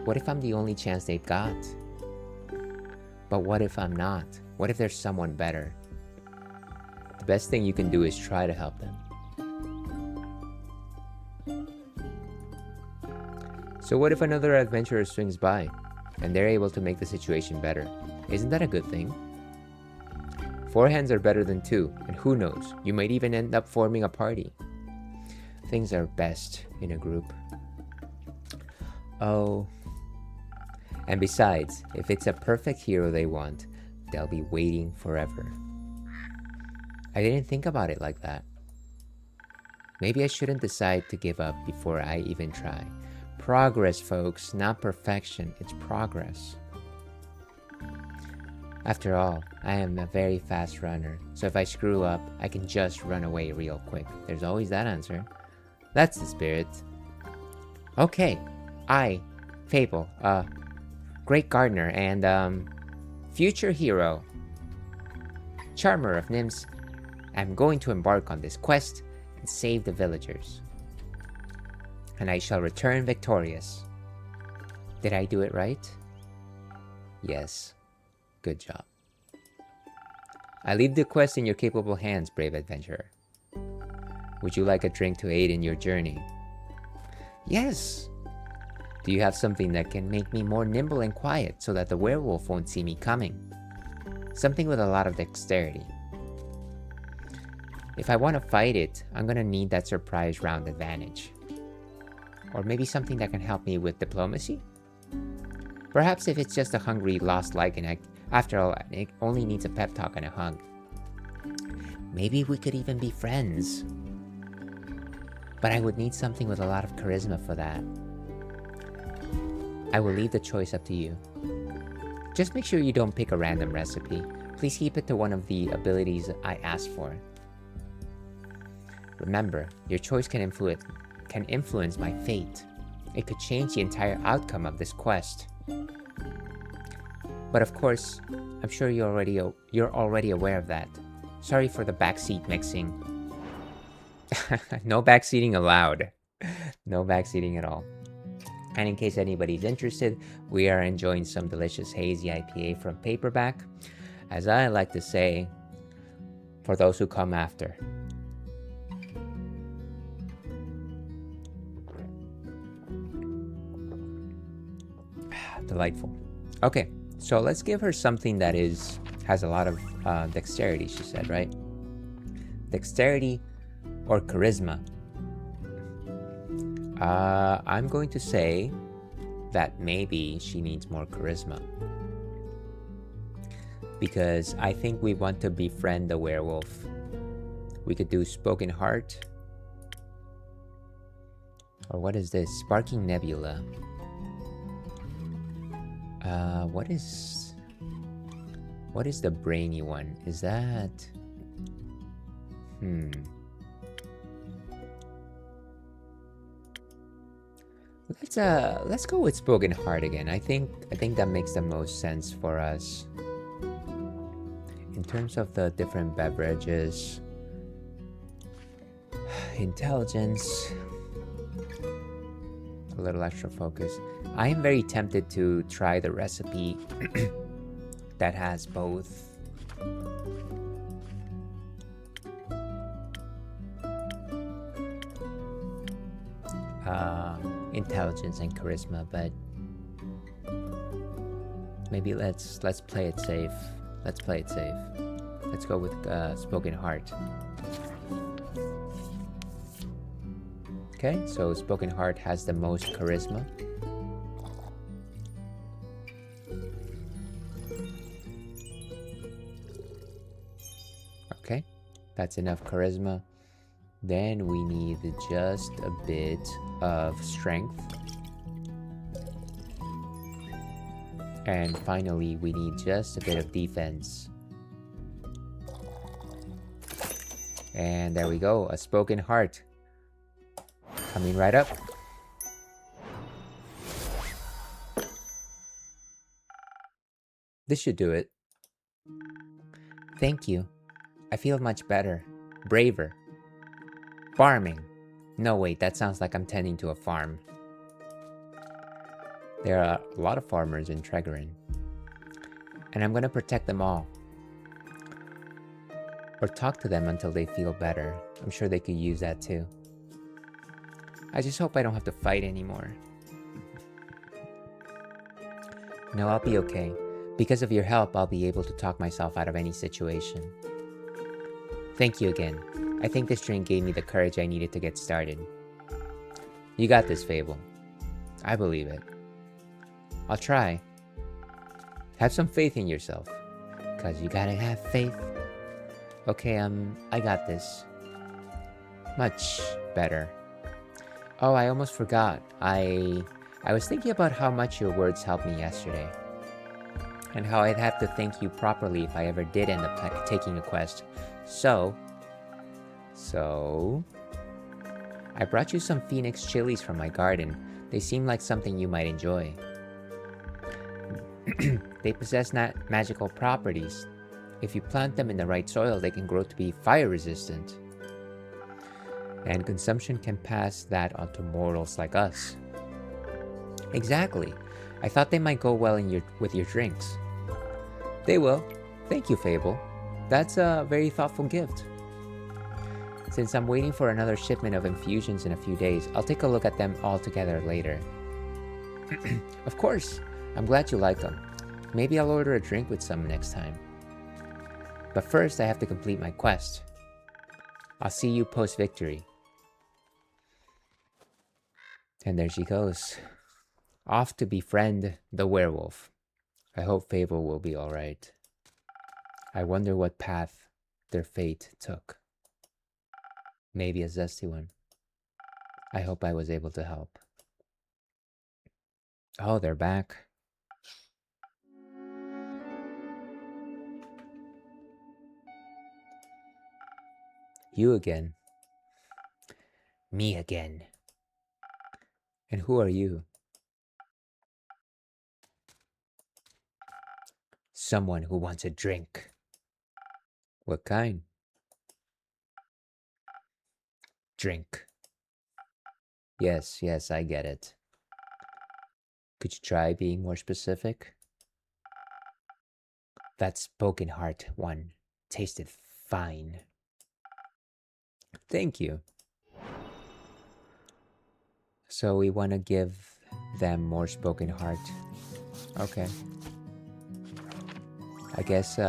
What if I'm the only chance they've got? But what if I'm not? What if there's someone better? The best thing you can do is try to help them. So what if another adventurer swings by and they're able to make the situation better? Isn't that a good thing? 4 hands are better than 2, and who knows, you might even end up forming a party. Things are best in a group. Oh. And besides, if it's a perfect hero they want, they'll be waiting forever. I didn't think about it like that. Maybe I shouldn't decide to give up before I even try. Progress, folks, not perfection. It's progress. After all, I am a very fast runner, so if I screw up, I can just run away real quick. There's always that answer. That's the spirit. Okay, I, Fable, great gardener and, future hero, charmer of nymphs, am going to embark on this quest and save the villagers. And I shall return victorious. Did I do it right? Yes. Good job. I leave the quest in your capable hands, brave adventurer. Would you like a drink to aid in your journey? Yes! Do you have something that can make me more nimble and quiet so that the werewolf won't see me coming? Something with a lot of dexterity. If I want to fight it, I'm gonna need that surprise round advantage. Or maybe something that can help me with diplomacy? Perhaps if it's just a hungry, lost lycan, after all, it only needs a pep talk and a hug. Maybe we could even be friends. But I would need something with a lot of charisma for that. I will leave the choice up to you. Just make sure you don't pick a random recipe. Please keep it to one of the abilities I asked for. Remember, your choice can can influence my fate. It could change the entire outcome of this quest. But of course, I'm sure you're already aware of that. Sorry for the backseat mixing. No backseating allowed. No backseating at all. And in case anybody's interested, we are enjoying some delicious hazy IPA from Paperback. As I like to say, for those who come after. Delightful. Okay, so let's give her something that has a lot of dexterity, she said, right? Dexterity or charisma. I'm going to say that maybe she needs more charisma. Because I think we want to befriend the werewolf. We could do Spoken Heart. Or what is this? Sparking Nebula. What is the brainy one? Is that... Let's go with Spoken Heart again. I think that makes the most sense for us. In terms of the different beverages, intelligence, a little extra focus. I am very tempted to try the recipe that has both intelligence and charisma, but maybe let's play it safe. Let's play it safe. Let's go with Spoken Heart. Okay, so Spoken Heart has the most charisma. Okay, that's enough charisma. Then we need just a bit of strength. And finally, we need just a bit of defense. And there we go, a Spoken Heart. Coming right up. This should do it. Thank you. I feel much better. Braver. Farming. No, wait, that sounds like I'm tending to a farm. There are a lot of farmers in Tregorin. And I'm gonna protect them all. Or talk to them until they feel better. I'm sure they could use that too. I just hope I don't have to fight anymore. No, I'll be okay. Because of your help, I'll be able to talk myself out of any situation. Thank you again. I think this drink gave me the courage I needed to get started. You got this, Fable. I believe it. I'll try. Have some faith in yourself. 'Cause you gotta have faith. Okay, I got this. Much better. Oh, I almost forgot. I was thinking about how much your words helped me yesterday. And how I'd have to thank you properly if I ever did end up taking a quest. So, I brought you some Phoenix chilies from my garden. They seem like something you might enjoy. They possess magical properties. If you plant them in the right soil, they can grow to be fire resistant. And consumption can pass that on to mortals like us. Exactly. I thought they might go well with your drinks. They will. Thank you, Fable. That's a very thoughtful gift. Since I'm waiting for another shipment of infusions in a few days, I'll take a look at them all together later. Of course. I'm glad you like them. Maybe I'll order a drink with some next time. But first, I have to complete my quest. I'll see you post-victory. And there she goes. Off to befriend the werewolf. I hope Fable will be alright. I wonder what path their fate took. Maybe a zesty one. I hope I was able to help. Oh, they're back. You again. Me again. And who are you? Someone who wants a drink. What kind? Drink. Yes, I get it. Could you try being more specific? That spoken heart one tasted fine. Thank you. So we want to give them more spoken heart. Okay. I guess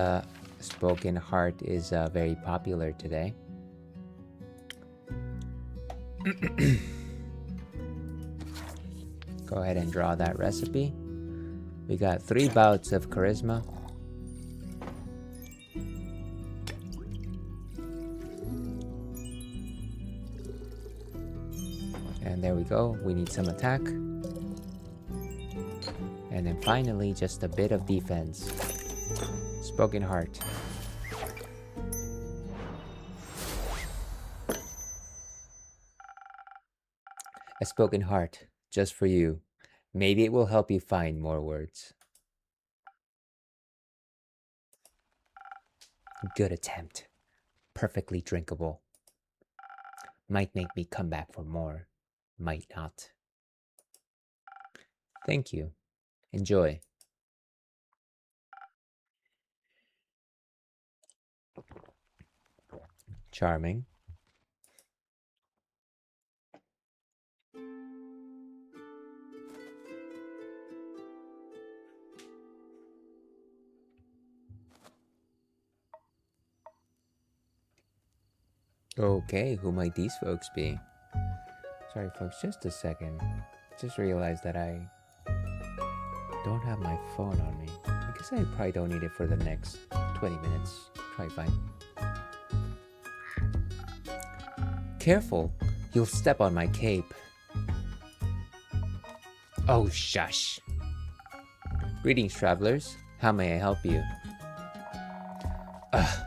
spoken heart is very popular today. Go ahead and draw that recipe. We got 3 bouts of charisma. And there we go. We need some attack. And then finally, just a bit of defense. Spoken heart. A spoken heart, just for you. Maybe it will help you find more words. Good attempt. Perfectly drinkable. Might make me come back for more. Might not. Thank you. Enjoy. Charming. Okay, who might these folks be? Sorry folks, just a second. Just realized that I don't have my phone on me. I guess I probably don't need it for the next 20 minutes. Probably fine. Careful, you'll step on my cape. Oh, shush. Greetings, travelers. How may I help you? Ugh,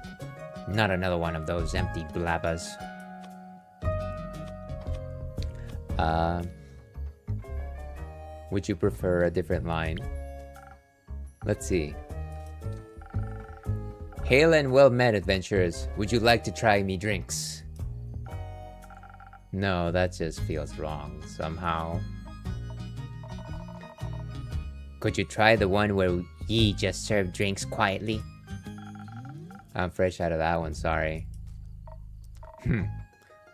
not another one of those empty blabbers. Would you prefer a different line? Let's see. Hail and well met, adventurers. Would you like to try me drinks? No, that just feels wrong somehow. Could you try the one where ye just serve drinks quietly? I'm fresh out of that one, sorry.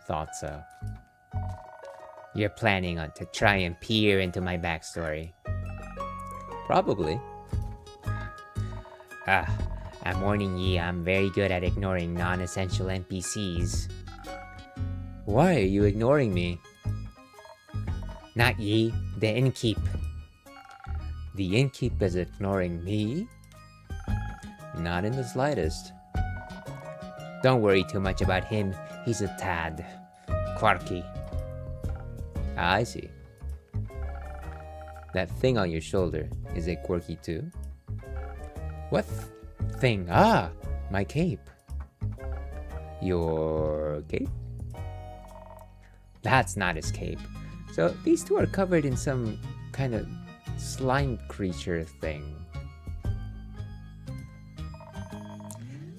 Thought so. You're planning on to try and peer into my backstory. Probably. I'm warning ye, I'm very good at ignoring non-essential NPCs. Why are you ignoring me? Not ye, the innkeep. The innkeep is ignoring me? Not in the slightest. Don't worry too much about him, he's a tad quirky. I see. That thing on your shoulder, is it quirky too? What thing? Ah, my cape. Your cape? That's not his cape. So these two are covered in some kind of slime creature thing.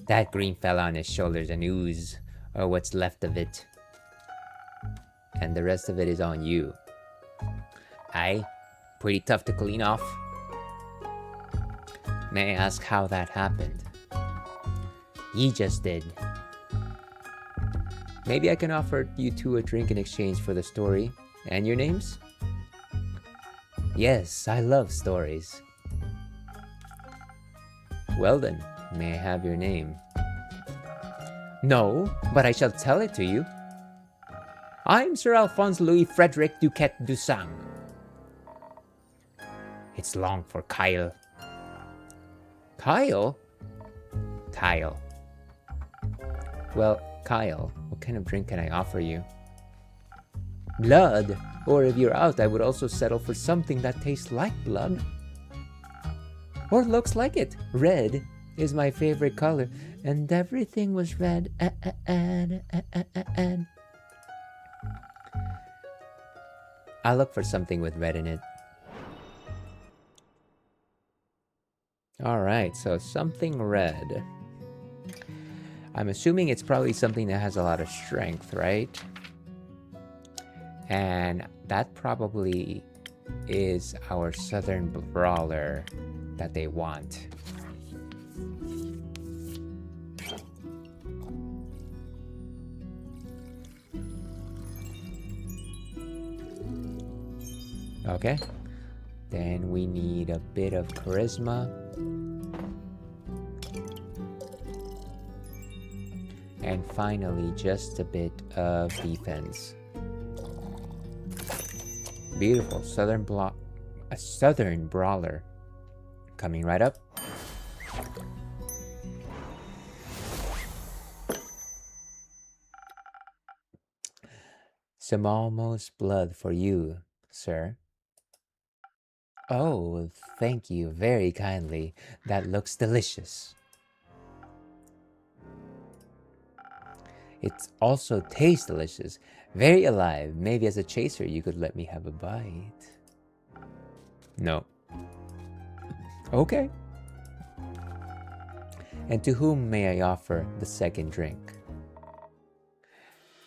That green fella on his shoulders and ooze, or what's left of it. And the rest of it is on you. Aye, pretty tough to clean off. May I ask how that happened? Ye just did. Maybe I can offer you two a drink in exchange for the story. And your names? Yes, I love stories. Well then, may I have your name? No, but I shall tell it to you. I'm Sir Alphonse Louis Frederick Duquette Dusang. It's long for Kyle. Kyle? Kyle. Well, Kyle, what kind of drink can I offer you? Blood, or if you're out, I would also settle for something that tastes like blood. Or looks like it. Red is my favorite color, and everything was red. I'll look for something with red in it. Alright, so something red. I'm assuming it's probably something that has a lot of strength, right? And that probably is our Southern Brawler that they want. Okay. Then we need a bit of charisma. And finally, just a bit of defense. Beautiful. A Southern Brawler. Coming right up. Some almost blood for you, sir. Oh, thank you very kindly. That looks delicious. It also tastes delicious. Very alive. Maybe as a chaser you could let me have a bite. No. Okay. And to whom may I offer the second drink?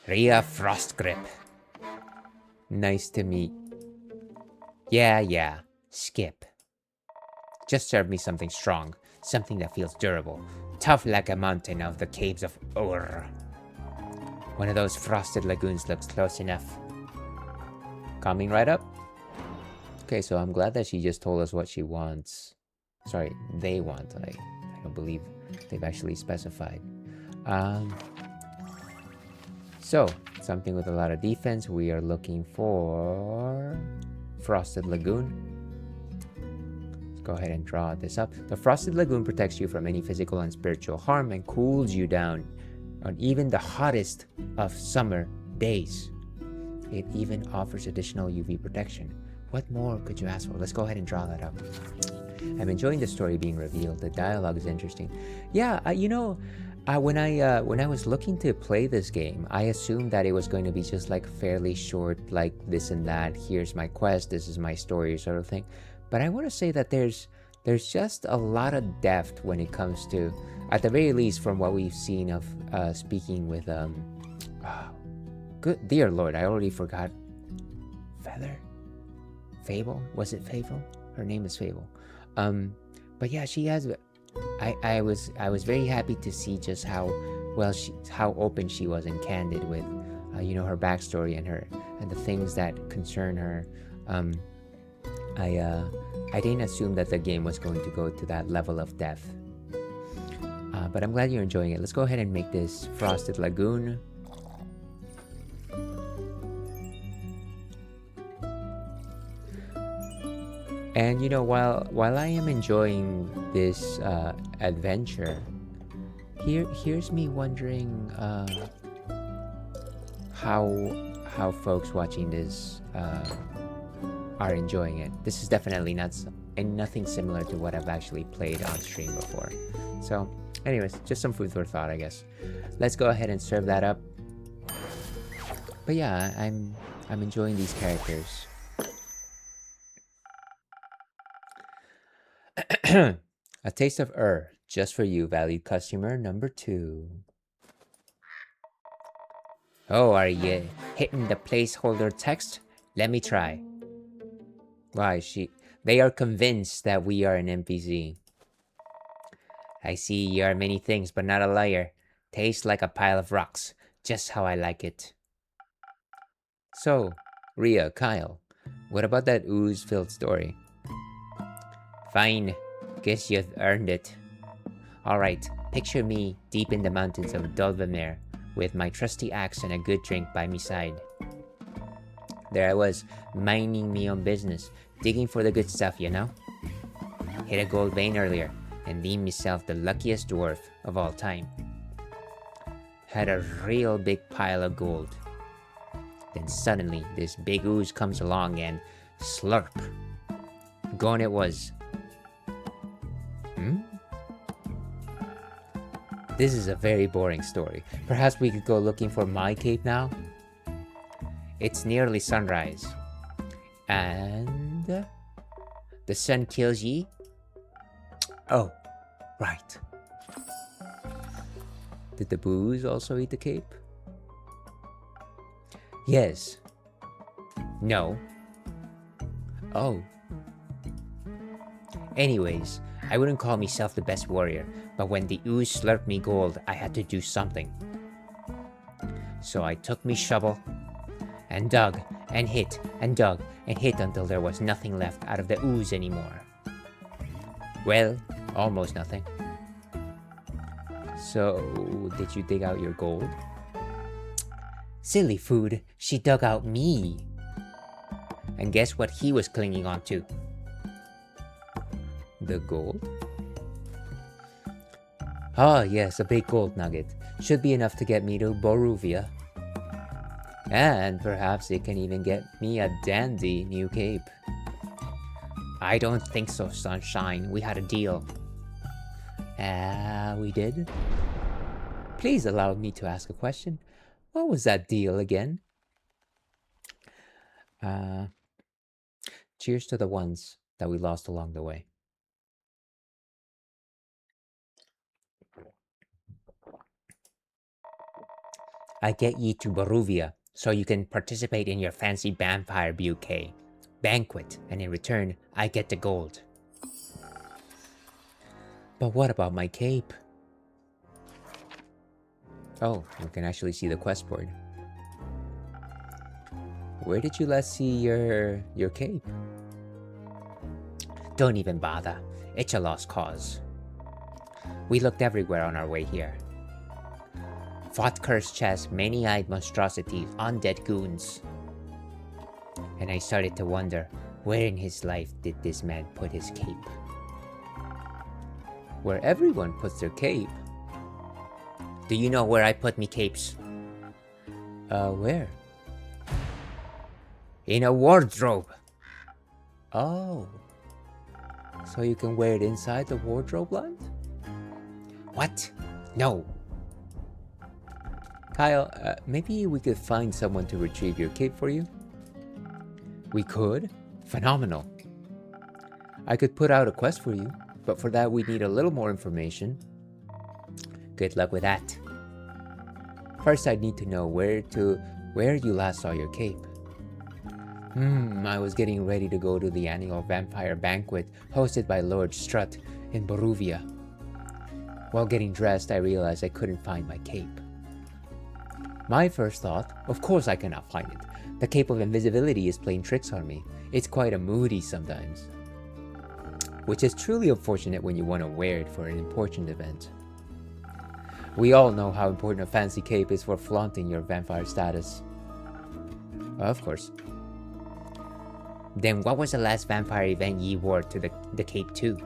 Rhea Frostgrip. Nice to meet. Yeah. Skip. Just serve me something strong. Something that feels durable. Tough like a mountain of the caves of Ur. One of those frosted lagoons looks close enough. Coming right up. Okay, so I'm glad that she just told us what she wants. Sorry, they want. I don't believe they've actually specified. So, something with a lot of defense. We are looking for Frosted Lagoon. Let's go ahead and draw this up. The Frosted Lagoon protects you from any physical and spiritual harm and cools you down on even the hottest of summer days. It even offers additional UV protection. What more could you ask for? Let's go ahead and draw that up. I'm enjoying the story being revealed. The dialogue is interesting. Yeah, when I was looking to play this game, I assumed that it was going to be just like fairly short, like this and that. Here's my quest. This is my story, sort of thing. But I want to say that there's just a lot of depth when it comes to, at the very least, from what we've seen of speaking with good dear Lord, I already forgot. Fable? Was it Fable? Her name is Fable. But yeah, she has. I was very happy to see just how open she was and candid with, her backstory and the things that concern her. I didn't assume that the game was going to go to that level of depth. But I'm glad you're enjoying it. Let's go ahead and make this Frosted Lagoon. And while I am enjoying this adventure, here's me wondering how folks watching this are enjoying it. This is definitely nothing similar to what I've actually played on stream before. So, anyways, just some food for thought, I guess. Let's go ahead and serve that up. But yeah, I'm enjoying these characters. A taste of Ur, just for you, valued customer number 2. Oh, are you hitting the placeholder text? Let me try. Why, they are convinced that we are an NPC. I see you are many things, but not a liar. Tastes like a pile of rocks, just how I like it. So, Rhea, Kyle, what about that ooze-filled story? Fine, guess you've earned it. Alright, picture me deep in the mountains of Dulvemere with my trusty axe and a good drink by me side. There I was, minding me own business, digging for the good stuff, Hit a gold vein earlier, and deemed myself the luckiest dwarf of all time. Had a real big pile of gold. Then suddenly, this big ooze comes along and slurp. Gone it was. This is a very boring story. Perhaps we could go looking for my cape now? It's nearly sunrise. And the sun kills ye? Oh, right. Did the booze also eat the cape? Yes. No. Oh. Anyways, I wouldn't call myself the best warrior, but when the ooze slurped me gold, I had to do something. So I took me shovel and dug and hit and dug and hit until there was nothing left out of the ooze anymore. Well, almost nothing. So, did you dig out your gold? Silly food, she dug out me. And guess what he was clinging on to? The gold? Ah, yes, a big gold nugget. Should be enough to get me to Boruvia. And perhaps it can even get me a dandy new cape. I don't think so, sunshine. We had a deal. We did? Please allow me to ask a question. What was that deal again? Cheers to the ones that we lost along the way. I get ye to Boruvia so you can participate in your fancy vampire bouquet banquet, and in return, I get the gold. But what about my cape? Oh, you can actually see the quest board. Where did you last see your cape? Don't even bother. It's a lost cause. We looked everywhere on our way here. Fought cursed chests, many-eyed monstrosities, undead goons. And I started to wonder, where in his life did this man put his cape? Where everyone puts their cape. Do you know where I put me capes? Where? In a wardrobe. Oh. So you can wear it inside the wardrobe line? What? No. Kyle, maybe we could find someone to retrieve your cape for you? We could? Phenomenal. I could put out a quest for you, but for that we need a little more information. Good luck with that. First, I'd need to know where you last saw your cape. I was getting ready to go to the annual vampire banquet hosted by Lord Strut in Boruvia. While getting dressed, I realized I couldn't find my cape. My first thought, of course I cannot find it. The cape of invisibility is playing tricks on me. It's quite a moody sometimes. Which is truly unfortunate when you want to wear it for an important event. We all know how important a fancy cape is for flaunting your vampire status. Of course. Then what was the last vampire event ye wore to the cape to?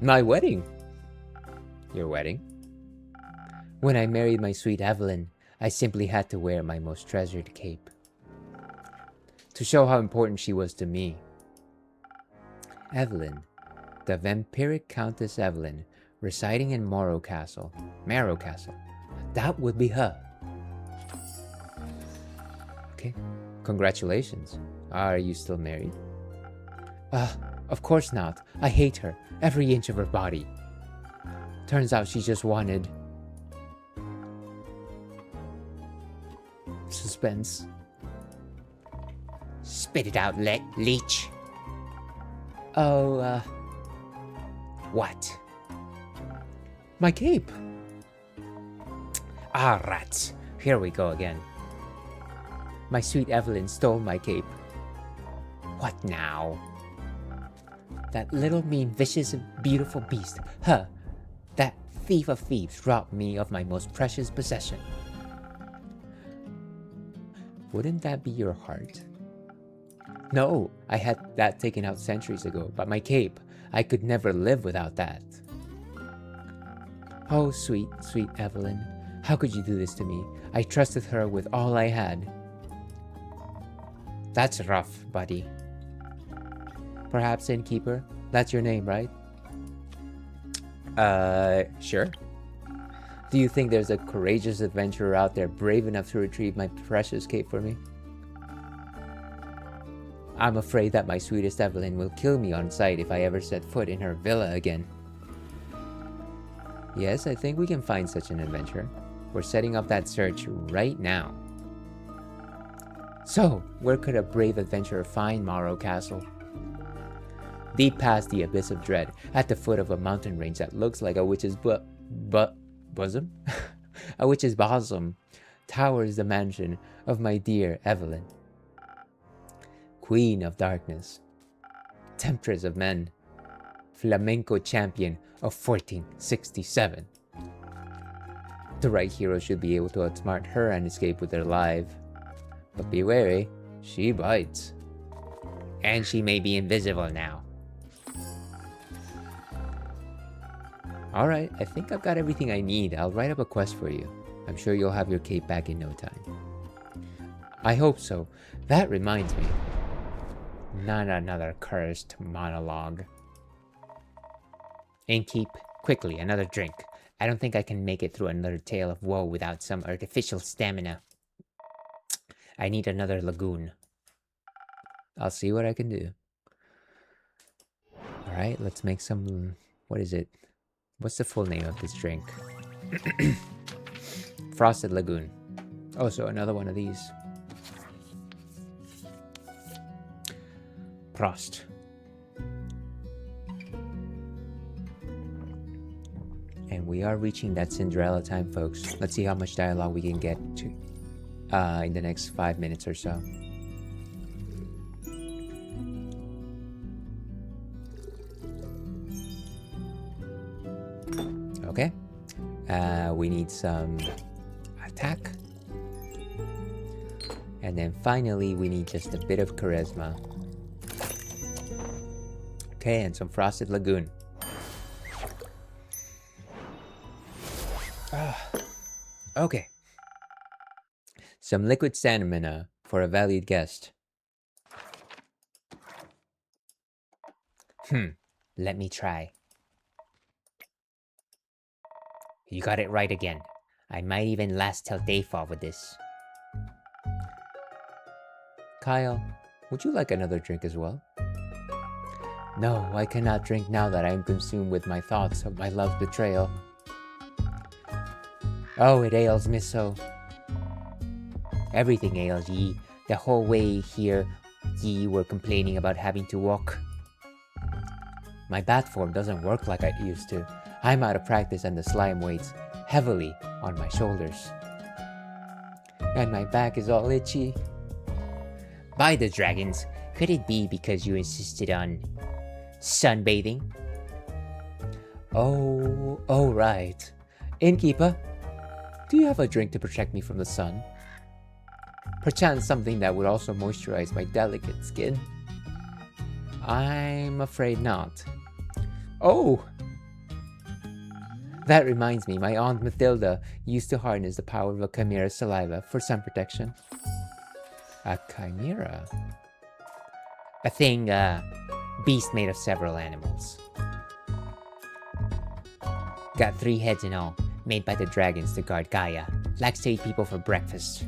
My wedding. Your wedding? When I married my sweet Evelyn, I simply had to wear my most treasured cape. To show how important she was to me. Evelyn, the vampiric Countess Evelyn, residing in Marrow Castle. That would be her. Okay, congratulations. Are you still married? Of course not. I hate her, every inch of her body. Turns out she just wanted... suspense. Spit it out, leech. Oh, what? My cape. Ah, rats. Here we go again. My sweet Evelyn stole my cape. What now? That little mean, vicious, and beautiful beast, her, that thief of thieves, robbed me of my most precious possession. Wouldn't that be your heart? No, I had that taken out centuries ago, but my cape, I could never live without that. Oh, sweet, sweet Evelyn, how could you do this to me? I trusted her with all I had. That's rough, buddy. Perhaps Innkeeper? That's your name, right? Sure. Do you think there's a courageous adventurer out there brave enough to retrieve my precious cape for me? I'm afraid that my sweetest Evelyn will kill me on sight if I ever set foot in her villa again. Yes, I think we can find such an adventure. We're setting up that search right now. So, where could a brave adventurer find Morrow Castle? Deep past the abyss of dread, at the foot of a mountain range that looks like a witch's bosom? A witch's bosom, towers the mansion of my dear Evelyn. Queen of darkness, temptress of men, flamenco champion of 1467. The right hero should be able to outsmart her and escape with their life. But be wary, she bites. And she may be invisible now. Alright, I think I've got everything I need. I'll write up a quest for you. I'm sure you'll have your cape back in no time. I hope so. That reminds me. Not another cursed monologue. Innkeep, quickly, another drink. I don't think I can make it through another tale of woe without some artificial stamina. I need another lagoon. I'll see what I can do. Alright, let's make some... What is it? What's the full name of this drink? Frosted Lagoon. Oh, so another one of these. Prost. And we are reaching that Cinderella time, folks. Let's see how much dialogue we can get to in the next 5 minutes or so. Okay. We need some attack. And then finally, we need just a bit of charisma. Okay, and some Frosted Lagoon. Okay. Some liquid stamina for a valued guest. Let me try. You got it right again. I might even last till dayfall with this. Kyle, would you like another drink as well? No, I cannot drink now that I am consumed with my thoughts of my love's betrayal. Oh, it ails me so. Everything ails ye. The whole way here, ye were complaining about having to walk. My bat form doesn't work like it used to. I'm out of practice and the slime weighs heavily on my shoulders. And my back is all itchy. By the dragons, could it be because you insisted on sunbathing? Oh, right. Innkeeper, do you have a drink to protect me from the sun? Perchance something that would also moisturize my delicate skin? I'm afraid not. Oh! That reminds me, my Aunt Matilda used to harness the power of a chimera's saliva for sun protection. A chimera? A thing, beast made of several animals. Got 3 heads in all, made by the dragons to guard Gaia. Likes to eat people for breakfast.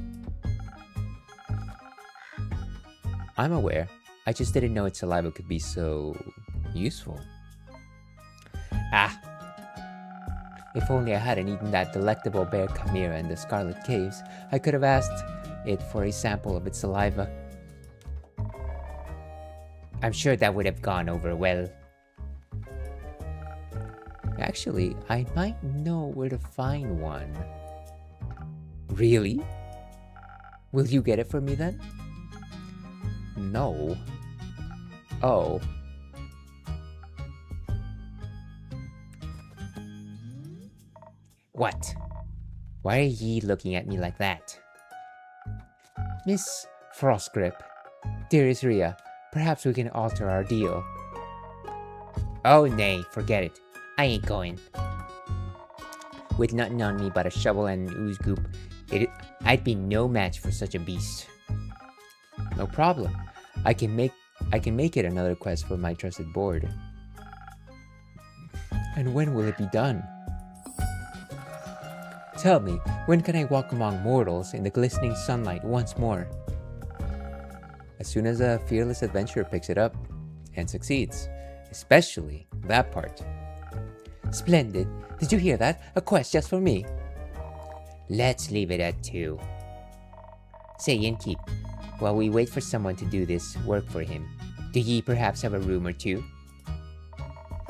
I'm aware. I just didn't know its saliva could be so useful. Ah! If only I hadn't eaten that delectable bear chimera in the Scarlet Caves, I could have asked it for a sample of its saliva. I'm sure that would have gone over well. Actually, I might know where to find one. Really? Will you get it for me then? No. Oh. What? Why are ye looking at me like that? Miss Frostgrip, dearest Rhea, perhaps we can alter our deal. Oh nay, forget it. I ain't going. With nothing on me but a shovel and an ooze goop, I'd be no match for such a beast. No problem. I can make it another quest for my trusted board. And when will it be done? Tell me, when can I walk among mortals in the glistening sunlight once more? as soon as a fearless adventurer picks it up and succeeds. Especially that part. Splendid. Did you hear that? A quest just for me. Let's leave it at 2. Say, Innkeep, while we wait for someone to do this work for him, do ye perhaps have a room or two?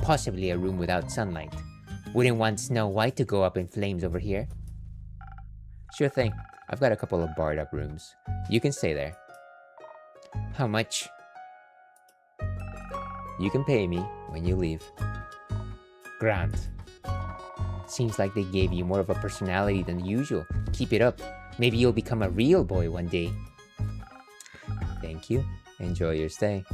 Possibly a room without sunlight. Wouldn't want Snow White to go up in flames over here. Sure thing. I've got a couple of barred up rooms. You can stay there. How much? You can pay me when you leave. Grand. Seems like they gave you more of a personality than usual. Keep it up. Maybe you'll become a real boy one day. Thank you. Enjoy your stay.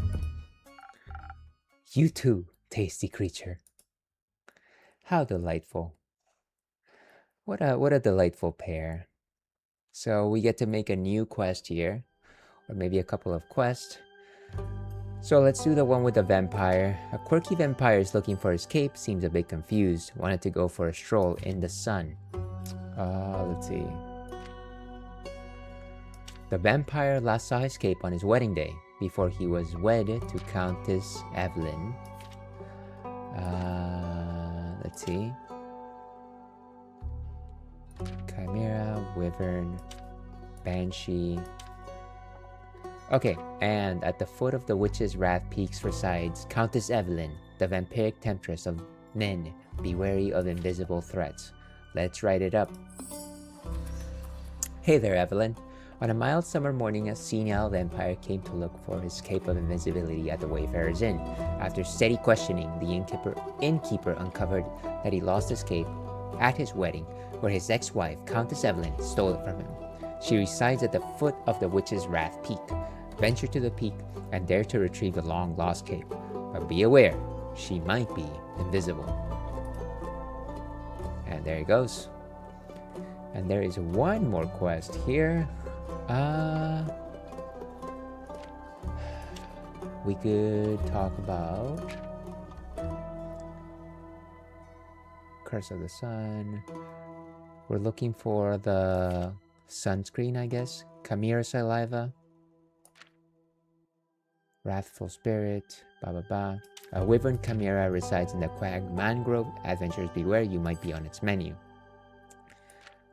You too, tasty creature. How delightful. What a delightful pair. So we get to make a new quest here, or maybe a couple of quests. So let's do the one with the vampire. A quirky vampire is looking for his cape, seems a bit confused, wanted to go for a stroll in the sun. Let's see. The vampire last saw his cape on his wedding day, before he was wed to Countess Evelyn. Let's see. Chimera, Wyvern, Banshee. Okay, and at the foot of the Witch's Wrath Peaks resides Countess Evelyn, the vampiric temptress of men. Be wary of invisible threats. Let's write it up. Hey there, Evelyn. On a mild summer morning, a senile vampire came to look for his cape of invisibility at the Wayfarer's Inn. After steady questioning, the innkeeper uncovered that he lost his cape at his wedding, where his ex-wife, Countess Evelyn, stole it from him. She resides at the foot of the Witch's Wrath Peak. Venture to the peak and dare to retrieve the long-lost cape. But be aware, she might be invisible. And there it goes. And there is one more quest here. We could talk about Curse of the Sun. We're looking for the sunscreen, I guess. Chimera Saliva. Wrathful Spirit. A Wyvern Chimera resides in the Quag Mangrove. Adventurers beware, you might be on its menu.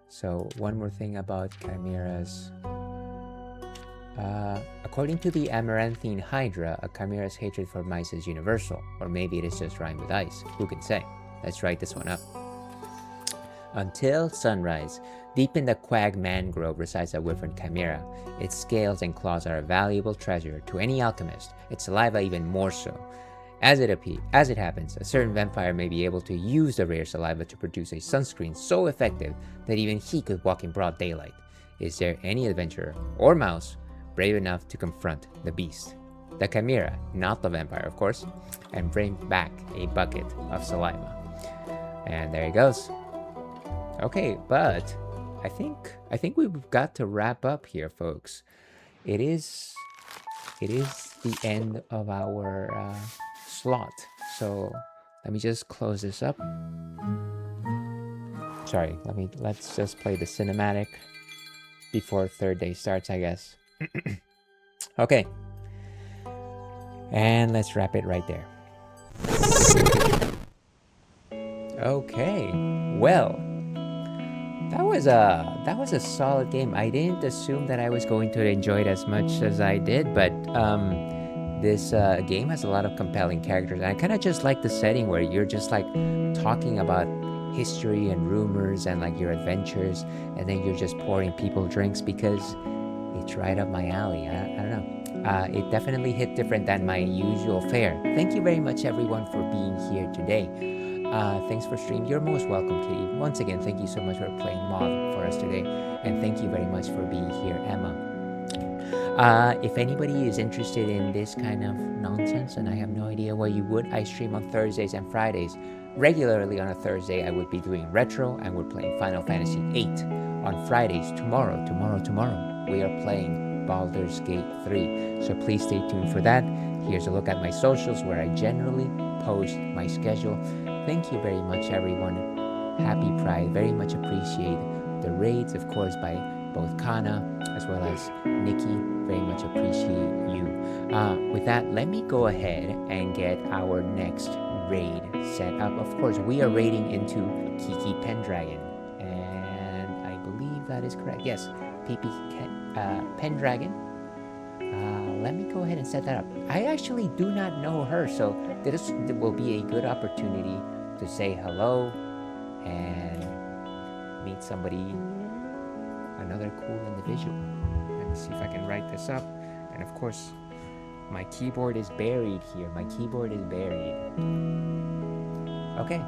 So, one more thing about chimeras. According to the Amaranthine Hydra, a chimera's hatred for mice is universal. Or maybe it is just rhymed with ice. Who can say? Let's write this one up. Until sunrise, deep in the Quag Mangrove resides a Wyvern Chimera. Its scales and claws are a valuable treasure to any alchemist, its saliva even more so. As it happens, a certain vampire may be able to use the rare saliva to produce a sunscreen so effective that even he could walk in broad daylight. Is there any adventurer, or mouse, brave enough to confront the beast? The chimera, not the vampire of course, and bring back a bucket of saliva. And there it goes. Okay, but I think we've got to wrap up here, folks. It is the end of our slot. So let me just close this up. Sorry, let's just play the cinematic before third day starts, I guess. Okay. And let's wrap it right there. Okay. Well, that was a solid game. I didn't assume that I was going to enjoy it as much as I did, but this game has a lot of compelling characters, and I kind of just like the setting where you're just like talking about history and rumors and like your adventures, and then you're just pouring people drinks because it's right up my alley. I don't know. It definitely hit different than my usual fare. Thank you very much, everyone, for being here today. Thanks for streaming. You're most welcome, Kitty. Once again, thank you so much for playing Moth for us today, and thank you very much for being here, Emma. If anybody is interested in this kind of nonsense, and I have no idea why you would, I stream on Thursdays and Fridays. Regularly on a Thursday, I would be doing retro, and we're playing Final Fantasy VIII. On Fridays, tomorrow, we are playing Baldur's Gate 3. So please stay tuned for that. Here's a look at my socials where I generally post my schedule. Thank you very much, everyone. Happy Pride. Very much appreciate the raids, of course, by both Kana as well as Nikki. Very much appreciate you. With that, let me go ahead and get our next raid set up. Of course, we are raiding into Kiki Pendragon, and I believe that is correct. Yes, PP Pendragon. Let me go ahead and set that up. I actually do not know her, so this will be a good opportunity to say hello and meet somebody, another cool individual. Let me see if I can write this up. And of course, my keyboard is buried here. My keyboard is buried. Okay.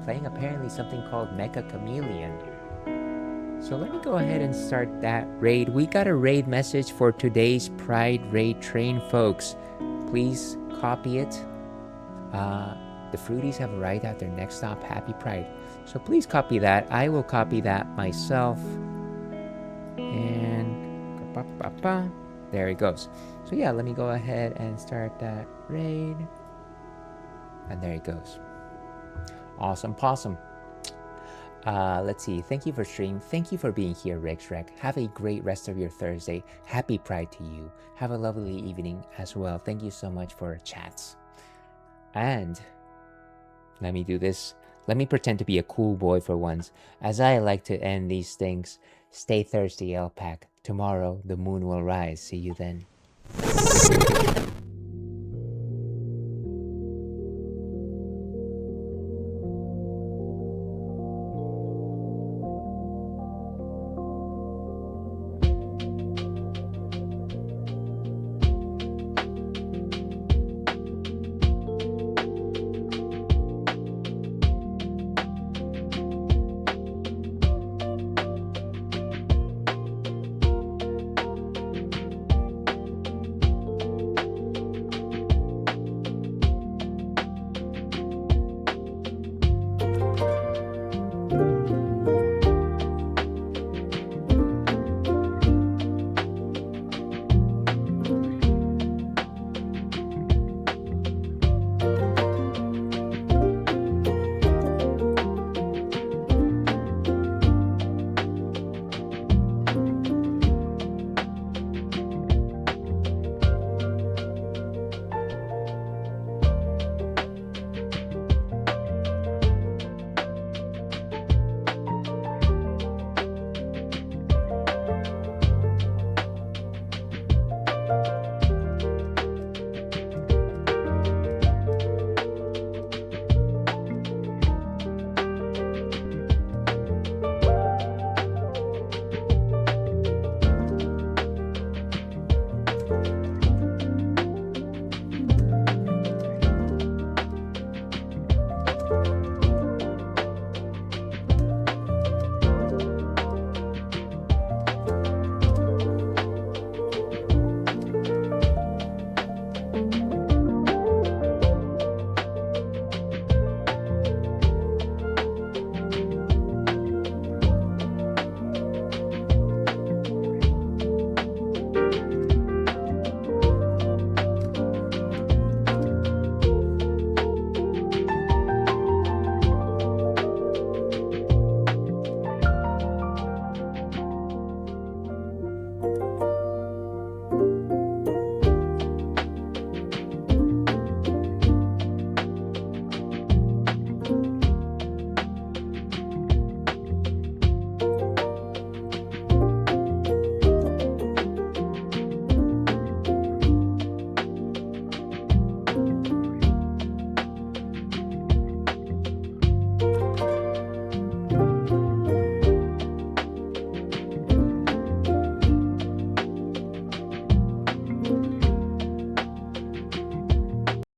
Playing apparently something called Mecha Chameleon. So let me go ahead and start that raid. We got a raid message for today's Pride Raid train, folks. Please copy it. The Fruities have arrived at their next stop, Happy Pride. So please copy that. I will copy that myself. And there it goes. So yeah, let me go ahead and start that raid. And there it goes. Awesome possum. Let's see. Thank you for stream. Thank you for being here, RexRec. Have a great rest of your Thursday. Happy Pride to you. Have a lovely evening as well. Thank you so much for chats. And let me do this. Let me pretend to be a cool boy for once, as I like to end these things. Stay thirsty, LPAC. Tomorrow the moon will rise. See you then.